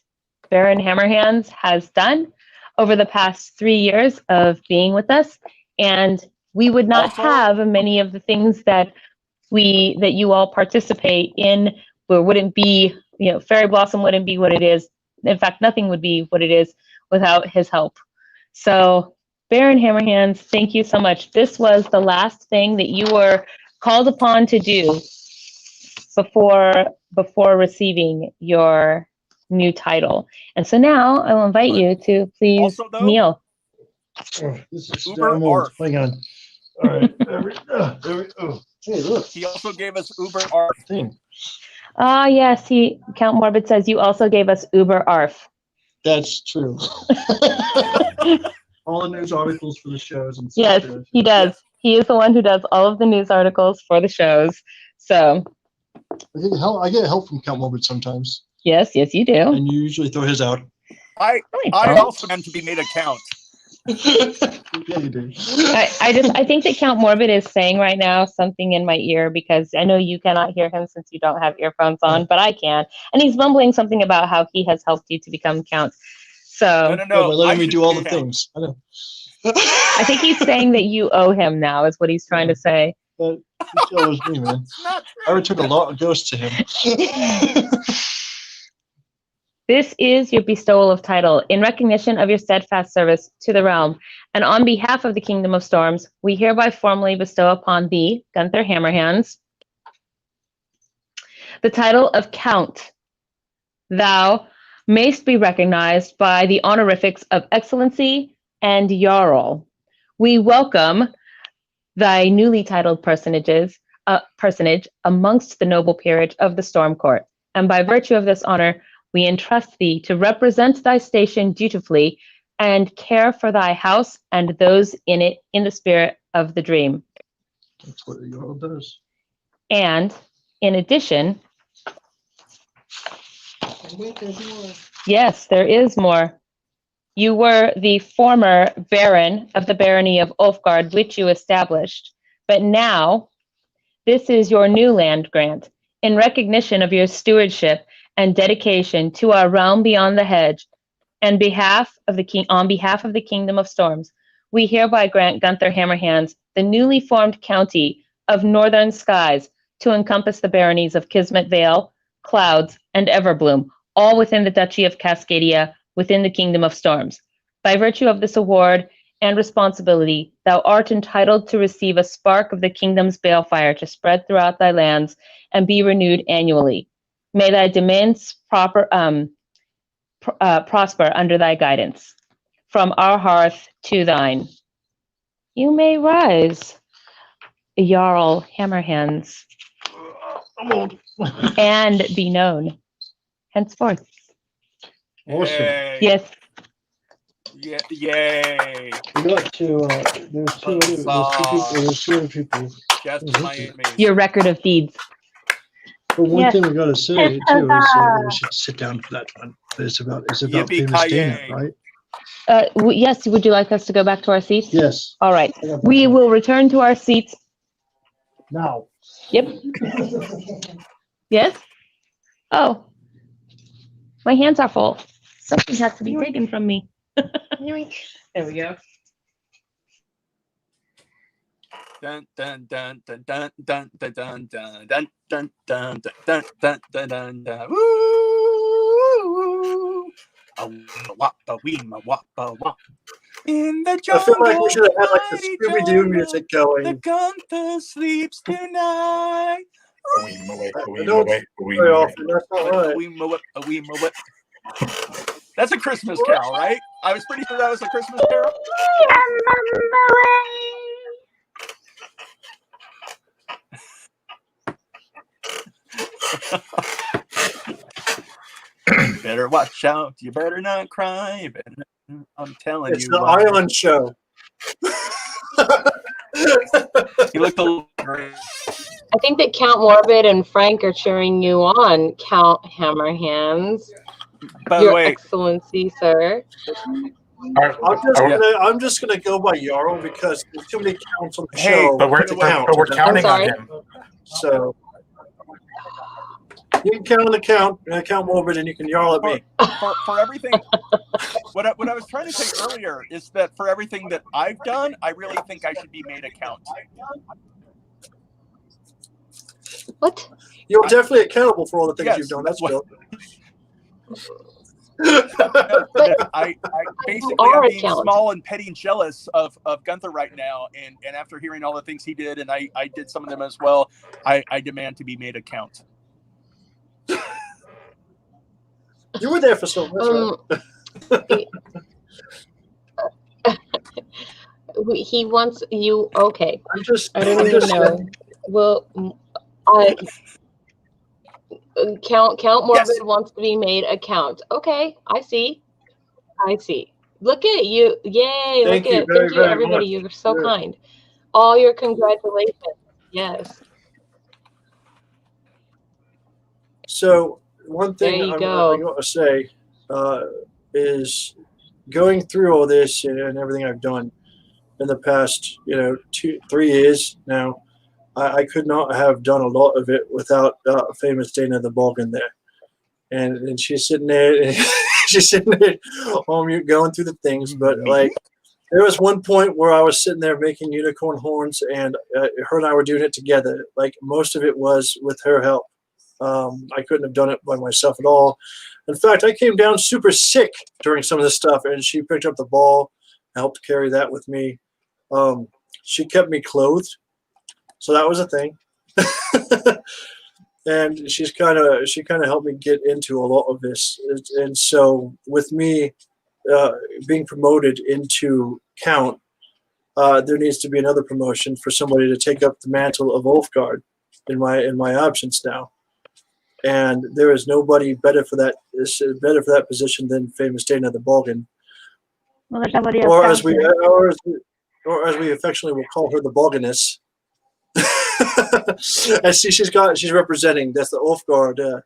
Speaker 6: Baron Hammerhands has done over the past 3 years of being with us, and we would not have many of the things that you all participate in. Where wouldn't be, Fairy Blossom wouldn't be what it is. In fact, nothing would be what it is without his help. So, Baron Hammerhands, thank you so much. This was the last thing that you were called upon to do before receiving your new title. And so now I will invite you to please kneel.
Speaker 5: Oh, this is
Speaker 4: Uber
Speaker 5: almost, hang on. All right. There we go. Hey, look.
Speaker 4: He also gave us Uber Arf.
Speaker 6: Ah, yes. Count Morbid says you also gave us Uber Arf.
Speaker 5: That's true. All the news articles for the shows and stuff.
Speaker 6: Yes, he does. Yes. He is the one who does all of the news articles for the shows. So
Speaker 5: I get help from Count Morbid sometimes.
Speaker 6: Yes, you do.
Speaker 5: And you usually throw his out.
Speaker 4: I also meant to be made a count.
Speaker 5: Yeah, you do.
Speaker 6: I think that Count Morbid is saying right now something in my ear, because I know you cannot hear him since you don't have earphones on, but I can. And he's mumbling something about how he has helped you to become Count. So
Speaker 4: no.
Speaker 5: By letting me do all the things. I know.
Speaker 6: I think he's saying that you owe him now, is what he's trying to say.
Speaker 5: But he still owes me, man. I already took a lot of ghosts to him.
Speaker 6: This is your bestowal of title in recognition of your steadfast service to the realm, and on behalf of the Kingdom of Storms, we hereby formally bestow upon thee, Gunther Hammerhands, the title of Count. Thou mayst be recognized by the honorifics of Excellency and Jarl. We welcome thy newly titled personage amongst the noble peerage of the Storm Court, and by virtue of this honor, we entrust thee to represent thy station dutifully and care for thy house and those in it in the spirit of the dream.
Speaker 5: That's what the Jarl does.
Speaker 6: And in addition,
Speaker 9: Wait, there's more.
Speaker 6: Yes, there is more. You were the former Baron of the Barony of Ulfgard, which you established. But now, this is your new land grant. In recognition of your stewardship and dedication to our realm beyond the hedge, and on behalf of the Kingdom of Storms, we hereby grant Gunther Hammerhands the newly formed county of Northern Skies to encompass the baronies of Kismet Vale, Clouds, and Everbloom, all within the Duchy of Cascadia, within the Kingdom of Storms. By virtue of this award and responsibility, thou art entitled to receive a spark of the kingdom's balefire to spread throughout thy lands and be renewed annually. May thy domains prosper under thy guidance. From our hearth to thine. You may rise, Jarl Hammerhands, and be known henceforth.
Speaker 5: Awesome.
Speaker 4: Yay.
Speaker 6: Yes.
Speaker 4: Yeah, yay.
Speaker 5: We got to, there's two other people.
Speaker 4: Just Miami.
Speaker 6: Your record of deeds.
Speaker 5: But one thing we got to say too is we should sit down for that one. It's about famous Dana, right?
Speaker 6: Yes. Would you like us to go back to our seats?
Speaker 5: Yes.
Speaker 6: All right. We will return to our seats
Speaker 5: now.
Speaker 6: Yep. Yes. Oh, my hands are full. Something has to be taken from me. There we go.
Speaker 4: Dun dun dun dun dun dun dun dun dun dun dun dun dun dun dun dun dun. Woo! In the jungle,
Speaker 5: I feel like we should have had like the Scooby-Doo music going.
Speaker 4: The Gunther sleeps tonight. That's a Christmas carol, right? I was pretty sure that was a Christmas carol. You better watch out. You better not cry. I'm telling
Speaker 5: it's
Speaker 4: you.
Speaker 5: It's the Island Show.
Speaker 4: You look a little great.
Speaker 1: I think that Count Morbid and Frank are cheering you on, Count Hammerhands.
Speaker 4: By the
Speaker 1: Your
Speaker 4: way,
Speaker 1: Excellency, sir.
Speaker 5: I'm just gonna go by Jarl because there's too many counts on the show.
Speaker 3: But we're counting on him.
Speaker 5: So you can count on the count, count Morbid, and you can Jarl at me.
Speaker 4: For everything, what I was trying to say earlier is that for everything that I've done, I really think I should be made a count.
Speaker 1: What?
Speaker 5: You're definitely accountable for all the things you've done. That's good.
Speaker 4: I basically I'm being small and petty and jealous of Gunther right now, and after hearing all the things he did, and I did some of them as well, I demand to be made a count.
Speaker 5: You were there for so much.
Speaker 1: He wants you. Okay.
Speaker 5: I
Speaker 1: don't even know. Well, Count Morbid wants to be made a count. Okay, I see. Look at you. Yay.
Speaker 5: Thank you
Speaker 1: everybody.
Speaker 5: much.
Speaker 1: You're so kind. All your congratulations. Yes.
Speaker 5: So one thing
Speaker 1: I
Speaker 5: got to say is going through all this and everything I've done in the past, 2-3 years now, I could not have done a lot of it without famous Dana the Bog in there. And she's sitting there, on mute going through the things. But like, there was one point where I was sitting there making unicorn horns, and her and I were doing it together. Like, most of it was with her help. I couldn't have done it by myself at all. In fact, I came down super sick during some of this stuff, and she picked up the ball, helped carry that with me. She kept me clothed. So that was a thing, and she kind of helped me get into a lot of this. And so with me being promoted into Count, there needs to be another promotion for somebody to take up the mantle of Ulfgard in my absence now. And there is nobody better for that position than famous Dana the Bogan.
Speaker 8: Well, there's nobody else.
Speaker 5: Or as we affectionately will call her, the Boganess. And she's representing, that's the Ulfgard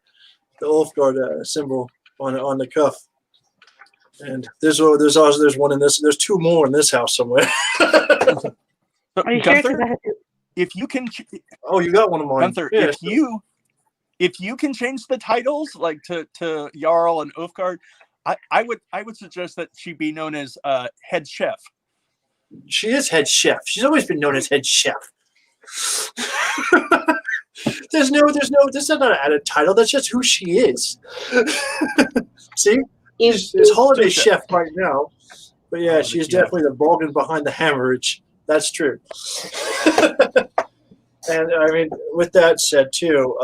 Speaker 5: symbol on the cuff. And there's one in this. There's 2 more in this house somewhere.
Speaker 8: Are you
Speaker 4: Gunther,
Speaker 8: sure?
Speaker 4: if you can,
Speaker 5: you got one of mine.
Speaker 4: Gunther,
Speaker 5: yeah,
Speaker 4: if you can change the titles like to Jarl and Ulfgard, I would suggest that she be known as head chef.
Speaker 5: She is head chef. She's always been known as head chef. This is not an added title. That's just who she is. See, she's holiday chef right now, but yeah, she's definitely the bargain behind the hammerage. That's true. And I mean, with that said, too,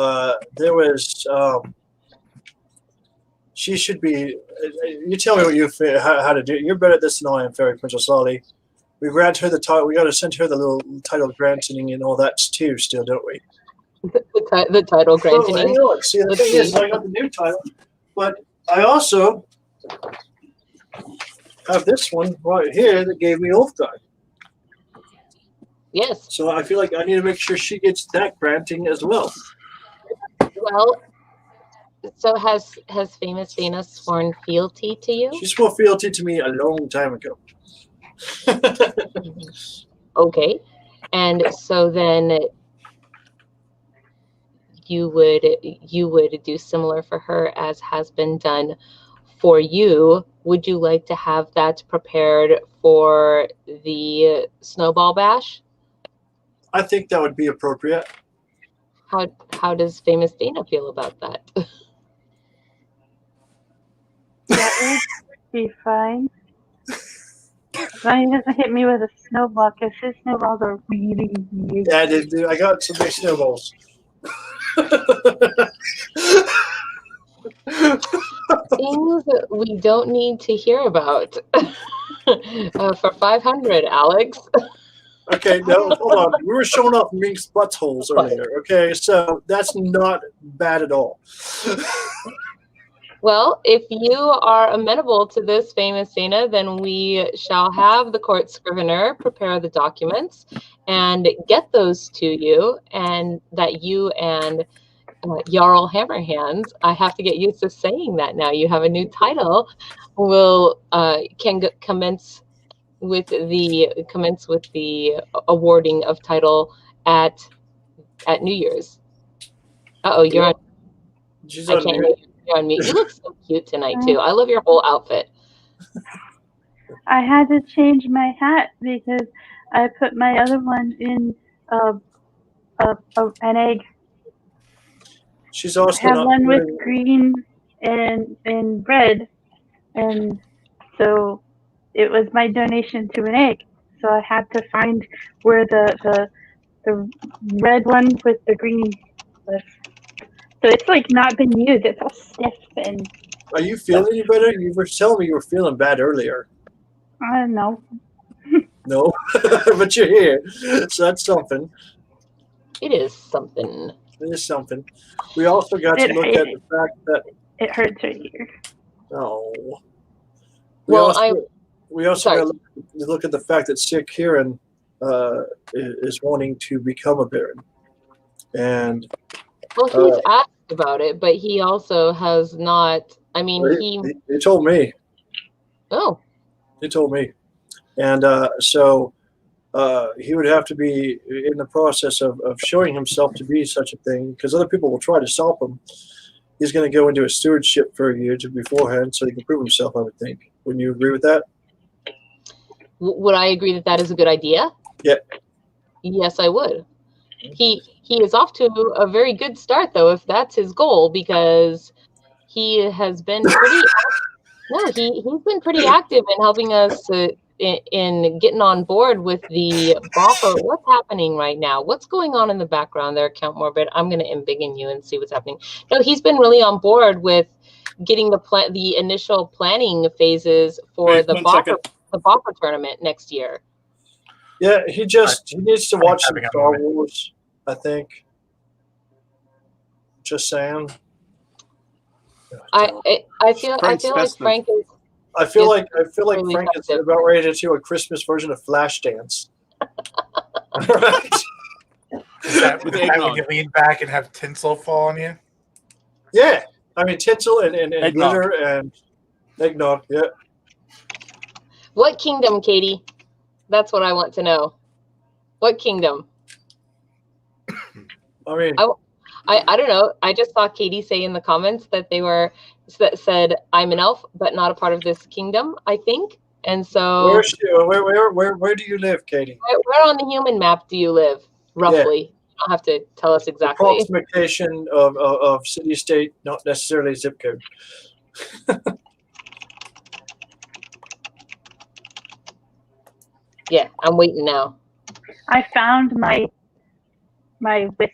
Speaker 5: there was. She should be. You tell me what how to do it. You're better at this than I am, Fairy Princess Lolly. We grant her the title. We got to send her the little title granting and all that too. Still, don't we?
Speaker 1: The title granting.
Speaker 5: See, the thing is, I got the new title, but I also have this one right here that gave me Ulfgard.
Speaker 1: Yes.
Speaker 5: So I feel like I need to make sure she gets that granting as well.
Speaker 1: Well, so has famous Dana sworn fealty to you?
Speaker 5: She swore fealty to me a long time ago.
Speaker 1: Okay, and so then you would do similar for her as has been done for you. Would you like to have that prepared for the SnowBall Bash?
Speaker 5: I think that would be appropriate.
Speaker 1: How does famous Dana feel about that?
Speaker 8: That would be fine. Ryan doesn't hit me with a snowball because his snowballs are really big.
Speaker 5: Yeah, I got some big snowballs.
Speaker 1: Things we don't need to hear about. For 500, Alex.
Speaker 5: Okay, no, hold on. We were showing off Mink's buttholes earlier. Okay, so that's not bad at all.
Speaker 1: Well, if you are amenable to this, famous Dana, then we shall have the court scrivener prepare the documents and get those to you, and that you and Jarl Hammerhands. I have to get used to saying that now. You have a new title. Commence with the awarding of title at New Year's. You're on.
Speaker 5: She's
Speaker 1: I
Speaker 5: on
Speaker 1: can't
Speaker 5: mute.
Speaker 1: hear you. You're on mute. You look so cute tonight too. I love your whole outfit.
Speaker 8: I had to change my hat because I put my other one in an egg.
Speaker 5: She's also
Speaker 8: I have
Speaker 5: not
Speaker 8: one with
Speaker 5: wearing-
Speaker 8: green and red, and so it was my donation to an egg. So I had to find where the red one with the green was. So it's like not been used. It's all stiff and.
Speaker 5: Are you feeling any better? You were telling me you were feeling bad earlier.
Speaker 8: I don't know.
Speaker 5: No, but you're here, so that's something.
Speaker 1: It is something.
Speaker 5: It is something. We also got to look at the fact that
Speaker 8: it hurts right here.
Speaker 5: Oh.
Speaker 1: Well,
Speaker 5: we also got to look at the fact that Sir Kieran is wanting to become a baron, and
Speaker 1: well, he's asked about it, but he also has not. I mean,
Speaker 5: he told me.
Speaker 1: Oh.
Speaker 5: He told me, and so he would have to be in the process of showing himself to be such a thing, because other people will try to stop him. He's going to go into a stewardship for a year beforehand, so he can prove himself, I would think. Wouldn't you agree with that?
Speaker 1: Would I agree that that is a good idea?
Speaker 5: Yeah.
Speaker 1: Yes, I would. He is off to a very good start, though, if that's his goal, because he has been pretty. He's been pretty active in helping us in getting on board with the boffer. What's happening right now? What's going on in the background there, Count Morbid? I'm going to embiggen you and see what's happening. No, he's been really on board with getting the initial planning phases for the boffer tournament next year.
Speaker 5: Yeah, he needs to watch some Star Wars, I think. Just saying.
Speaker 1: I feel like Frank is.
Speaker 5: I feel like really Frank is about ready to do a Christmas version of Flashdance. Right?
Speaker 3: Is that when you lean back and have tinsel fall on you?
Speaker 5: Yeah, I mean tinsel and glitter and eggnog. Yeah.
Speaker 1: What kingdom, Katie? That's what I want to know. What kingdom?
Speaker 5: I mean,
Speaker 1: I don't know. I just saw Katie say in the comments that said I'm an elf, but not a part of this kingdom, I think. And so
Speaker 5: where do you live, Katie?
Speaker 1: Where on the human map do you live, roughly? Yeah. You don't have to tell us exactly.
Speaker 5: Approximation of city state, not necessarily zip code.
Speaker 1: Yeah, I'm waiting now.
Speaker 8: I found my whisk.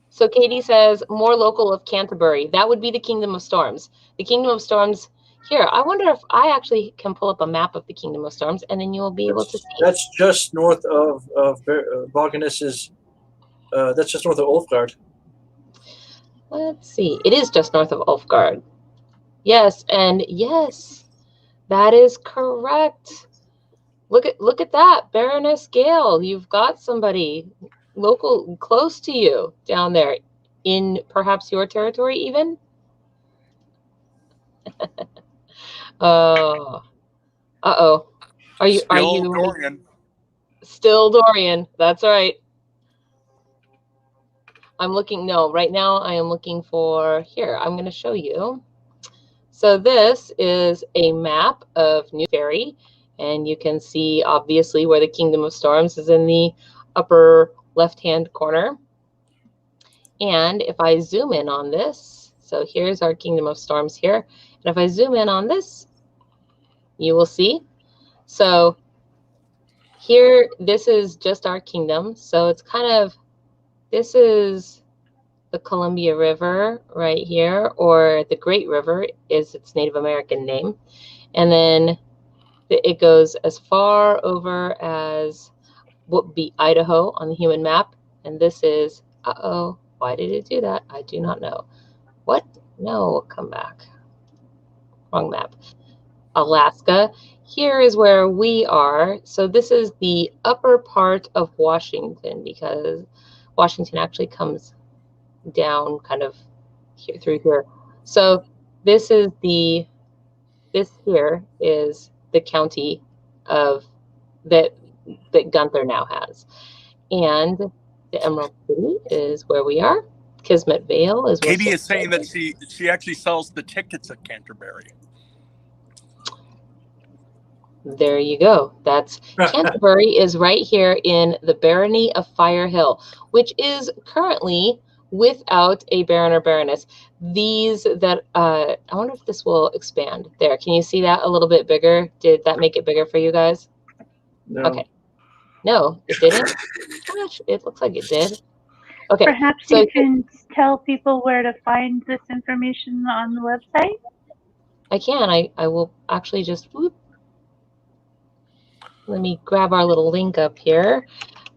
Speaker 1: So Katie says more local of Canterbury. That would be the Kingdom of Storms. The Kingdom of Storms here. I wonder if I actually can pull up a map of the Kingdom of Storms, and then you will be able to see.
Speaker 5: That's just north of Baojianth's. That's just north of Ulfgard.
Speaker 1: Let's see. It is just north of Ulfgard. Yes, and yes, that is correct. Look at that, Baroness Gale. You've got somebody local, close to you down there, in perhaps your territory, even. Uh-oh. Are you
Speaker 4: Dorian?
Speaker 1: Still Dorian? That's right. I'm looking. No, right now I am looking for here. I'm going to show you. So this is a map of New Fairy, and you can see obviously where the Kingdom of Storms is in the upper left-hand corner. And if I zoom in on this, so here's our Kingdom of Storms here. And if I zoom in on this, you will see. So here, this is just our kingdom. So it's kind of, this is the Columbia River right here, or the Great River is its Native American name. And then it goes as far over as what would be Idaho on the human map. And this is, why did it do that? I do not know. What? No, come back. Wrong map. Alaska. Here is where we are. So this is the upper part of Washington, because Washington actually comes down kind of here, through here. So this here is the county of that Gunther now has. And the Emerald City is where we are. Kismet Vale is where
Speaker 4: Katie is saying that she actually sells the tickets at Canterbury.
Speaker 1: There you go. That's Canterbury is right here in the Barony of Firehill, which is currently without a baron or baroness. These that I wonder if this will expand. There, can you see that a little bit bigger? Did that make it bigger for you guys?
Speaker 5: No.
Speaker 1: Okay. No, it didn't. Gosh, it looks like it did. Okay.
Speaker 8: Perhaps you can tell people where to find this information on the website.
Speaker 1: I can. I will actually just whoop. Let me grab our little link up here.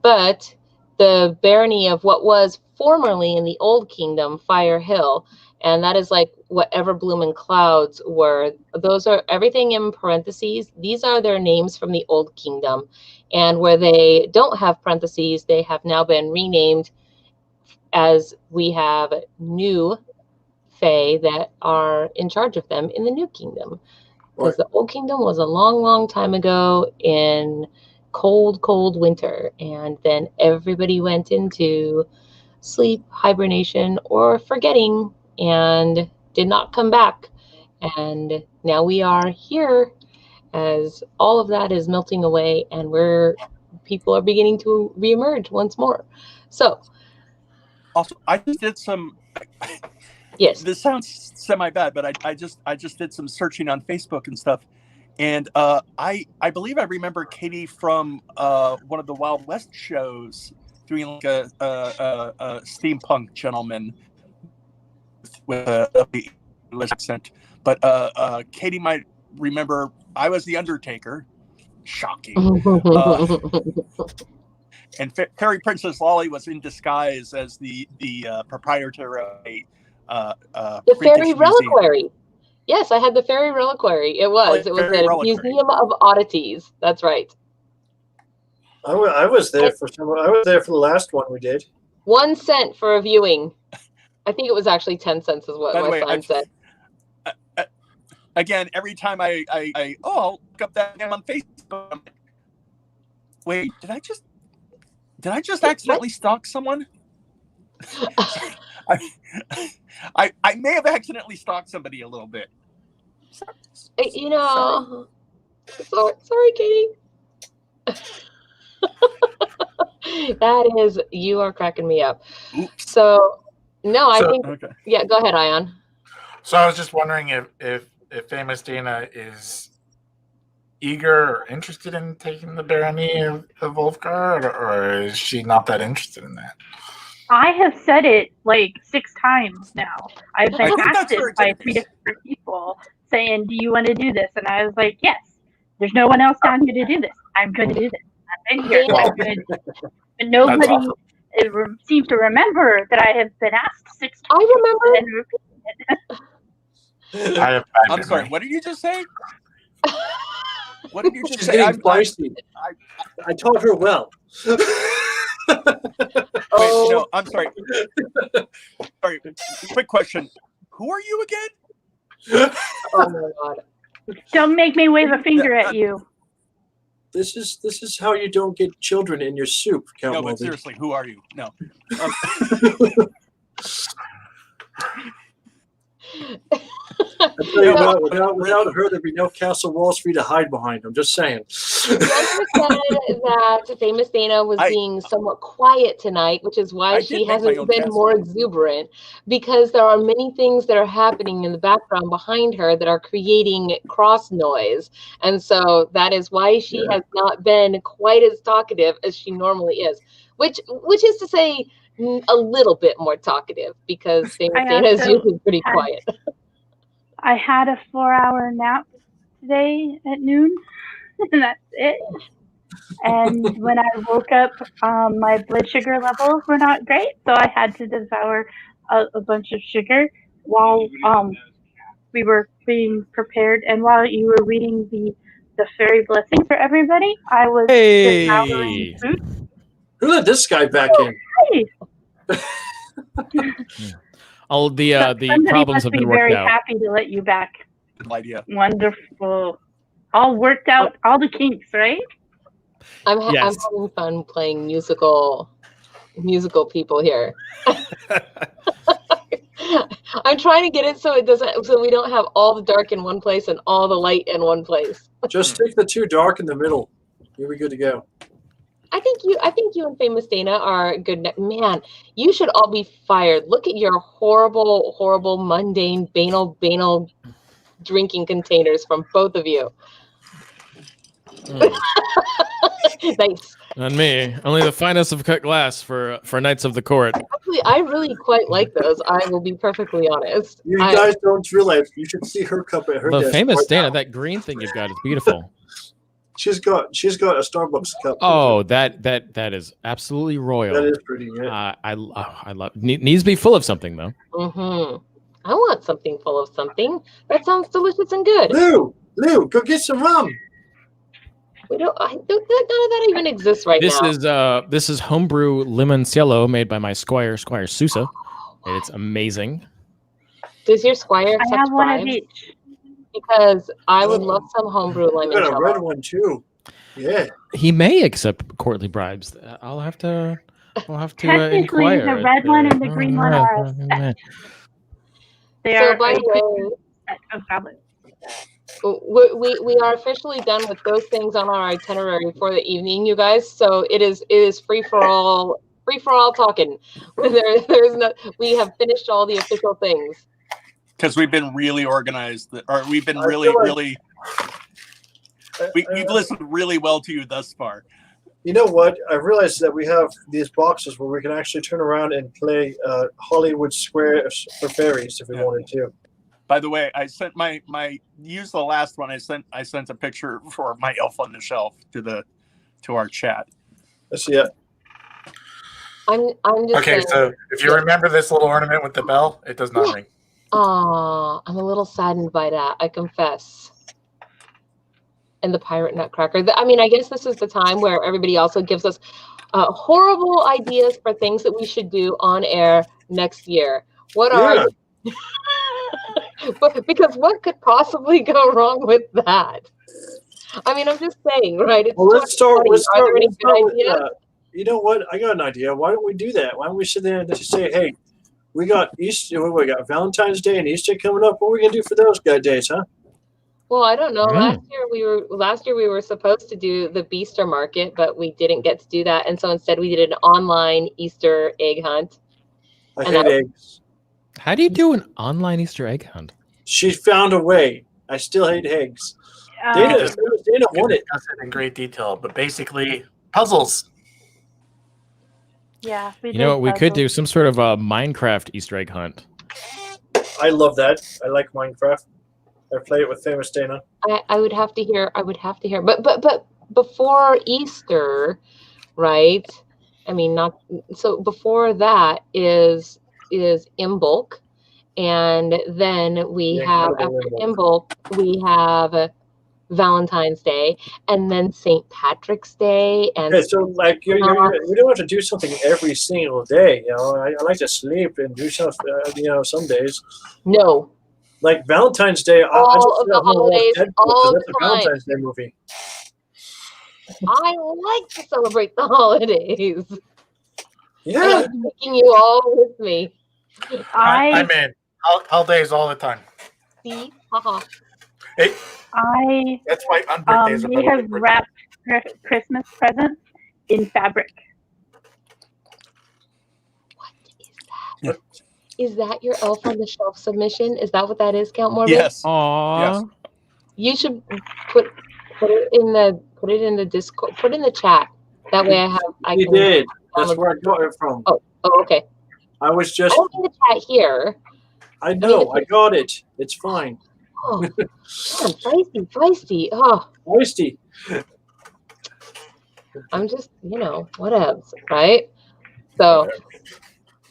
Speaker 1: But the barony of what was formerly in the Old Kingdom, Firehill, and that is like what Everbloom Clouds were. Those are everything in parentheses. These are their names from the Old Kingdom. And where they don't have parentheses, they have now been renamed as we have new Fae that are in charge of them in the New Kingdom. Because the Old Kingdom was a long, long time ago in cold, cold winter. And then everybody went into sleep, hibernation, or forgetting and did not come back. And now we are here as all of that is melting away and people are beginning to reemerge once more. So
Speaker 4: also, I just did some.
Speaker 1: Yes.
Speaker 4: This sounds semi-bad, but I just did some searching on Facebook and stuff, and I believe I remember Katie from one of the Wild West shows doing like a steampunk gentleman with a English accent. But Katie might remember I was the Undertaker. Shocking. And Fairy Princess Lolly was in disguise as the proprietor of
Speaker 1: the Fairy Reliquary. Yes, I had the Fairy Reliquary. It was a museum of oddities. That's right.
Speaker 5: I was there for the last one we did.
Speaker 1: 1 cent for a viewing. I think it was actually 10 cents is what my sign said.
Speaker 4: Again, every time I'll look up that name on Facebook. Wait, did I just accidentally stalk someone? I may have accidentally stalked somebody a little bit.
Speaker 1: You know, sorry, Katie. That is, you are cracking me up.
Speaker 4: Oops.
Speaker 1: So, no, I think. Okay. Yeah, go ahead, Ion.
Speaker 3: So I was just wondering if Famous Dana is eager or interested in taking the barony of Wolfgar, or is she not that interested in that?
Speaker 8: I have said it like 6 times now. I've been asked it by 3 different people saying, "Do you want to do this?" And I was like, "Yes." There's no one else down here to do this. I'm going to do this. I've been here. And nobody seems to remember that I have been asked 6 times.
Speaker 1: I remember.
Speaker 8: And repeated
Speaker 4: it. I'm sorry. What did you just say? What did you just say?
Speaker 5: I taught her well.
Speaker 4: Wait, no, I'm sorry. Sorry. Quick question. Who are you again?
Speaker 1: Oh my God.
Speaker 8: Don't make me wave a finger at you.
Speaker 5: This is how you don't get children in your soup, Count
Speaker 4: No, but
Speaker 5: Mulder.
Speaker 4: seriously, who are you? No.
Speaker 5: I tell you what, without her, there'd be no Castle Wall Street to hide behind. I'm just saying.
Speaker 1: Gunther said that Famous Dana was being somewhat quiet tonight, which is why she hasn't been more exuberant, because there are many things that are happening in the background behind her that are creating cross noise. And so that is why she has not been quite as talkative as she normally is, which is to say a little bit more talkative, because Famous Dana is usually pretty quiet.
Speaker 8: I had a 4-hour nap today at noon, and that's it. And when I woke up, my blood sugar levels were not great, so I had to devour a bunch of sugar while we were being prepared. And while you were reading the Fairy Blessings for everybody, I was devouring food.
Speaker 5: Who let this guy back in?
Speaker 8: Hey.
Speaker 2: All the
Speaker 8: Somebody
Speaker 2: problems
Speaker 8: must
Speaker 2: have
Speaker 8: be
Speaker 2: been worked
Speaker 8: very
Speaker 2: out.
Speaker 8: happy to let you back.
Speaker 4: Good idea.
Speaker 8: Wonderful. All worked out, all the kinks, right?
Speaker 1: I'm
Speaker 2: Yes.
Speaker 1: having fun playing musical people here. I'm trying to get it so we don't have all the dark in one place and all the light in one place.
Speaker 5: Just take the 2 dark in the middle. You'll be good to go.
Speaker 1: I think you and Famous Dana are good. Man, you should all be fired. Look at your horrible, mundane, banal drinking containers from both of you. Nice.
Speaker 2: On me, only the finest of cut glass for Knights of the Court.
Speaker 1: Actually, I really quite like those. I will be perfectly honest.
Speaker 5: You guys don't realize you should see her cup at her
Speaker 2: The
Speaker 5: desk.
Speaker 2: famous
Speaker 5: right
Speaker 2: Dana,
Speaker 5: now.
Speaker 2: that green thing you've got is beautiful.
Speaker 5: She's got a Starbucks cup.
Speaker 2: Oh, that is absolutely royal.
Speaker 5: That is pretty good.
Speaker 2: I love. Needs to be full of something though.
Speaker 1: Mm-hmm. I want something full of something. That sounds delicious and good.
Speaker 5: Lou, go get some rum.
Speaker 1: None of that even exists right now.
Speaker 2: This is homebrew limoncello made by my Squire Sousa. And it's amazing.
Speaker 1: Does your Squire
Speaker 8: I
Speaker 1: accept
Speaker 8: have one of
Speaker 1: bribes?
Speaker 8: each.
Speaker 1: Because I would love some homebrew
Speaker 5: I got a
Speaker 1: limoncello.
Speaker 5: red one too. Yeah.
Speaker 2: He may accept courtly bribes. I'll have to
Speaker 8: Technically,
Speaker 2: inquire.
Speaker 8: the red one and the green one are a set. They
Speaker 1: So
Speaker 8: are
Speaker 1: by
Speaker 8: a
Speaker 1: the way,
Speaker 8: set of goblets.
Speaker 1: we are officially done with those things on our itinerary for the evening, you guys. So it is free for all talking. There's no. We have finished all the official things.
Speaker 4: Because we've been really organized, or we've been really. We've listened really well to you thus far.
Speaker 5: You know what? I realized that we have these boxes where we can actually turn around and play Hollywood Square for fairies if we wanted to.
Speaker 4: By the way, I sent use the last one. I sent a picture for my elf on the shelf to our chat.
Speaker 5: Let's see it.
Speaker 1: I'm just
Speaker 3: Okay,
Speaker 1: saying,
Speaker 3: so if you remember this little ornament with the bell, it does not ring.
Speaker 1: I'm a little saddened by that, I confess. And the pirate nutcracker. I mean, I guess this is the time where everybody also gives us horrible ideas for things that we should do on air next year. What are because what could possibly go wrong with that? I mean, I'm just saying, right? It's
Speaker 5: Let's start with
Speaker 1: ideas?
Speaker 5: you know what? I got an idea. Why don't we do that? Why don't we sit there and just say, hey, we got Easter, we got Valentine's Day and Easter coming up. What are we gonna do for those days, huh?
Speaker 1: Well, I don't know. Last year we were supposed to do the Beaster market, but we didn't get to do that, and so instead we did an online Easter egg hunt.
Speaker 5: I hate eggs.
Speaker 2: How do you do an online Easter egg hunt?
Speaker 5: She found a way. I still hate eggs. Dana won it.
Speaker 3: Discuss it in great detail, but basically puzzles.
Speaker 8: Yeah.
Speaker 2: You know what? We could do some sort of a Minecraft Easter egg hunt.
Speaker 5: I love that. I like Minecraft. I play it with famous Dana.
Speaker 1: I would have to hear. But before Easter, right? I mean, not so. Before that is Imbolc, and then we have after Imbolc we have Valentine's Day, and then St. Patrick's Day. And
Speaker 5: okay, so like you don't have to do something every single day. You know, I like to sleep and do stuff. Some days.
Speaker 1: No.
Speaker 5: Like Valentine's Day,
Speaker 1: all of the holidays, all
Speaker 5: that's
Speaker 1: the
Speaker 5: a Valentine's Day movie.
Speaker 1: I like to celebrate the holidays.
Speaker 5: Yeah,
Speaker 1: I'm taking you all with me.
Speaker 3: I'm in holidays all the time.
Speaker 1: See, haha.
Speaker 3: That's why on birthdays
Speaker 8: we have wrapped Christmas presents in fabric.
Speaker 1: What is that? Is that your elf on the shelf submission? Is that what that is, Count Morbid?
Speaker 4: Yes.
Speaker 2: Aww.
Speaker 4: Yes.
Speaker 1: You should put it in the Discord. Put it in the chat. That way I
Speaker 5: you
Speaker 1: can.
Speaker 5: Did. That's where I got it from.
Speaker 1: Oh, okay.
Speaker 5: I was just.
Speaker 1: I don't need the chat here.
Speaker 5: I know. I got it. It's fine.
Speaker 1: Oh, man, feisty. Oh,
Speaker 5: feisty.
Speaker 1: I'm just, whatevs, right?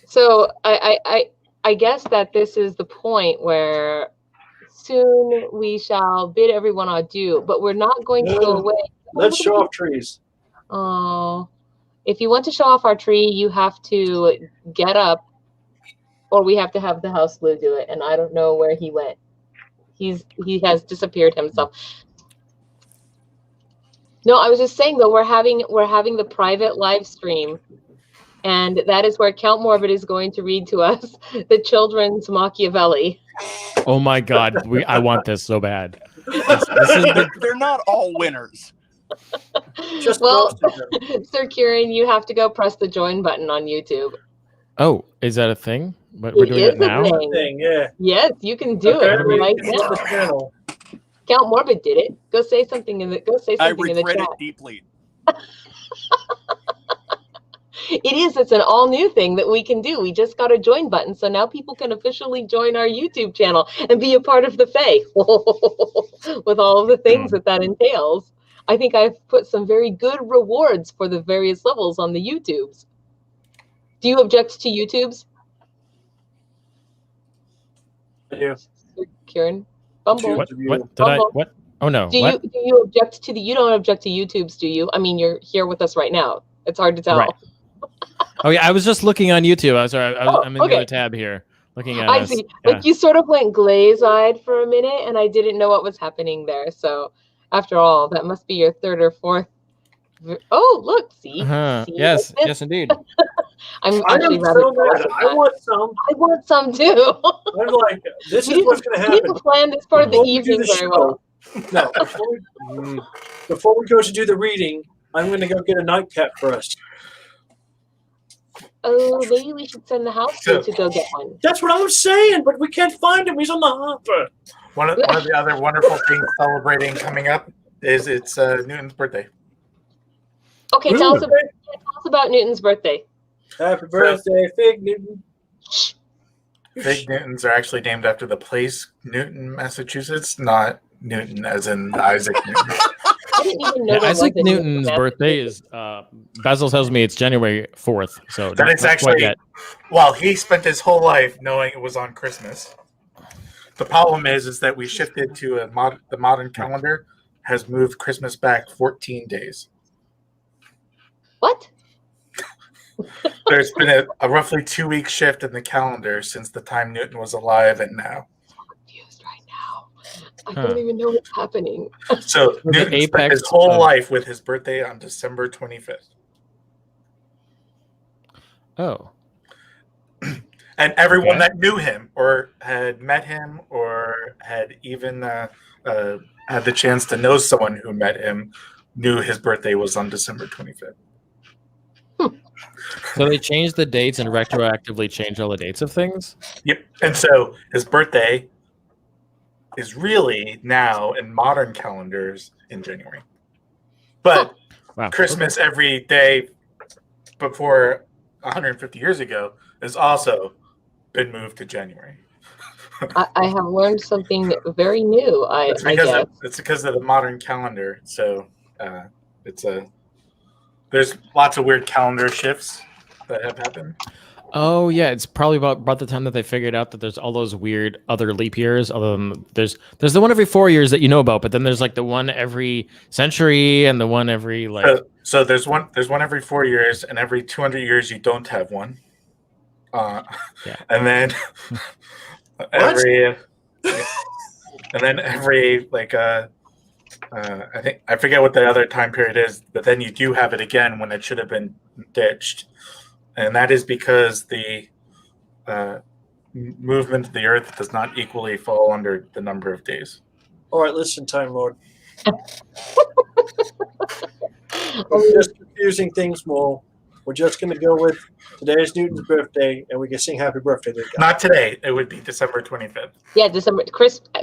Speaker 1: So I guess that this is the point where soon we shall bid everyone adieu, but we're not going to go away.
Speaker 5: Let's show off trees.
Speaker 1: Oh, if you want to show off our tree, you have to get up or we have to have the house Blue do it. And I don't know where he went. He has disappeared himself. No, I was just saying though, we're having the private live stream, and that is where Count Morbid is going to read to us the children's Machiavelli.
Speaker 2: Oh my God, I want this so bad.
Speaker 4: They're not all winners.
Speaker 1: Well, Sir Kieran, you have to go press the join button on YouTube.
Speaker 2: Oh, is that a thing? But we're doing it now?
Speaker 5: Yeah.
Speaker 1: Yes, you can do it right now. Count Morbid did it. Go say something in the chat.
Speaker 4: I regret it deeply.
Speaker 1: It's an all new thing that we can do. We just got a join button, so now people can officially join our YouTube channel and be a part of the Fae with all of the things that entails. I think I've put some very good rewards for the various levels on the YouTubes. Do you object to YouTubes?
Speaker 5: I do.
Speaker 1: Kieran? Bumble.
Speaker 2: What? Did I? What? Oh no.
Speaker 1: Do you object to you don't object to YouTubes, do you? I mean, you're here with us right now. It's hard to tell.
Speaker 2: Right. Oh yeah, I was just looking on YouTube. I'm in the other tab here, looking at.
Speaker 1: I see. Yeah. Like you sort of went glaze-eyed for a minute, and I didn't know what was happening there. So, after all, that must be your third or fourth. Oh, look! See?
Speaker 2: Uh-huh. Yes, yes, indeed.
Speaker 1: I'm actually rather.
Speaker 5: I want some.
Speaker 1: I want some too.
Speaker 5: I'm like, this is what's going to happen.
Speaker 1: We need to plan this part of the evening very well.
Speaker 5: No, before we go to do the reading, I'm going to go get a nightcap for us.
Speaker 1: Oh, maybe we should send the house to go get one.
Speaker 5: That's what I was saying, but we can't find him. He's on the hopper.
Speaker 3: One of the other wonderful things celebrating coming up is it's Newton's birthday.
Speaker 1: Okay, tell us about Newton's birthday.
Speaker 5: Happy birthday, Fig Newton.
Speaker 3: Fig Newtons are actually named after the place Newton, Massachusetts, not Newton as in Isaac Newton.
Speaker 1: I didn't even know
Speaker 2: Isaac Newton's birthday is Basil tells me it's January 4th. So
Speaker 3: that's actually well, he spent his whole life knowing it was on Christmas. The problem is that we shifted to the modern calendar has moved Christmas back 14 days.
Speaker 1: What?
Speaker 3: There's been a roughly 2-week shift in the calendar since the time Newton was alive and now.
Speaker 1: I'm confused right now. I don't even know what's happening.
Speaker 3: So Newton spent his whole life with his birthday on December 25th.
Speaker 2: Oh.
Speaker 3: And everyone that knew him or had met him or had even had the chance to know someone who met him knew his birthday was on December 25th.
Speaker 2: So they changed the dates and retroactively changed all the dates of things?
Speaker 3: Yep. And so his birthday is really now in modern calendars in January. But Christmas every day before 150 years ago has also been moved to January.
Speaker 1: I have learned something very new.
Speaker 3: It's because of the modern calendar. So there's lots of weird calendar shifts that have happened.
Speaker 2: Oh yeah, it's probably about the time that they figured out that there's all those weird other leap years. Other than there's the one every 4 years that you know about, but then there's like the one every century and the one every like.
Speaker 3: So there's one every 4 years, and every 200 years you don't have one. And then every like I forget what the other time period is, but then you do have it again when it should have been ditched. And that is because the movement of the Earth does not equally fall under the number of days.
Speaker 5: All right, listen, Time Lord. We're just confusing things more. We're just going to go with today's Newton's birthday, and we can sing happy birthday to God.
Speaker 3: Not today. It would be December 25th.
Speaker 1: Yeah, December.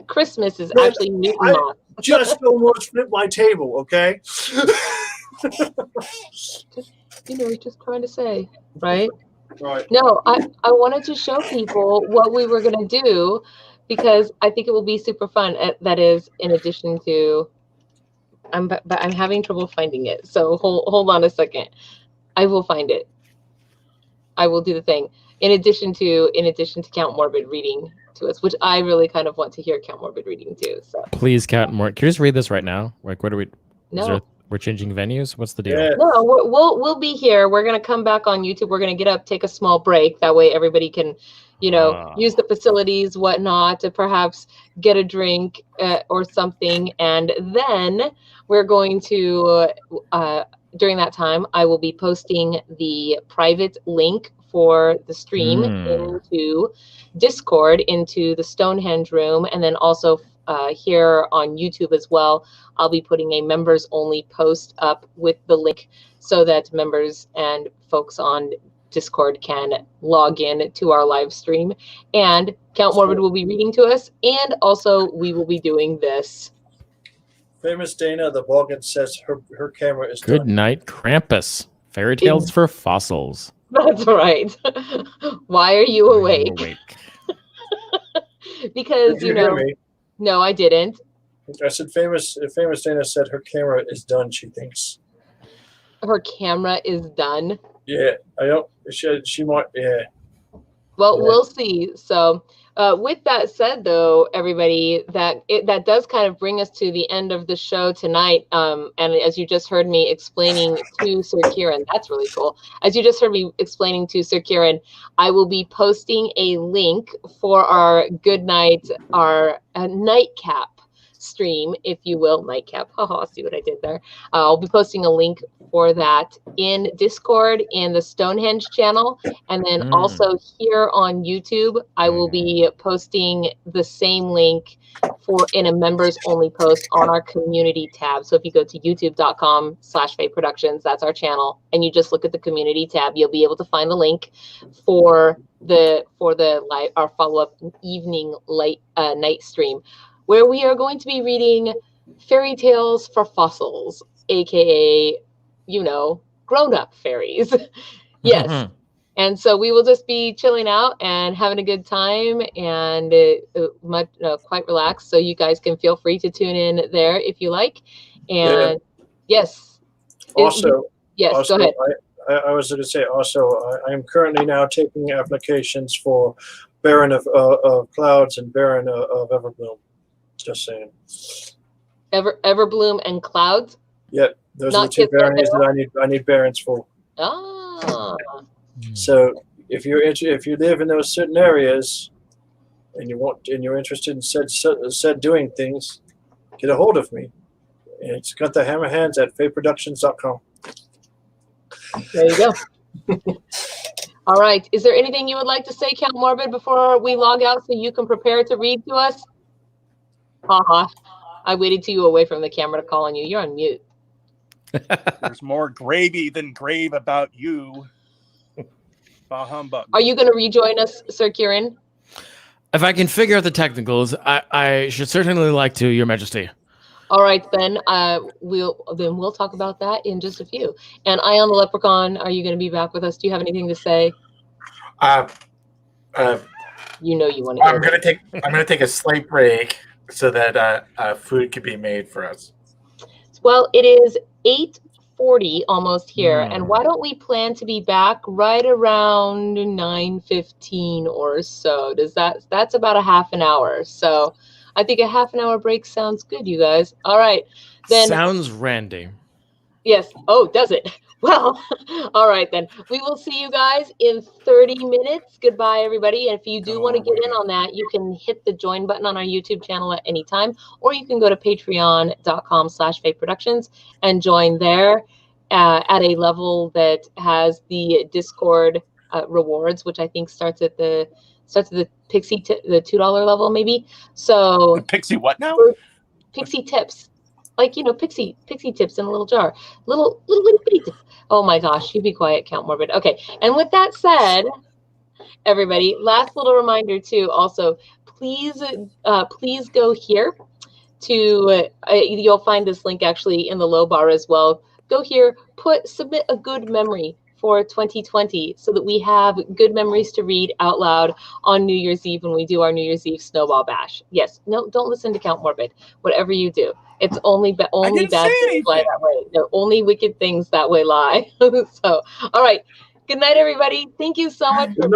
Speaker 1: Christmas is actually Newton month.
Speaker 5: Just almost flip my table, okay?
Speaker 1: We're just trying to say, right?
Speaker 5: Right.
Speaker 1: No, I wanted to show people what we were going to do because I think it will be super fun. That is, in addition to, but I'm having trouble finding it. So hold on a second. I will find it. I will do the thing. In addition to Count Morbid reading to us, which I really kind of want to hear Count Morbid reading too. So
Speaker 2: please, Count Morbid. Can you just read this right now? Like, what are we?
Speaker 1: No.
Speaker 2: We're changing venues. What's the deal?
Speaker 5: Yeah.
Speaker 1: No, we'll be here. We're gonna come back on YouTube. We're gonna get up, take a small break. That way, everybody can, use the facilities, whatnot, to perhaps get a drink or something, and then we're going to. During that time, I will be posting the private link for the stream into Discord, into the Stonehenge room, and then also here on YouTube as well. I'll be putting a members only post up with the link so that members and folks on Discord can log in to our live stream. And Count Morbid will be reading to us, and also we will be doing this.
Speaker 5: Famous Dana, the Vulcan says her camera is
Speaker 2: Good
Speaker 5: done.
Speaker 2: night, Krampus. Fairy tales for fossils.
Speaker 1: That's right. Why are you awake? Because,
Speaker 5: Did you hear me?
Speaker 1: No, I didn't.
Speaker 5: I said famous Dana said her camera is done, she thinks.
Speaker 1: Her camera is done.
Speaker 5: Yeah, I don't. She might. Yeah.
Speaker 1: Well,
Speaker 5: Yeah.
Speaker 1: we'll see. So, with that said, though, everybody, that does kind of bring us to the end of the show tonight. And as you just heard me explaining to Sir Kieran, that's really cool. As you just heard me explaining to Sir Kieran, I will be posting a link for our good night, our nightcap stream, if you will. Nightcap. Haha, see what I did there. I'll be posting a link for that in Discord, in the Stonehenge channel, and then also here on YouTube, I will be posting the same link in a members only post on our community tab. So if you go to youtube.com/Fae Productions, that's our channel, and you just look at the community tab, you'll be able to find the link for our follow-up evening night stream, where we are going to be reading fairy tales for fossils, aka, grown-up fairies. Yes. And so we will just be chilling out and having a good time, and quite relaxed. So you guys can feel free to tune in there if you like. And yes.
Speaker 5: Also,
Speaker 1: go ahead.
Speaker 5: I was going to say also, I am currently now taking applications for Baron of Clouds and Baron of Everbloom. Just saying.
Speaker 1: Everbloom and Clouds?
Speaker 5: Yep, those are the two barons that I need barons for.
Speaker 1: Ah.
Speaker 5: So if you live in those certain areas and you're interested in said doing things, get a hold of me. And it's Gunther Hammerhands at FAEProductions.com.
Speaker 1: There you go. All right. Is there anything you would like to say, Count Morbid, before we log out so you can prepare to read to us? Haha. I waited till you were away from the camera to call on you. You're on mute.
Speaker 4: There's more gravy than grave about you. Bah humbug.
Speaker 1: Are you going to rejoin us, Sir Kieran?
Speaker 2: If I can figure out the technicals, I should certainly like to, Your Majesty.
Speaker 1: All right, then we'll talk about that in just a few. And Ion the Leprechaun, are you going to be back with us? Do you have anything to say? You want to.
Speaker 3: I'm going to take a slight break so that food can be made for us.
Speaker 1: Well, it is 8:40 almost here, and why don't we plan to be back right around 9:15 or so? That's about a half an hour. So I think a half an hour break sounds good, you guys. All right, then.
Speaker 2: Sounds randy.
Speaker 1: Yes. Oh, does it? Well, all right then. We will see you guys in 30 minutes. Goodbye, everybody. And if you do want to get in on that, you can hit the join button on our YouTube channel at any time, or you can go to patreon.com/Fae Productions and join there at a level that has the Discord rewards, which I think starts at the Pixie the $2 level, maybe. So
Speaker 4: the Pixie what now?
Speaker 1: Pixie tips. Like, pixie tips in a little jar. Little bitty tips. Oh my gosh, you be quiet, Count Morbid. Okay, and with that said, everybody, last little reminder too, also, please go here to, you'll find this link actually in the low bar as well. Go here, submit a good memory for 2020 so that we have good memories to read out loud on New Year's Eve when we do our New Year's Eve Snowball Bash. Yes, no, don't listen to Count Morbid. Whatever you do, it's only bad things lie that way. No, only wicked things that way lie. So, all right. Good night, everybody. Thank you so much for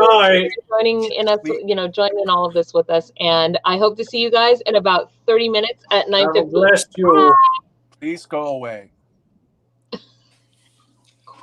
Speaker 1: joining in us. Joining in all of this with us, and I hope to see you guys in about 30 minutes at 9:15.
Speaker 5: Bless you.
Speaker 4: Please go away.